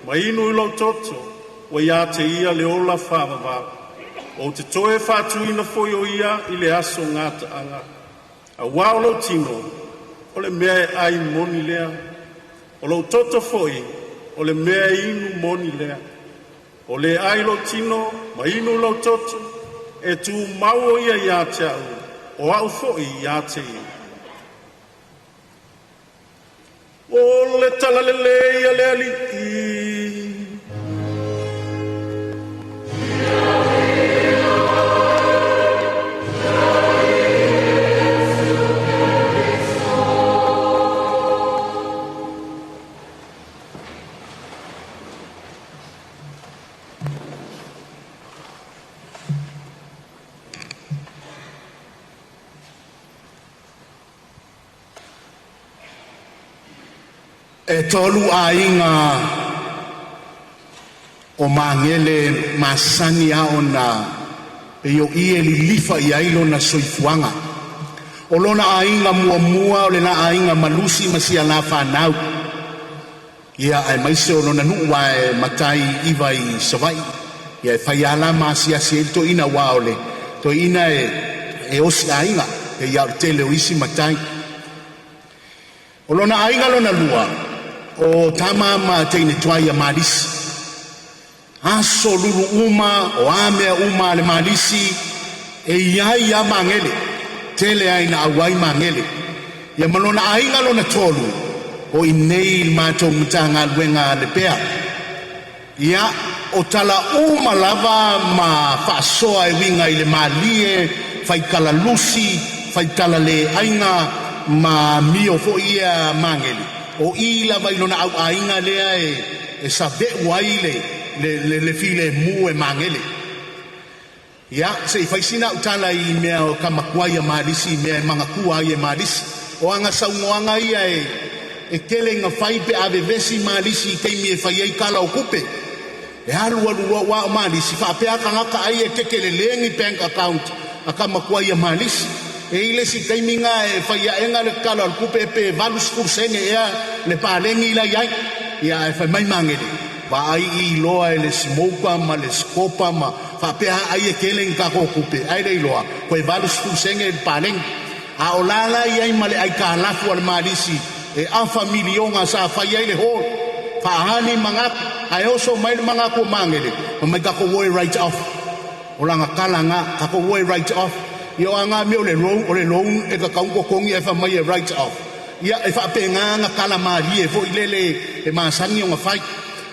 ma inu i lo toto, o ia te ia le ola whaavava. O te toe whātuina foi o ia i le aso ngata anga. A wao lo tino, o le mea ai moni lea. O lo toto foi, o le mea inu moni lea. O le ai lo tino, ma inu lo toto, e tu mau ia ia te au, o au foi ia te ia. O le talalele ia le aliki. E tolu a inga o mangele masani a ona e yo ie li lifa i ailo na soifuanga. O lona a inga mua o le na a inga malusi masia la whanau. Ia ai maise o lona nuua e matai iwa i savai. Ia e whaiala masia si to ina waole. To ina e osi a inga e iau tele o isi matai. O lona a inga lona lua. O tama ma teine tuai a malisi. Aso lulu uma o amea uma le malisi e iai a mangele. Tele aina awai mangele. Ia malona ainga lona tolu o inei mato mtanga luenga le pea. Ia o tala uma lava ma whaasoa e winga i le malie, whaikala lusi, whaikala le ainga ma mio fo ia mangele. O ila vai lona au ainga lea e sabe waile le file mu e mangele. Ia se faisina utala i mea o kamakuai a marisi mea manga kuai e marisi. O anga saumoanga ia e kele nga faipe ave vesi marisi keimi e fai ei kala o kupe. E haru alua wa o marisi whapea kangaka ai e kekele lengi bank account a kamakuai a marisi. E ile si kaiminga e whaia enga le kala al kupe pe valus kursenge ea le palengi la iai. Ia e whai mai mangere. Wa ai i loa e le smoka ma le skopa ma whapea ai e kele nga ko kupe. Ai rei loa. Koe valus kursenge le palengi. A o lala iai ma le ai ka lafu al marisi. E a familionga sa whai ai le hoi. Whaahani mangaku. Ai oso mai le mangaku mangere. Ma mai kako woi right off. O langa kalanga kako woi right off. Ia anga me ole loan e ka kaungo kongi e fa mai e right off. Ia e fa penga nga kala mali e fo ilele e masangi o ngafai.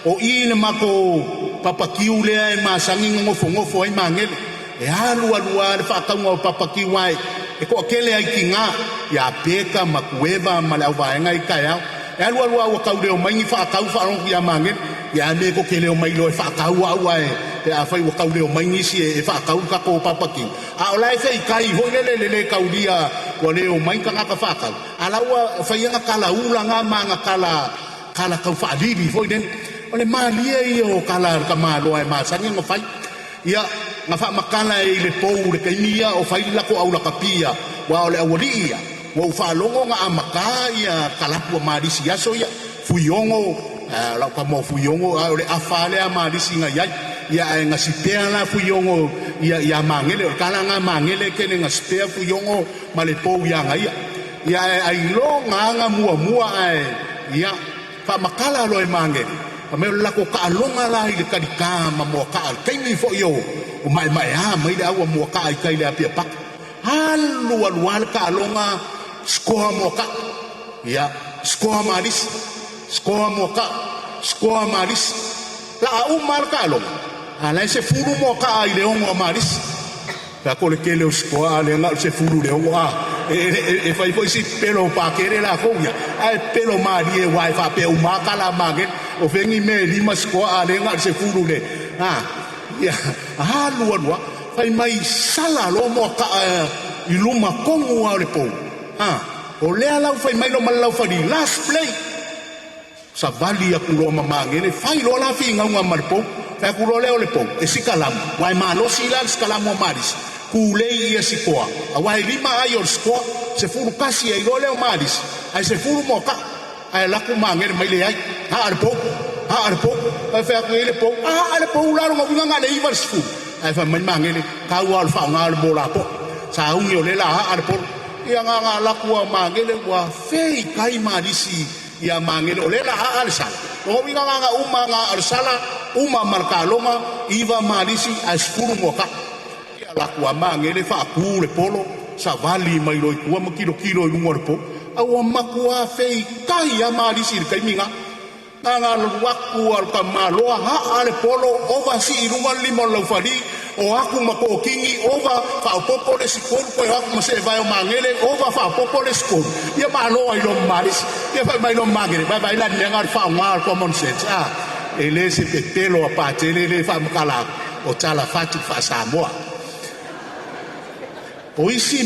O ina mako papakiu lea e masangi ngofo ai mangele. E alua le fa kaunga o papakiu ai. E ko akele ai ki ngā. Ia peka makueva ma le au vaenga I kaya. E alua wa kaude o mai fa kau fa ron ia mangele. Ia me ko kele o mai lo e fa kau au ai. E a fai wa kaude o mai nisi e fa kau ka ko papakiu. A o lai fai kai ho le kaudia wa le o mai ka ka fa kau. Ala wa fai nga kala ula nga manga kala kau fa dili foi den. Ole malia o kala ka malo ai ma sangi nga fai. Ia nga fa makala I le pou le kaimia o fai la ko au la kapia wa ole awalia. Wa fa longo nga amaka ia kala pu marisi aso ia fuiongo la ka mo fuiongo ole afale a marisi nga ia ia nga sipea la fuiongo ia mangele kala nga mangele kene nga sipea fuiongo male pou ia nga ia ai lo nga mua ai ia fa makala lo e mangele me la ko ka longa la I ka dikama mo ka kai mi fo yo o mai mai da wa mo ka kai le apia pak halu wal ka longa skoa mo ka ya skoa maris la umar ka longa ala se furu mo ka I le ongo maris la ko le kele skoa le nga se furu le ongo e fai foi si pelo pa kere la foya ai pelo mari e wai fa pe uma kala maget o vengi me lima skoa le nga se furu le ya lua fai mai sala lo mo ka I luma kongu a le po o le ala fai mai lo malau fa di last play sa vali a kulo mamangene fai lo la fi nga marpo fa kulo le po e sikalam wai malo silan sikalam mo maris kulei ia sikoa awai lima ayo sikoa se furu kasi ai lo leo maris ai se furu mo ka ai la ku mangere mai le ai arpo ai fa ku ele po arpo la lo nga le ivar sku ai fa mai mangere ka wal fa ngal bola po sa unyo le la arpo ia nga la ku mangere wa fei kai marisi ia mangere le la alsa o winga nga uma nga arsala uma markaloma iva marisi as furu mo ka la kua mangele fa ku le polo sa vali mai loi kua makilo I lungo po au makua fei kai amari sir kai minga nga waku al kamalo ale polo ova si lungo limo lo fali o aku mako kingi ova fa popo le sikol ko aku se vai o mangele ova fa popo le sikol ia malo ai lo maris ia fa mai lo mangele vai la nengar fa mal common sense ele se pelo a patele le fa mkala o tala fatu fa samoa o isi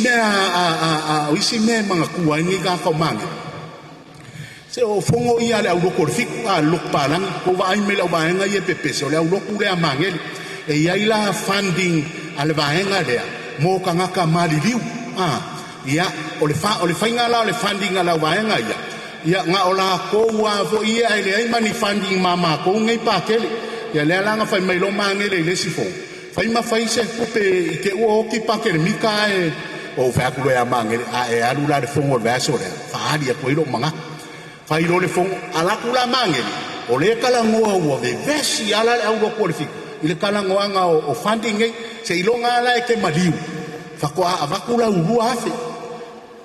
me mga kuwa ni ka komang se o fongo ia le au ko fik luk palang ko va ai me la ba nga ye pepe so le au ku le amangel e ia ila funding al va nga le mo ka nga ka mali liu ia o le fa nga la le funding ala va nga ia nga ola ko wa fo ia ele ai mani funding mama ko ngai pa kele ia le la nga fa me lo mangele le sifo fai ma fai se kupe ke o ki pa ke mi ka o fa ku ya mangere alu la de fongo verso le fa ali ko ilo manga fai lo le fongo ala ku la mangere o le kala ngo o ve vesi ala le au ko le ile kala ngo nga o funding se ilo nga la ke maliu fa ko ava ku la u afe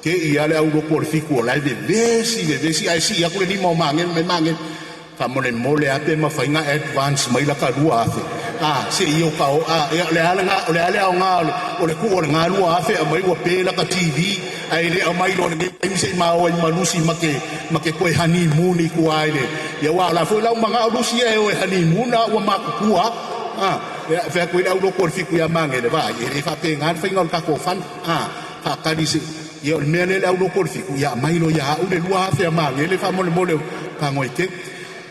ke ia le au ko le fiku la de vesi ai si ya ku le mo mangere me mangere fa mole ape ma fai nga advance mai la ka lu afe se io ka le ala nga o le ku o nga lu afe mai wa pe la ka TV ai le mai lo ne ai se ma o malusi make ko honeymoon ku ai le ya wa la fo la mga lusi e o honeymoon wa ma ku fe ko ila lo ko fiku ya mangele va e fa pe ngan fa ngol ka ko fan fa ka di se yo me le lo ko fiku ya mai lo ya o le lu afe mangele fa mo le ka ngoi ke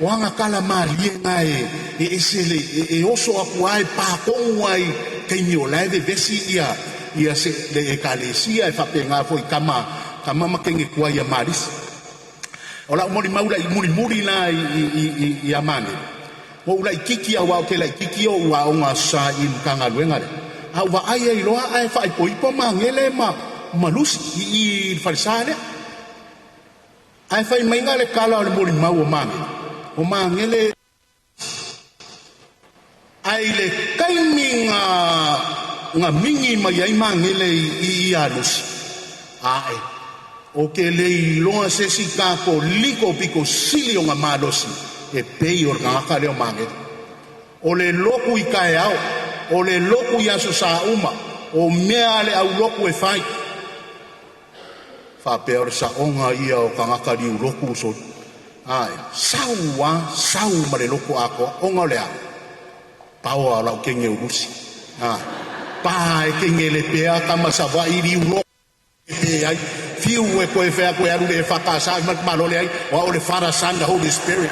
wanga kala mali ngai esele oso akuai pa kongai kenyo live vesi ia se le kalesia e fapenga foi kama makengi kuai ya maris ola mori maula muri na i amane o ula kiki wa ke la kiki o wa onga sa i kanga luengare au va ai loa ai fa poi po mangele malus i farsale ai fa mangale kala le mori mau mangele o mangele ai le kaiminga nga mingi mai ai mangele I alusi ae o ke le loa se si kako liko piko sili o nga malosi e pei o ngaka leo mange o le loku I kae au o le loku I aso sa uma o mea le au loku e fai fa pe o sa onga ia o ngaka liu loku so ai sau ma le loku ako onga lea pao ala o kenge urusi pa e kenge le pea kama sa va I liu loku e ai fiu e koe fea koe aru le whakasa malo le ai o le Father Son the Holy Spirit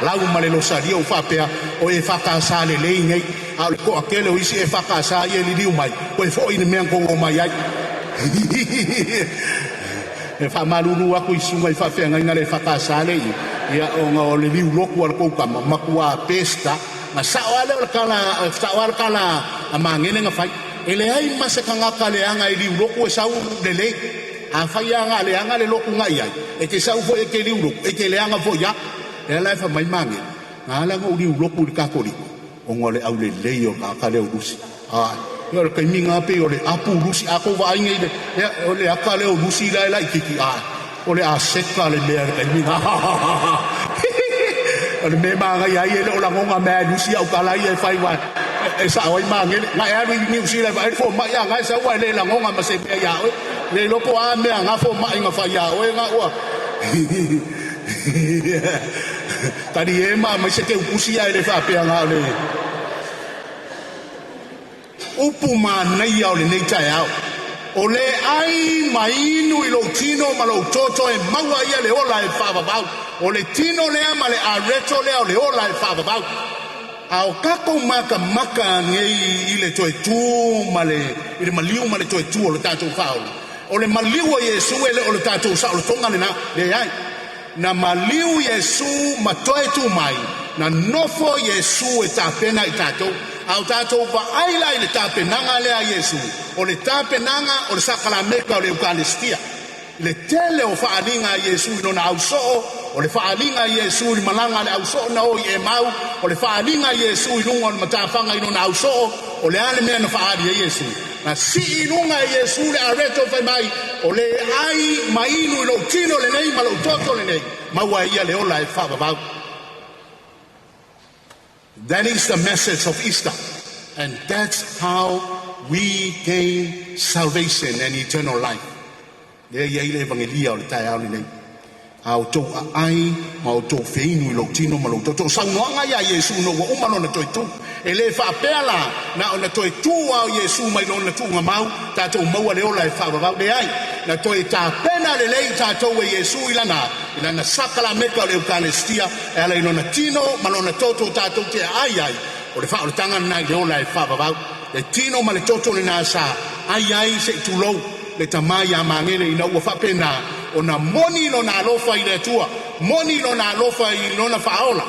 lau ma le losaria o whapea o e whakasa le lei ngai a le koa kele o isi e whakasa I e li riu mai koe fo I ne mea kongo mai ai e whamaruru aku I sunga I whawhea ngai ngare whakasa le ia o le riu loku al koukama makua pesta na saoale o le kala a mangene nga whai e le ai masakangaka le anga I riu loku e sau le lei a fai anga le loku ngai ai e ke sau fo e ke liu loku e ke le anga fo ya e la fa mai mange na la ngo liu loku le kakoliko o ngole au le leo ka le urusi yo le minga pe o le apu urusi ako va inge le o le aka le urusi la kiki o le aseka le le minga o le me manga ya ile o la ngonga me urusi au kala ia fai wa e sa oi mange na e ari ni usi le vai fo mai anga sa wa le la ngonga ma se pe ya le lopo a me anga fo mai nga fa ya o nga wa tadi e ma se ke upusi ai le fa pe anga le upu ma nei au le nei tai au o le ai mai nu I lo tino ma lo toto e maua ia le ola e fa ba o le tino le ma le areto le ola e fa ba au kako maka ngei I le toe tu ma le I le maliu ma le toe tu o le tatou fao o le maliu o Yesu ele o le tatou sa o le tonga le na le ai na maliu Yesu ma toe tu mai na nofo Yesu e tapena I tatou au tatou va aila I le tapenanga le a Yesu o le tapenanga o le sakalameka o le Eukaristia le tele o faalinga Yesu no na auso o le faalinga Yesu I malanga le auso na o e mau o le faalinga Yesu I lunga le matafanga I no na auso o le ale mea na faali Yesu na si inunga Yesu le areto fai mai o le ai mainu I lo tino le nei ma lo toto le nei maua ia le ola e whababau. That is the message of Easter and that's how we gain salvation and eternal life. Le ia le evangelia o le tai au le nei au tō ai ma o tō whinu I lo tino ma lo toto saunoanga ia Yesu no wa umano na toi tu e le whaapela na o na toi tu au Yesu mai lo na tu nga mau tātou maua le ola e whaababau le ai na toi tā pena le lei tātou e Yesu ilana sakala meka le Eukaristia e ala ilo na tino ma lo na toto tātou te ai o le whaoletanga nai le ola e whaababau le tino ma le toto le nasa ai se tulou le tamai a mangele ina ua whapena o na moni no na alofa I le tua moni no na alofa I lona whaola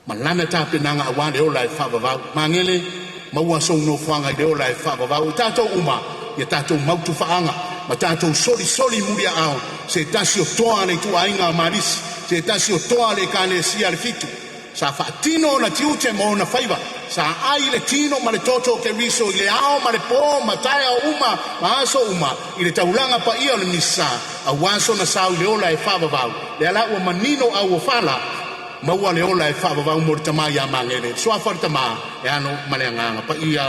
ma lana tāpenanga awa le ola e whabavau mangele maua sou no whanga I le ola e whabavau tātou uma ia tātou mautu whaanga ma tātou soli muria ao se tasi o toa le tua inga marisi se tasi o toa le kane sia le fitu sa whaatino na tiute mo na whaiva sa ai le tino ma le toto ke riso I le ao ma le po ma taia uma ma aso uma I le taulanga pa ia o le misa a waso na sau le ola e whabavau le ala ua manino au o whala maua le ola e whabavau mo le tamai a mangere soa wharitama e ano ma le anganga pa ia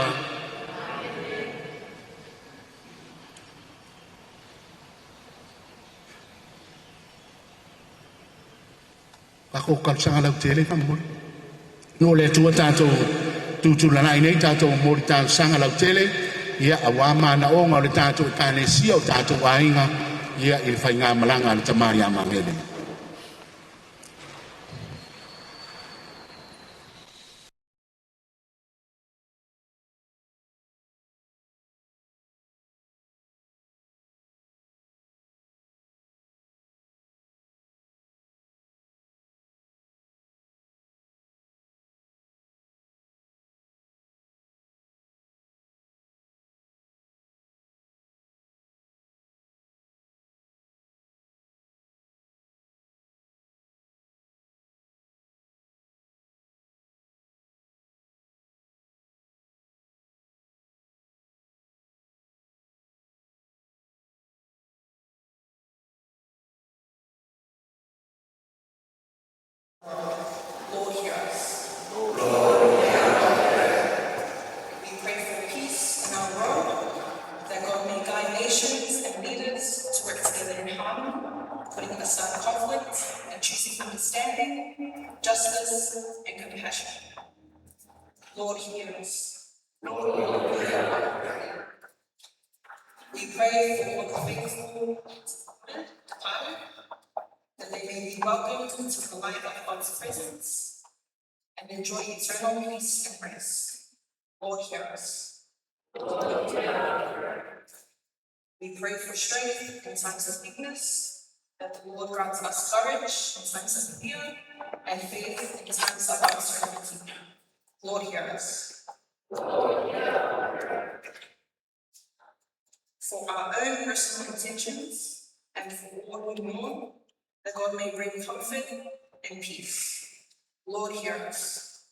ako kalsanga lau tele kamol no le tua tato tu la nai nei tato mo le tato sanga lau tele ia awama na onga le tato kane sia o tato ainga ia il fainga malanga le tamari amangele us. We pray for peace in our world, that God may guide nations and leaders to work together in harmony, putting aside conflict and choosing understanding, justice, and compassion. Lord, hear us. We pray for all the faithful departed, that they may be welcomed into the light of God's presence and enjoy eternal peace and rest. Lord, hear us. We pray for strength in times of weakness, that the Lord grants us courage in times of fear and faith in times of uncertainty. Lord, hear us. For our own personal intentions and for all who mourn, that God may bring comfort and peace. Lord, hear us.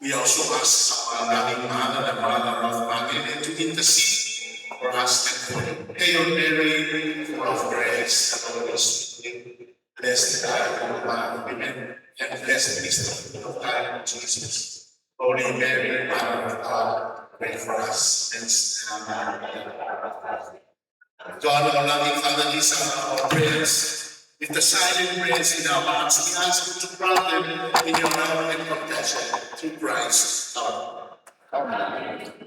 We also ask our loving Mother, the Mother of Magdalene, to intercede for us and for Hail Mary, full of grace, the Lord is with you. Blessed are you among women, and blessed is the fruit of thy womb, Jesus. Holy Mary, Mother of God, pray for us sinners now and at our death. God, our loving Father, these are our prayers. With the silent prayers in our hearts, we ask you to grant them in your love and compassion through Christ our Lord. Amen.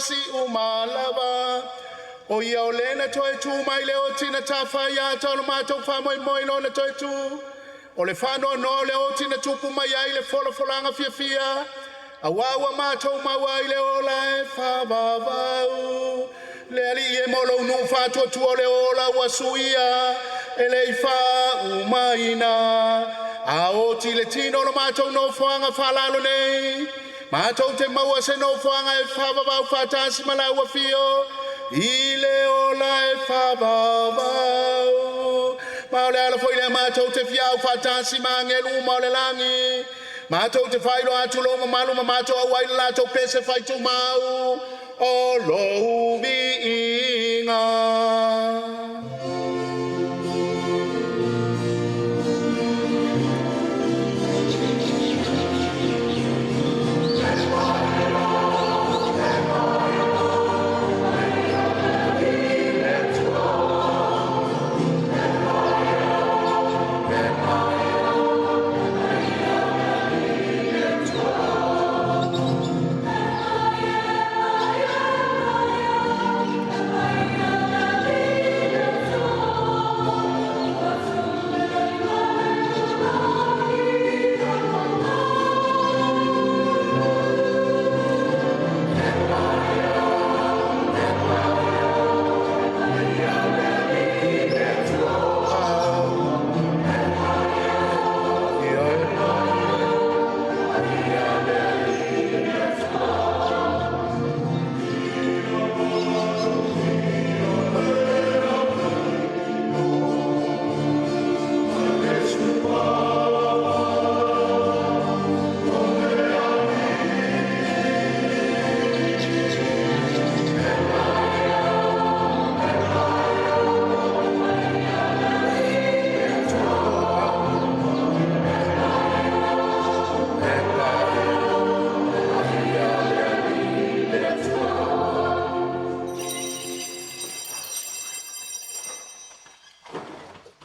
si umalava. O ia o lena toe tu mai leo tina tawhaia tolo mātou whamoi no na toe tu. O le whanoa no leo tina tupu mai ai le wholawholanga fia. A wawa mātou maua i le ola e whawawau. Le ali e molo nu whātua tu o le ola ua suia. E le i wha umaina. A o ti le tino lo mātou no whanga whalalo nei. Mātou te maua se no whanga e whawawau whātasi malaua fio. I le ola e whawawau. Mao le ala foi le mātou te fiau whātasi mangelu mao le langi. Mātou te whairo atu lo malu ma mātou au ai lātou pese whaitu mau. O lo vi inga.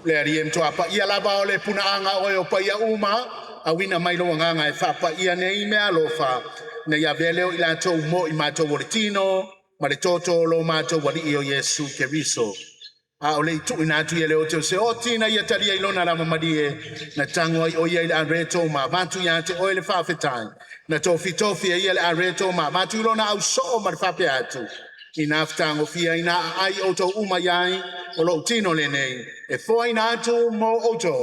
Le ari em toa pa ia lava o le punaanga o pa ia uma a wina mai lo nganga e fa pa ia nei me alofa ne ia vele o ila to mo I mato voltino ma le toto lo mato wali o Yesu Keriso a o le tu ina tu ele o te se o tina ia tali ai lona la mamadie na tango o ia ila reto ma bantu ia te o le fa fetai na tofi ia le reto ma bantu lona au so ma fa pe atu ina aftango fia ina ai o to uma yai o lo tino le nei e foi nato mo oto.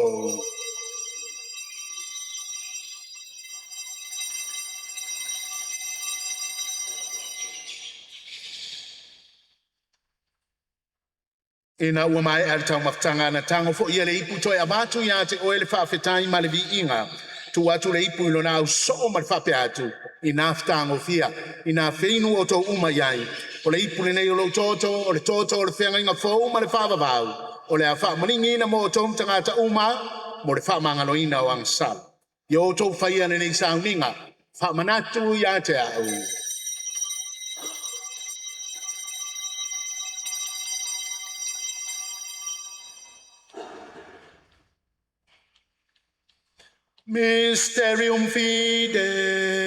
Ina ua mai al tau maftanga na tango fo ia le ipu toi amatu ia te oe le whawhetai ma le vi inga. Tu atu le ipu ilo nau so ma le whape atu. Ina aftango fia. Ina whinu o tau uma iai. O le ipu le nei o lo toto, o le toto o le whenga inga fo ma le whawawau. O le a wha maringina mo o tom tangata uma, mo le wha mangano ina o ang sal. Yo tau whaia ne nei sauninga, wha manatu ia te au. Mysterium Fidei.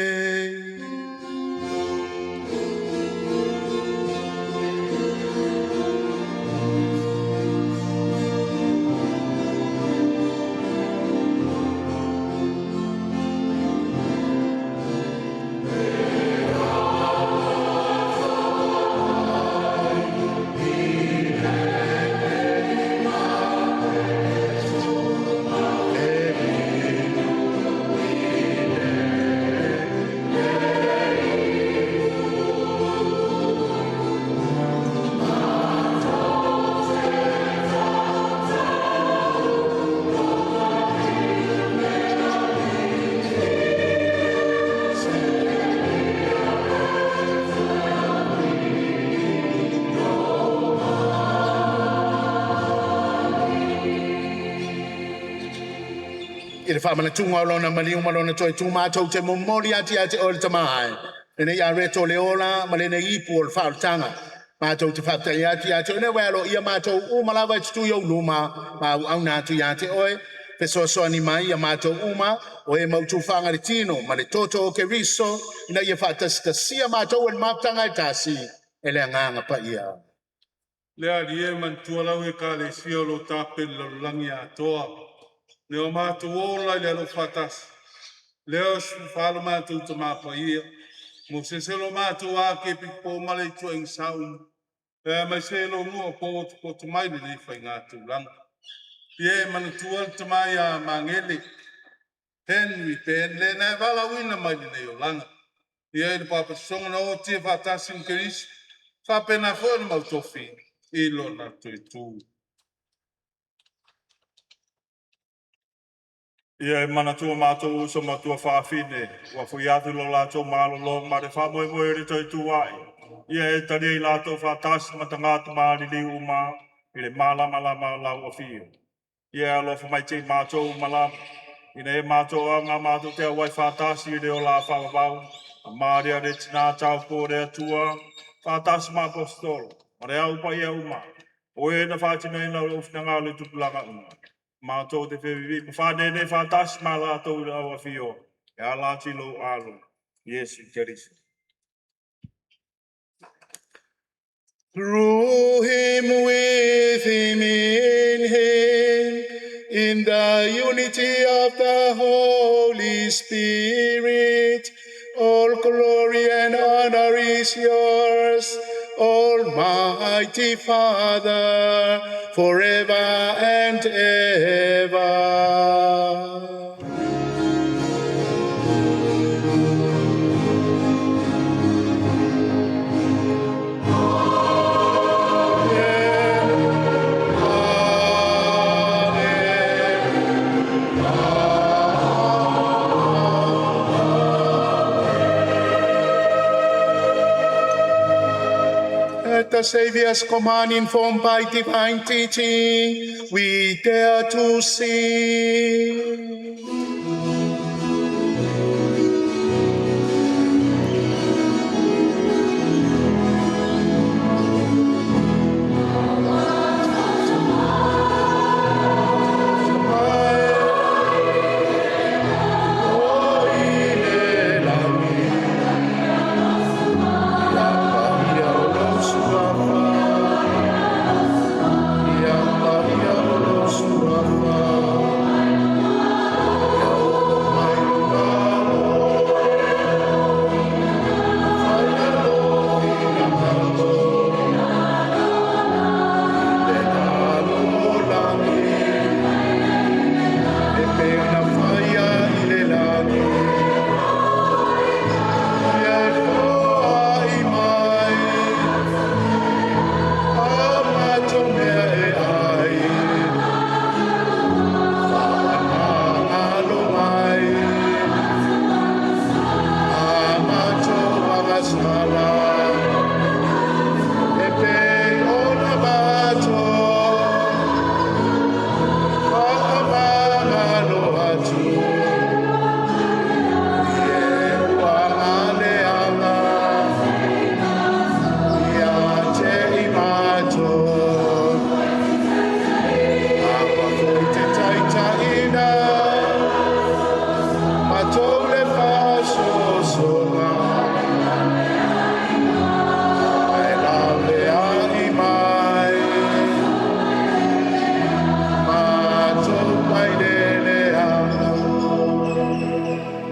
I le whamana tunga o lona maliu malona toi tu mātou te momori ati ati o le tamahai. E nei a reto le ola ma le nei ipu o le whaarutanga. Mātou te whaptai ati ati o ne welo ia mātou o malawa e tutu iau luma ma au nātu i ati oe. fesoasoani mai a matou uma o e mautufaga le tino ma le toto o keriso ina ia faatasitasia matou e le mafutaga e tasi e le agaga paia. Le alie mantua lau e kalesia o lo tape lalolagi atoa. Ne o mātou ola i le alo fatasi. Le o whalo mātou ta māpaia. Mo se selo mātou ake pipo male i tua insaun. E mai se lo mua po tu mai le whai ngātou langa. Ie manatua le tamai a mangele. Henry pen le na vala wina mai le o langa. Ie le papa songa na o tia fatasi mkerisi. Whapena fo na mautofi. Ilo na tu. Ia manatua mātou so matua whaafine. Wa fui atu lo lātou mālolo ma re whamoe moe re toi tu ai. Ia e tari ei lātou whaatasi matangātu māri li uma i le mālama lau a whio. Ia alofa mai te mātou malama. Ina e mātou a ngā mātou te awai whaatasi i re o la whawabau. A māri a re tina tau kore atua. Whaatasi mā apostolo. Ma re au pa ia uma. O e na whātina ina o fina ngā le tupulanga uma. Mātou te whiwiwi. Ma whānene whātasi mā lātou i au a whio. E a lāti lo alo. Yesu Keriso. Through him, with him, in the unity of the Holy Spirit, all glory and honor is yours, Almighty Father, forever and ever. At the Savior's command, informed by divine teaching, we dare to sing.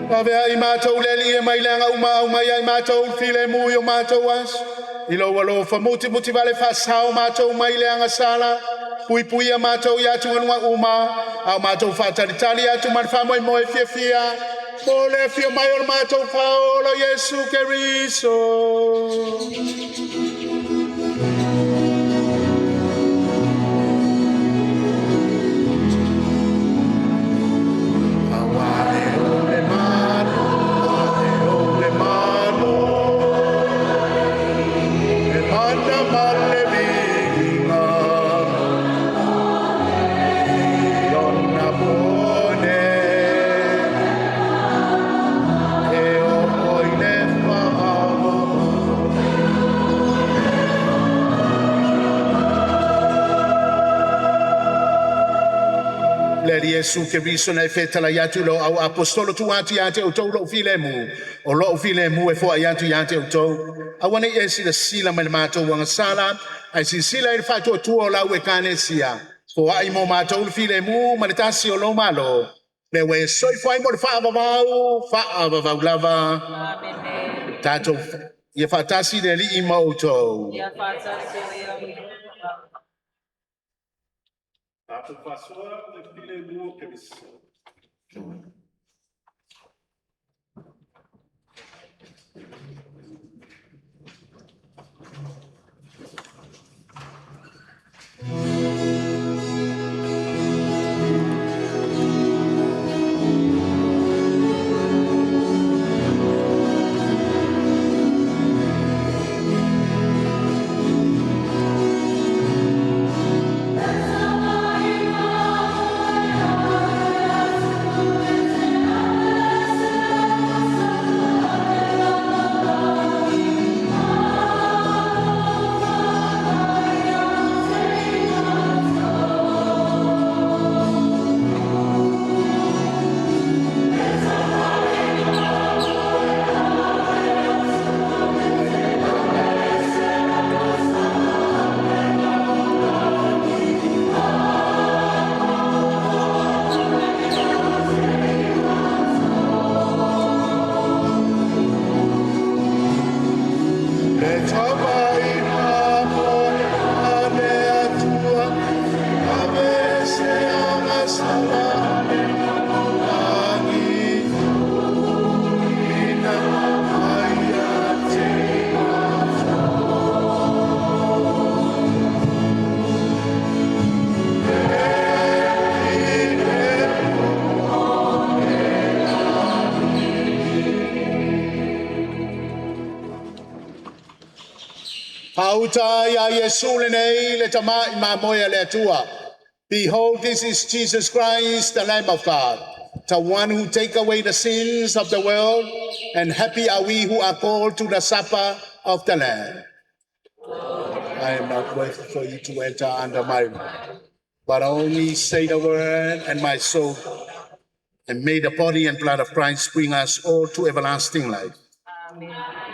Pavea I mātou leli e mai langa uma ia I mātou file mui o mātou as. I lo walo fa muti vale fa sao mātou mai leanga sala. Pui a mātou I atu anua uma. Au mātou fa taritali atu man fa moe fia. Mole fia mai o mātou fa ola Yesu Keriso. Yesu Keriso na fetala yatu lo au apostolo tu ati ate o tau lo filemu o lo filemu e fo ayatu yate o tau awane esi da sila mai mato wanga sala ai si sila il fato tu o la we kanesia fo ai mo mato lo filemu manitasi o lo malo le we soi fo ai mo fa avau lava tato ia fatasi de li imoto Tato pasua le file mu ke bis. Pauta ya Yesu lenei le tama imamoya le atua. Behold, this is Jesus Christ, the Lamb of God, the one who take away the sins of the world, and happy are we who are called to the supper of the Lamb. I am not worthy for you to enter under my roof, but only say the word, and my soul, and may the body and blood of Christ bring us all to everlasting life. Amen.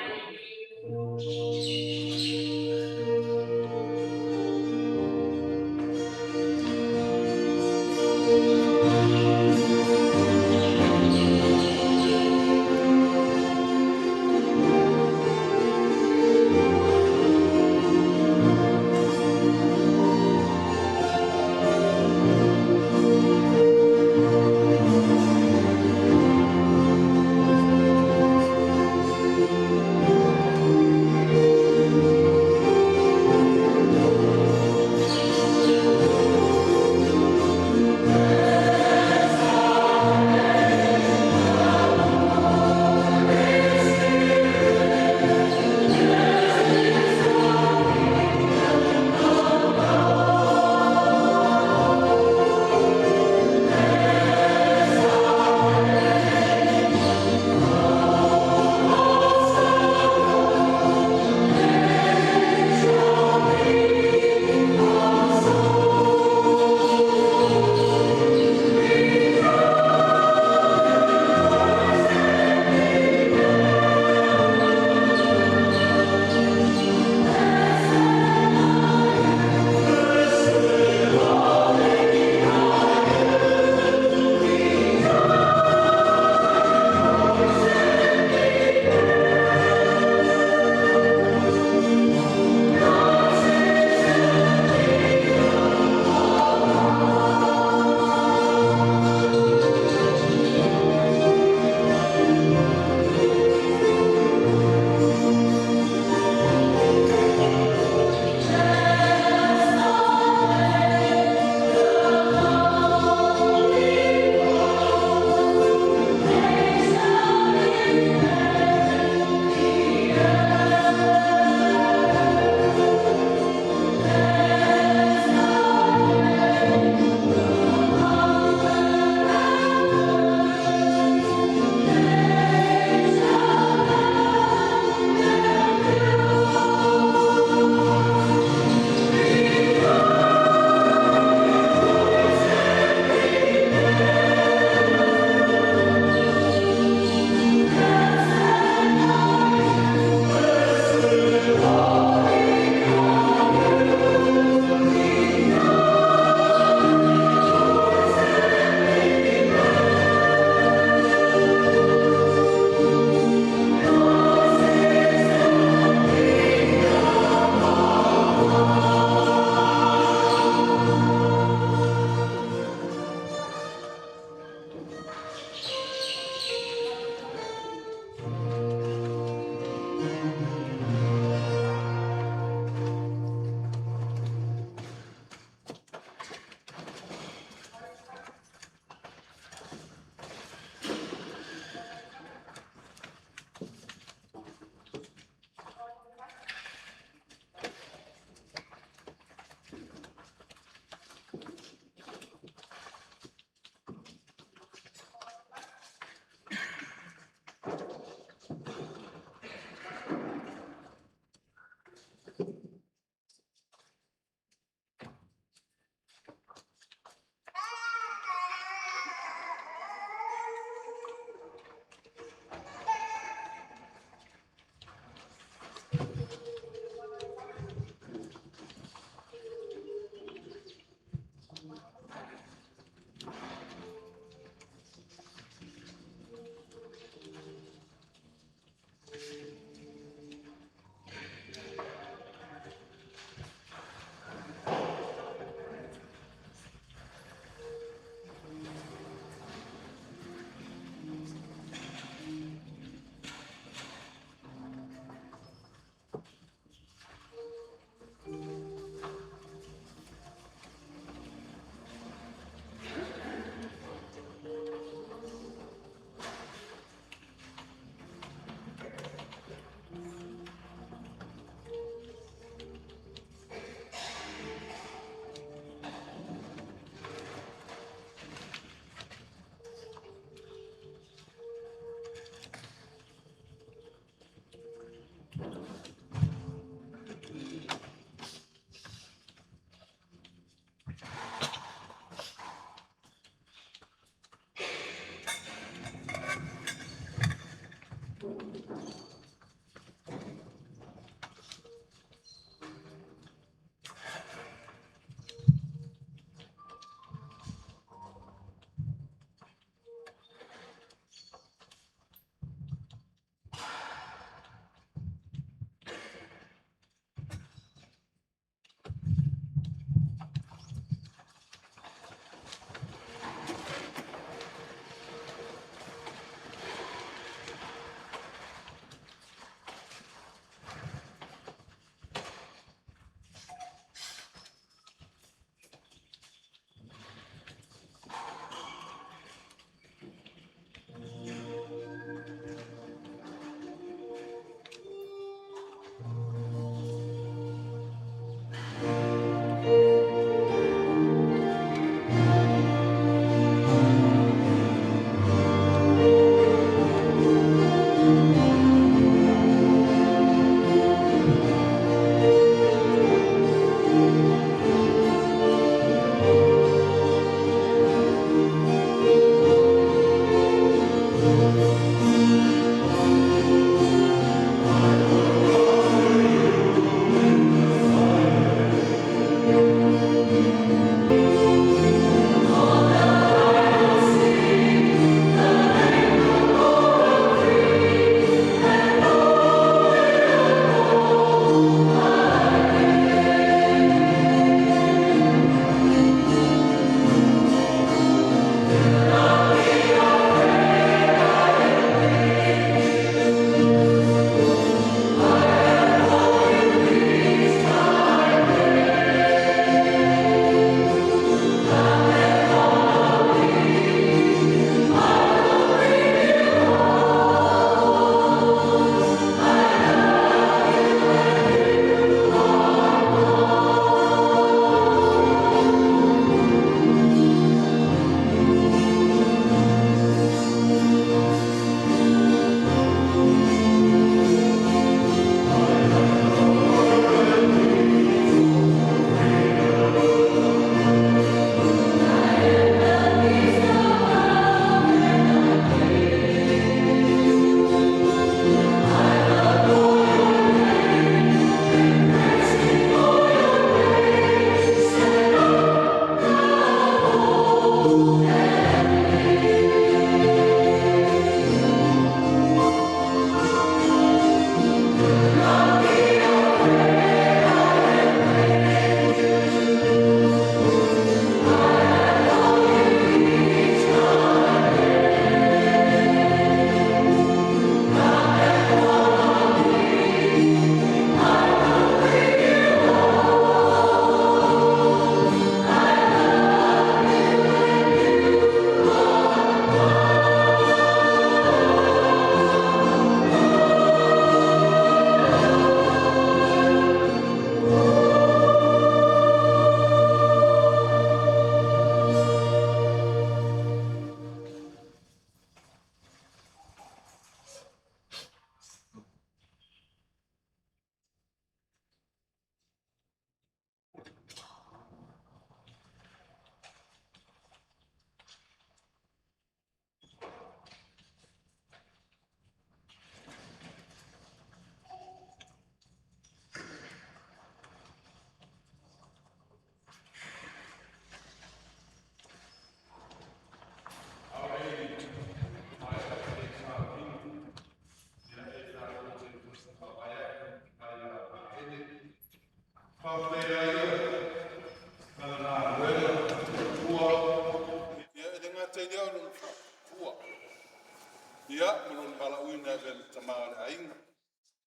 tamale ainga.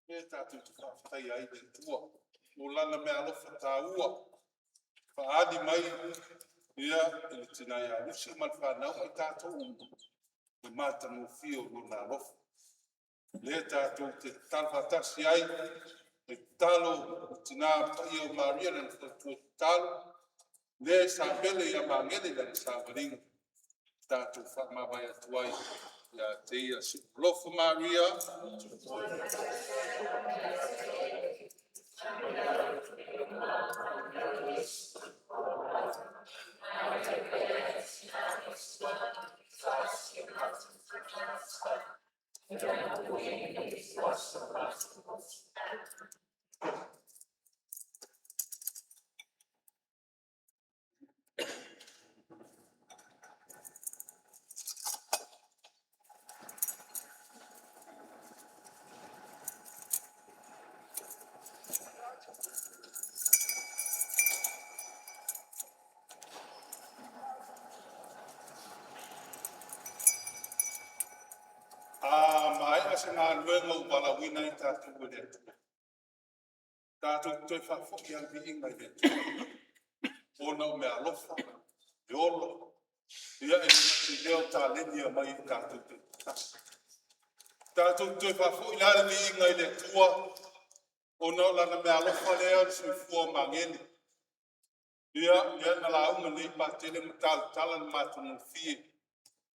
E tātou te whawhai ai te tua. O lana mea alofa tā ua. Whaadi mai, ia, ele tina ia lusi man whanau mai tātou ungu. E mātanu whio luna alofa. Le tātou te talwhatasi ai, e talo tina paia o Maria na whatua talo. Le sa pele ia mangele na sa varinga. Tātou whamawai atuai. Ia te ia Lofa Maria. Mai asa ngā luenga u wala wina I tātou wene. Tātou toi whawhoki ang piinga I vetu. Ona o mea lofa, I olo. Ia e te leo tā lenia mai I tātou te tasi. Tātou toi whawhoki nāre piinga I le tua. Ona o lana mea lofa lea si fua mangene. Ia na launga nei pātene matala talan mātunu fie.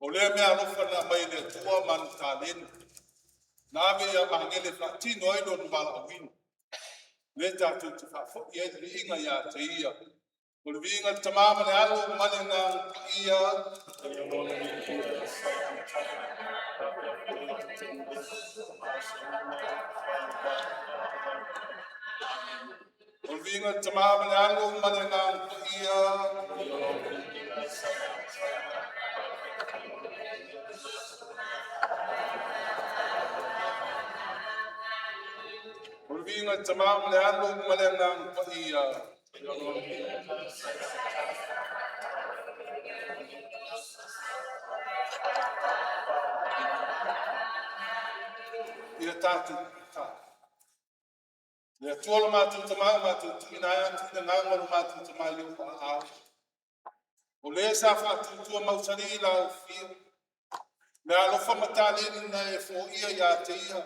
O lea mea lofa na mai le tua manu tālene. Nāwe ia mangele whatino ai no wala winu. Le tātou te whawhoki e te inga ia te ia. O le vinga tamama le alo mane ngā ia. O le vinga tamama le alo mane ngā ia. Vinga tamam le alo malenang paia. Ia tātou tā. Le tuola mātou tamau mātou tuminaya tina ngāngaru mātou tamau i o wha o le sa whātou tua mautari I lau whia. Me alofa matāleni na e fo ia ia te ia.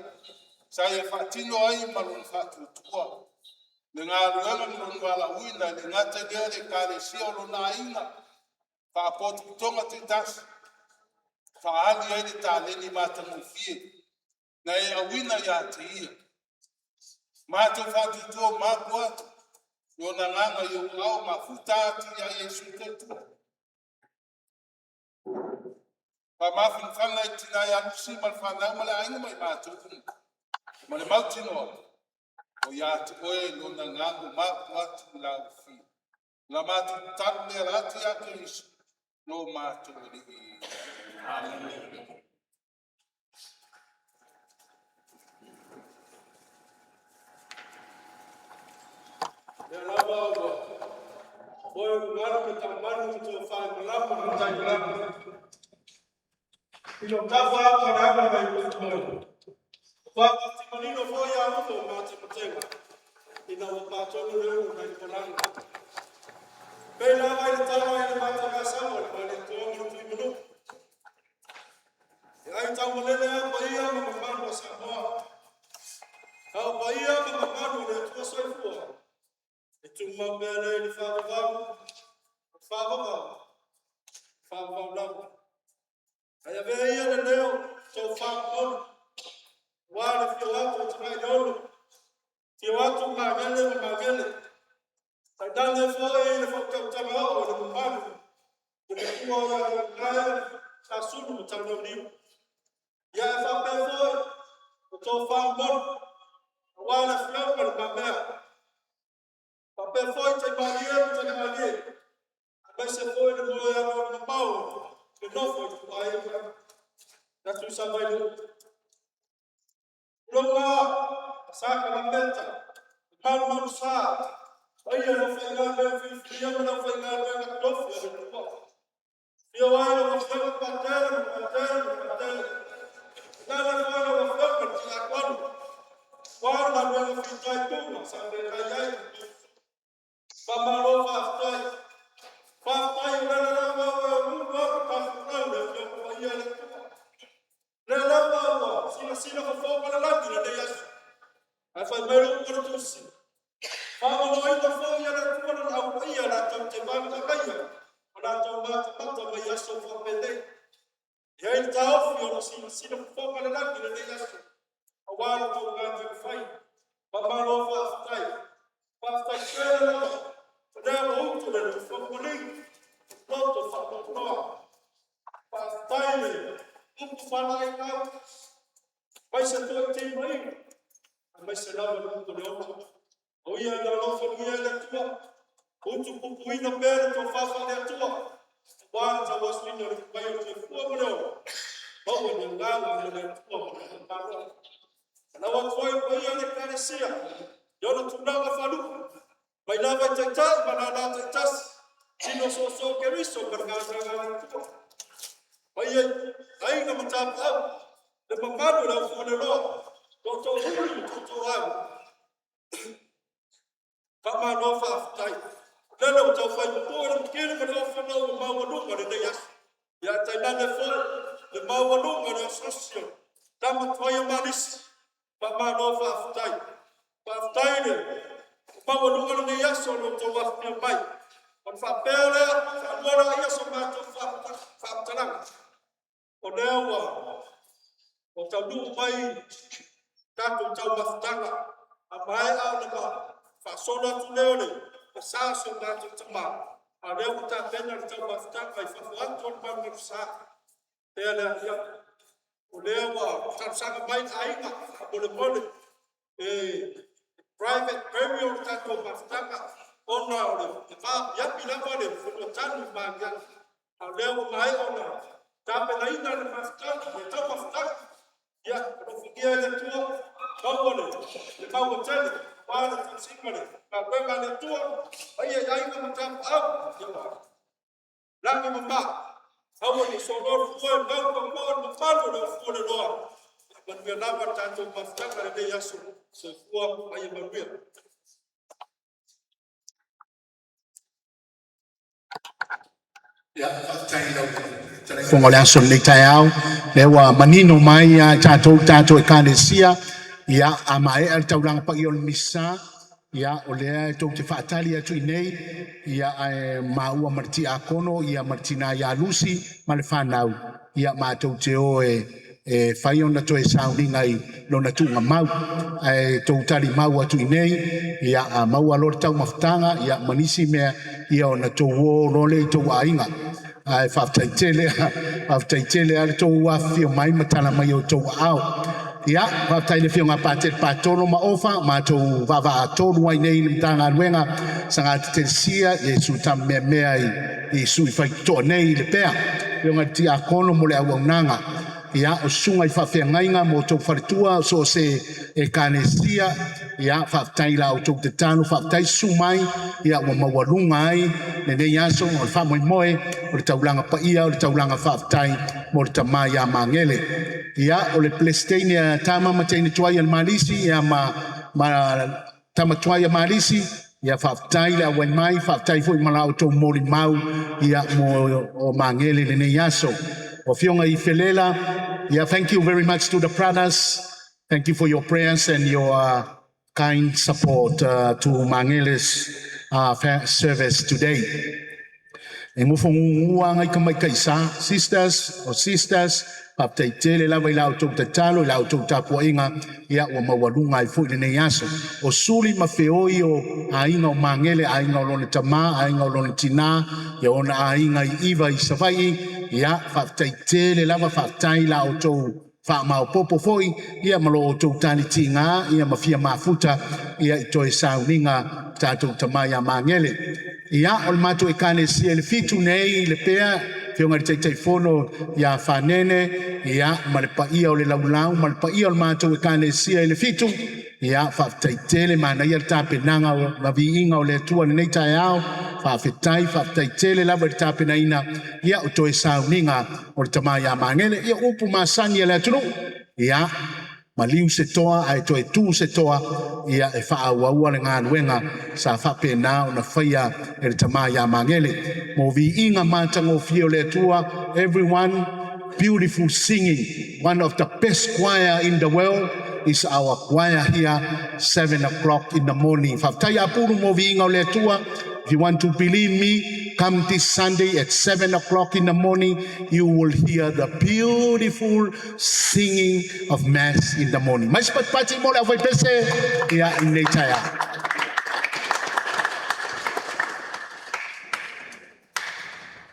Sa e whatino ai malun whātou tua. Le ngā ruanga malun wala uina, le ngata lea le kāre siolo nā inga. Whāpotu tonga te tasi. Whaali ai le tāleni mātangu fie. Na e awina ia te ia. Mātou whātou tua māku atu. Yo na nganga i o au mafuta atu ia Yesu te tua. Whamawhin whanga I tina i anusi man whanau male ainga mai mātou kunga. Ma le mautino o ia te oe no na ngangu māku atu la uwhi. La mātu tanu mea rati a Kristo no mātu li I. Amen. Ia lava o oe ngara me ta manu to whai malapa na tai malapa. Ilo tawa parama mai uwhi. Whakati manino foi a uto māte patenga. Ina o pātonu reu mai kolanga. Pēnā mai le tāma I le māta ngā sawa le mai le tōngi tui minu. E ai tau malele a paia ma mamanu a Samoa. Kau paia ma mamanu le tua soifua. E tu mambele I le whāwawau. Whāwawau. Whāwawau lau. Ai a vea ia le leo tau whāwawau. Wala fio atu trai dolo. Fio atu magele. Sai dale foi le fo tamao le mumanu. Le kuo ya ngai sa sulu tamoni. Ya fa pe foi o to fa bon. Wala fio per mamea. Fa pe foi te marie. Abai se foi le kuo ya no pau. Le no foi ai. Na tu sa vai do. Lola, saka la meta, mal sa, ai no fenga be fio no fenga be dofu no po. Fio ai no fenga pater. Dala no fenga tai tu sa be kai pamalo fa la sila ko fo para la dile de yas a fa mero por tu si fa no ita fo ya la tu na au ia la tu te ba ta kaya na tu ba ta ba yas fo pende ya il ta of yo sila ko fo para la dile de yas a wa tu ga tu fai pa ma lo fa tai kela na o tu le fo ko ni to fa no pa tai le tu fa la ka vai se tu te mai vai se la no to le o ia na lo fo ia le tua o tu ku ina per to fa le tua wa ta was ni no vai o te fu mo no o ni nga le tua na wa foi ia le carecia yo no tu na fa lu vai na vai te ta ba na te tas sino so ke riso per ga tua vai ai na mata le mamado la fone lo to au fa ma no fa tai le lo to fa to le ke le no fa no ma wa no ma de yas ya tai na le fo le ma wa no ma socio ta ma to ya manis fa ma no fa tai le ma wa no de yas so no to wa fi mai on fa pele fa mo la ya so ma to fa talang o ne wa o tau nu mai tato tau mafutanga a mai au na ma fa sona tu leo le sa so na tu tama a leo ta pena tau mafutanga i fa fuan ton pa na sa te ala ya o leo wa ta sa mai ai na mole private burial tato mafutanga ona o le fa ya pila pa le fu tanu ma ya a leo mai ona ta pena ina le mafutanga tau mafutanga ya kufikia ile tu kawole kawotele wala tusimale kabega ile tu aye yainga mtambo au jamaa langi mamba hawo ni sogoro kwa ndango kwa mfano na ufule doa banwe namba tanto mafutaka ile yaso sofua aye banwe Fonga le aso le taiao le wa manino mai a tato e kanesia ia a mai al tauranga pa iol misa ia o le to te fatali atu nei ia maua marti akono ia martina ia lusi male fanau ia ma to te o e fai ona to e sauninga i lona tunga mau to tali mau atu nei ia a mau alor tau maftanga ia manisi me ia ona to wo role to ainga ai faafetaitele ale tou afio mai matala mai o tou ao ia faafetaile fioga patele patolo ma ofa matou vaavaatolu ai nei le matagaluega sagatelesia iesu tamameamea i sui faitoa nei le pea fioga le tiakono mo le auaunaga ia o suga i faafeagaiga mo tou faletua so se e kanesia ia faafetai la outou tatalo faafetai sumai ia ua maualuga ai lenei aso o le faamoemoe o le taulaga paia o le taulaga faafetai mo le tamā iā magele ia o le pelesiteini a tamamateina tuai a le malisi ia ma tamatuai a malisi ia faafetai le auai mai faafetai foʻi ma la outou molimau ia mo o magele lenei aso o fioga i felela ia thank you very much to the brothers thank you for your prayers and your kind support to Mangele's service today. E ngofo ngua ngai kamai kaisa sisters paptaitele lava i lau tou tatalo i lau tou tapuaʻiga ia ua maualuga ai foʻi lenei aso o suli ma feoi o aiga o Mangele aiga o lona tamā aiga o lona tinā ia ona aiga i iva i savaiʻi ia faafetaitele lava faafetai la outou faamaopopo foʻi ia ma lo outou talitiga ia ma fia mafuta ia i toe sauniga tatou tamā iā Mangele ia o le matou e kanesia le fitu nei le pea fioga le taitaifono iā fanene ia ma le paia o le laulau ma le paia o le matou e kanesia i le fitu ia faafetaitele manaia le tapenaga o laviiga o le atua lenei taeao faafetai faafetaitele lava i le tapenaina ia o toe sauniga o le tamā iā Mangele ia upu masani a le atunuu ia Maliu se toa ai toe tu se toa ia e whaaua le ngā nuenga sa whape nā o na whaia e le tamā ia mangele. Mo vi inga mātango fio le tua, everyone beautiful singing. One of the best choir in the world is our choir here, 7 o'clock in the morning. Whaftai apuru mo vi inga o le tua. If you want to believe me, come this Sunday at 7 o'clock in the morning, you will hear the beautiful singing of Mass in the morning. Mais pati mo le avoi pese ia nei taia.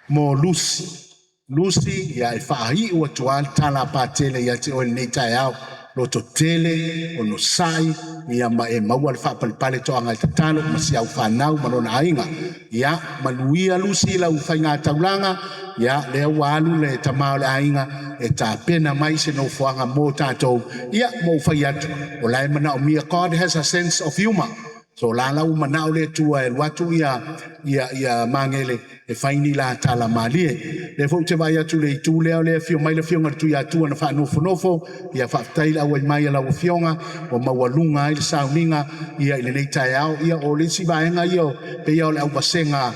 Mo Lucy ia e whaahi ua tuan tala pātele ia te o nei taia loto tele o no sai ia ma e maua le whapalipale toa ngai tatalo ma si au whanau marona ainga ia manuia Lucy la uwhainga taulanga ia lea walu le tamao le ainga e tā pena mai se no whanga mō tātou ia mō whai atu o lai mana o mia. God has a sense of humor. So la lau manao le tua e watu ia mangele e whaini la tala malie. Le fau te vai atu le itu leo le fio mai le fionga tu ia tua na wha nofo ia whaftai la ua mai la ua fionga o mawalunga i le sauninga ia i le nei tai au ia o le si vaenga ia pe ia o le au wasenga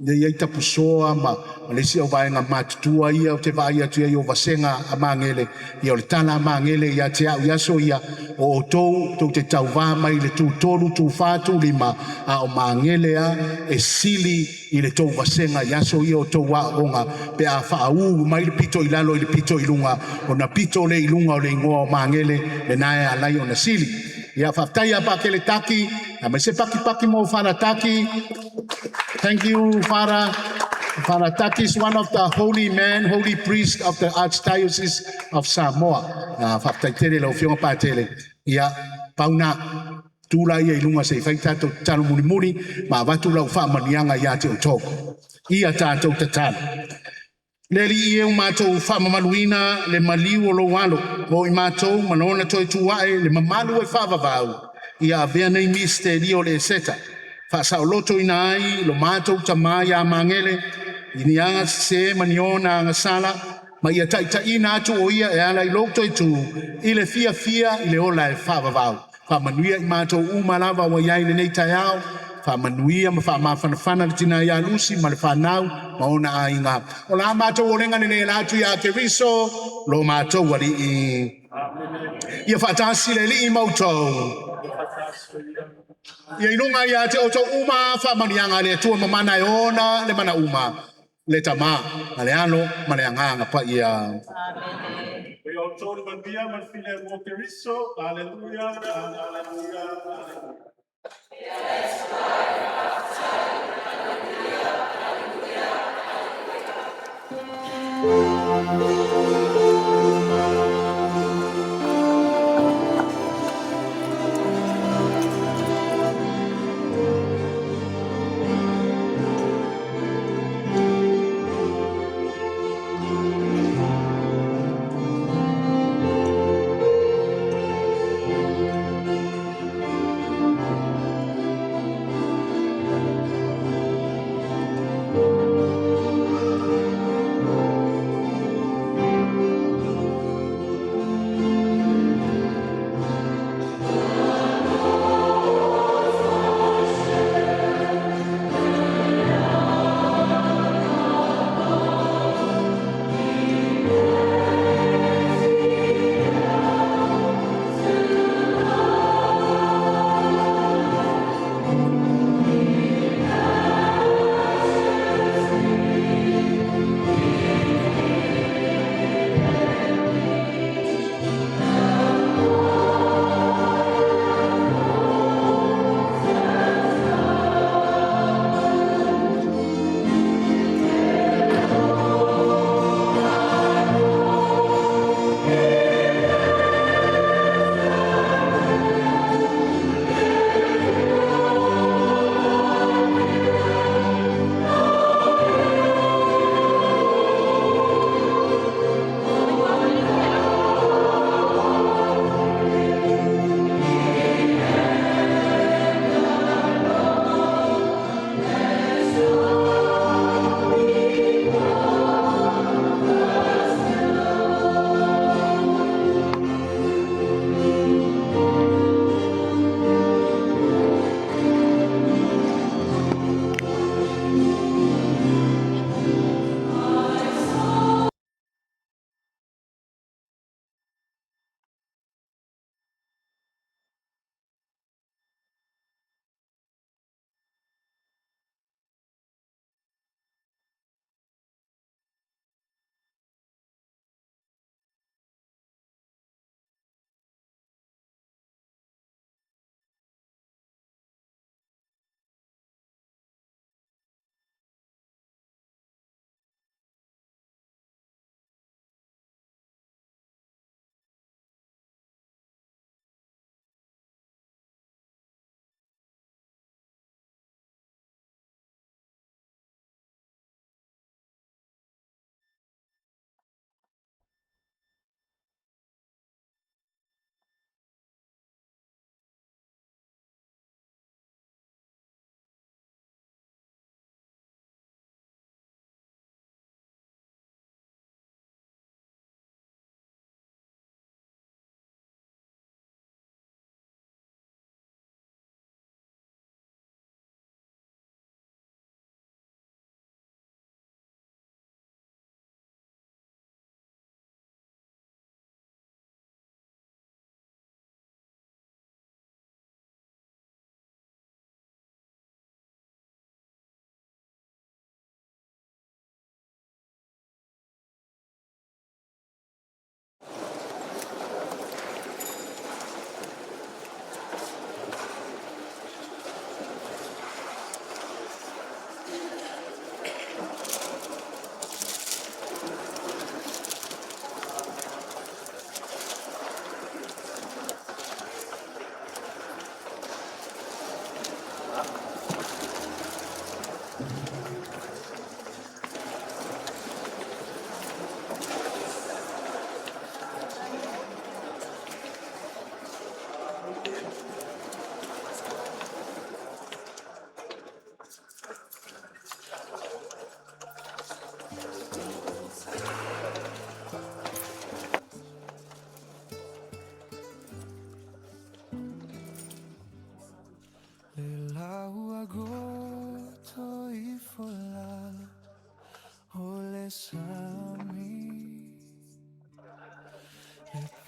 le ia tapusoa ma le si au vaenga matutua ia o te vai atu ia o wasenga a mangele ia o le tala mangele ia te au iaso ia o tou te tau vā mai le tu toru tu whātu lima a o mangele a e sili i le tou wasenga iaso ia o tou wā onga pe a whaau mai le pito i lalo i le pito i lunga o na pito le i lunga o le ingoa o mangele le nae a lai o na sili ia whaftai a pake le taki a mai se paki mo whara taki. Thank you, Father. Father Taki is one of the holy priest of the Archdiocese of Samoa. Whaftai tere lau whionga pātele. Ia pauna tūla ia ilunga se whai tātou tano muri ma watu lau whamanianga ia te o tōku. Ia tātou te tano. Leli i eo mātou whamamaluina le maliu o lo walo. O i mātou manona toi tuae le mamalu e whavavau. Ia vea nei misterio le seta. Whasa o loto ina ai, lo mātou ta mai a mangele, ini anga se maniona anga sala, ma ia taita ina atu o ia e ala i loto i tu, i le fia i le ola e whavavau. Whamanuia i mātou umalawa wa iai nei tai au, whamanuia ma whamawhanawhana le tina ia Lucy, ma le whanau, ma ona a inga. O la mātou o renga nene la atu ia ke riso, lo mātou wali i. Ia whatasi le li i mautou. Ia inunga ia te oto uma whamanianga le tua mamana e ona le mana uma le tama ma le ano ma le anganga pa ia. We all told him dia ma file mo keriso. Hallelujah. Hallelujah.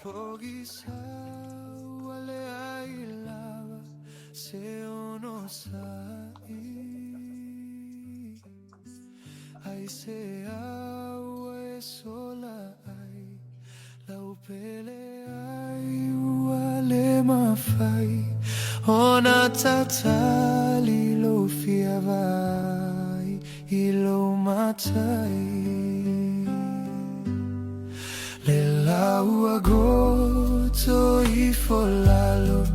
pogi wale ai lava se ono sai ai se awe sola ai lau pele ai wale mafai ona tatali lo fiavai ilo matai le lau agoto I folalo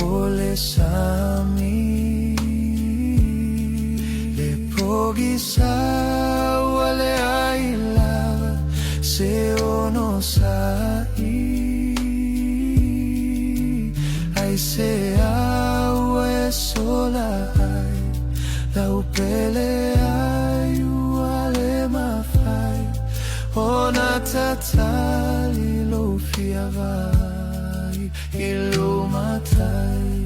ole sami le pogi wale ai lava se ono sai ai se awe sola ai lau pele ai wale mafai ona tatali lo fiavai ilo matai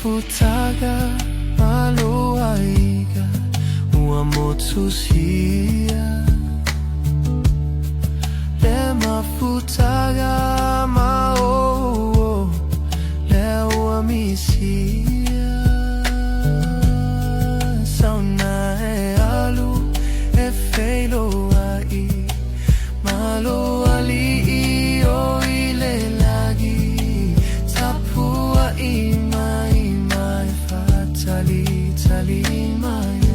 Futaga aloaiga uamotusia lema futaga mao lewa misia sauna e alu e feilo ai malo ali o ile lagi tapua tali maya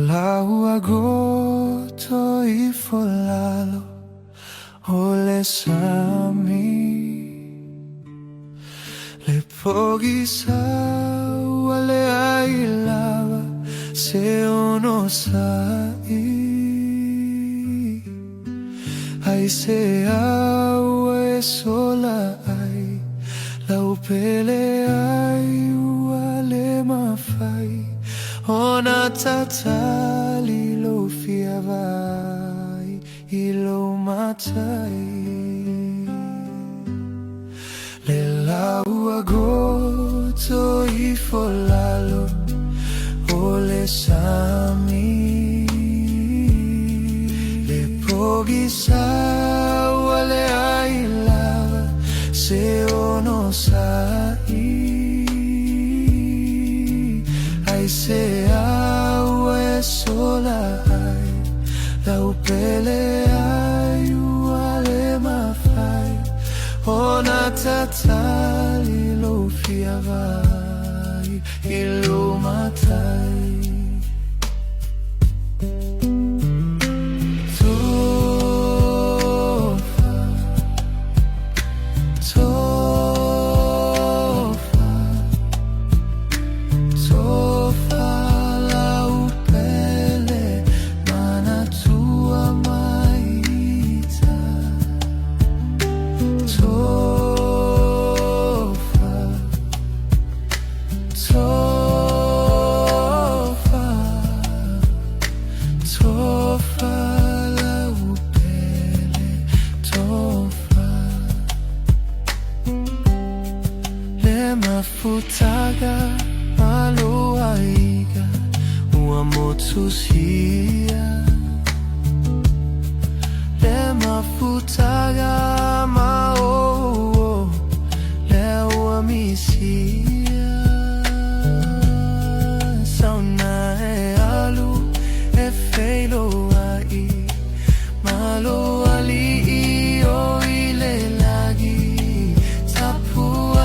Lau agosto I folalo ole sami le pochi sa wale ai lava se ono sai ai se awe sola ai lau pele ai wale mafai ona tatali lo fiavai ilo matai le lau agosto I folalo ole sami le pochi sa wale ai lava se ono sai ai se awe sola ai lau pele ai wale mafai ona tatali lo fiavai ilo matai Mafutaga maluaiga uamotusia le mafutaga mao le uamisia sauna e alu e feilo ai malo ali o ile lagi tapua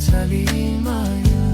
tali maya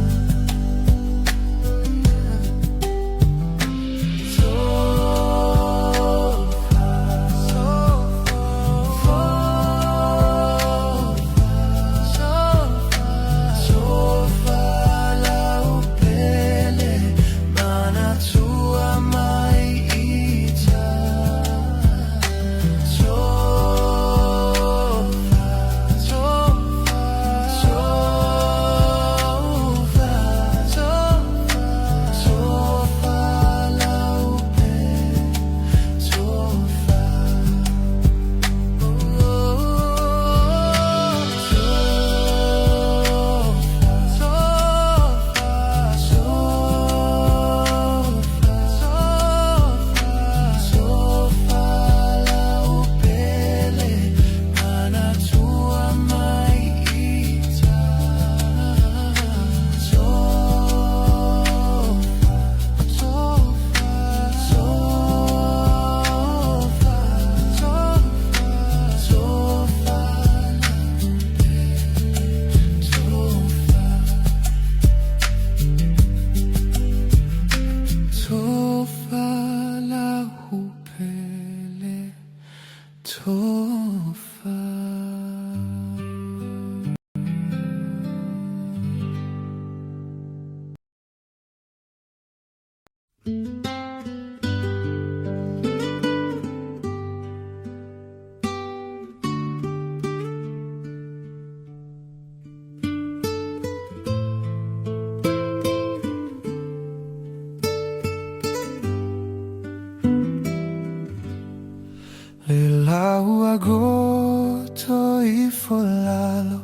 Lau agosto I folalo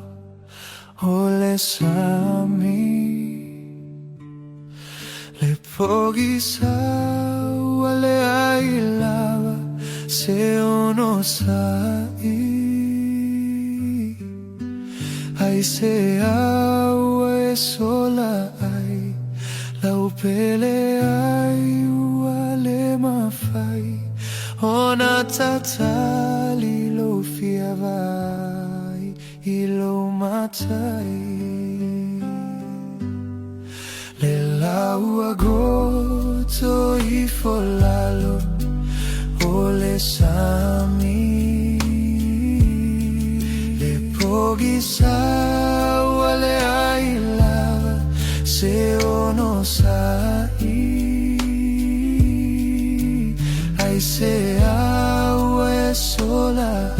ole sami le pochi sa wale ai lava se ono sai ai se aua e sola ai lau pele ai ua le mawhai ona tatali lo fia vai i lo matai le laua goto i folalo o le sami le pogi saua le ai lava se ono sai ai se aua e sola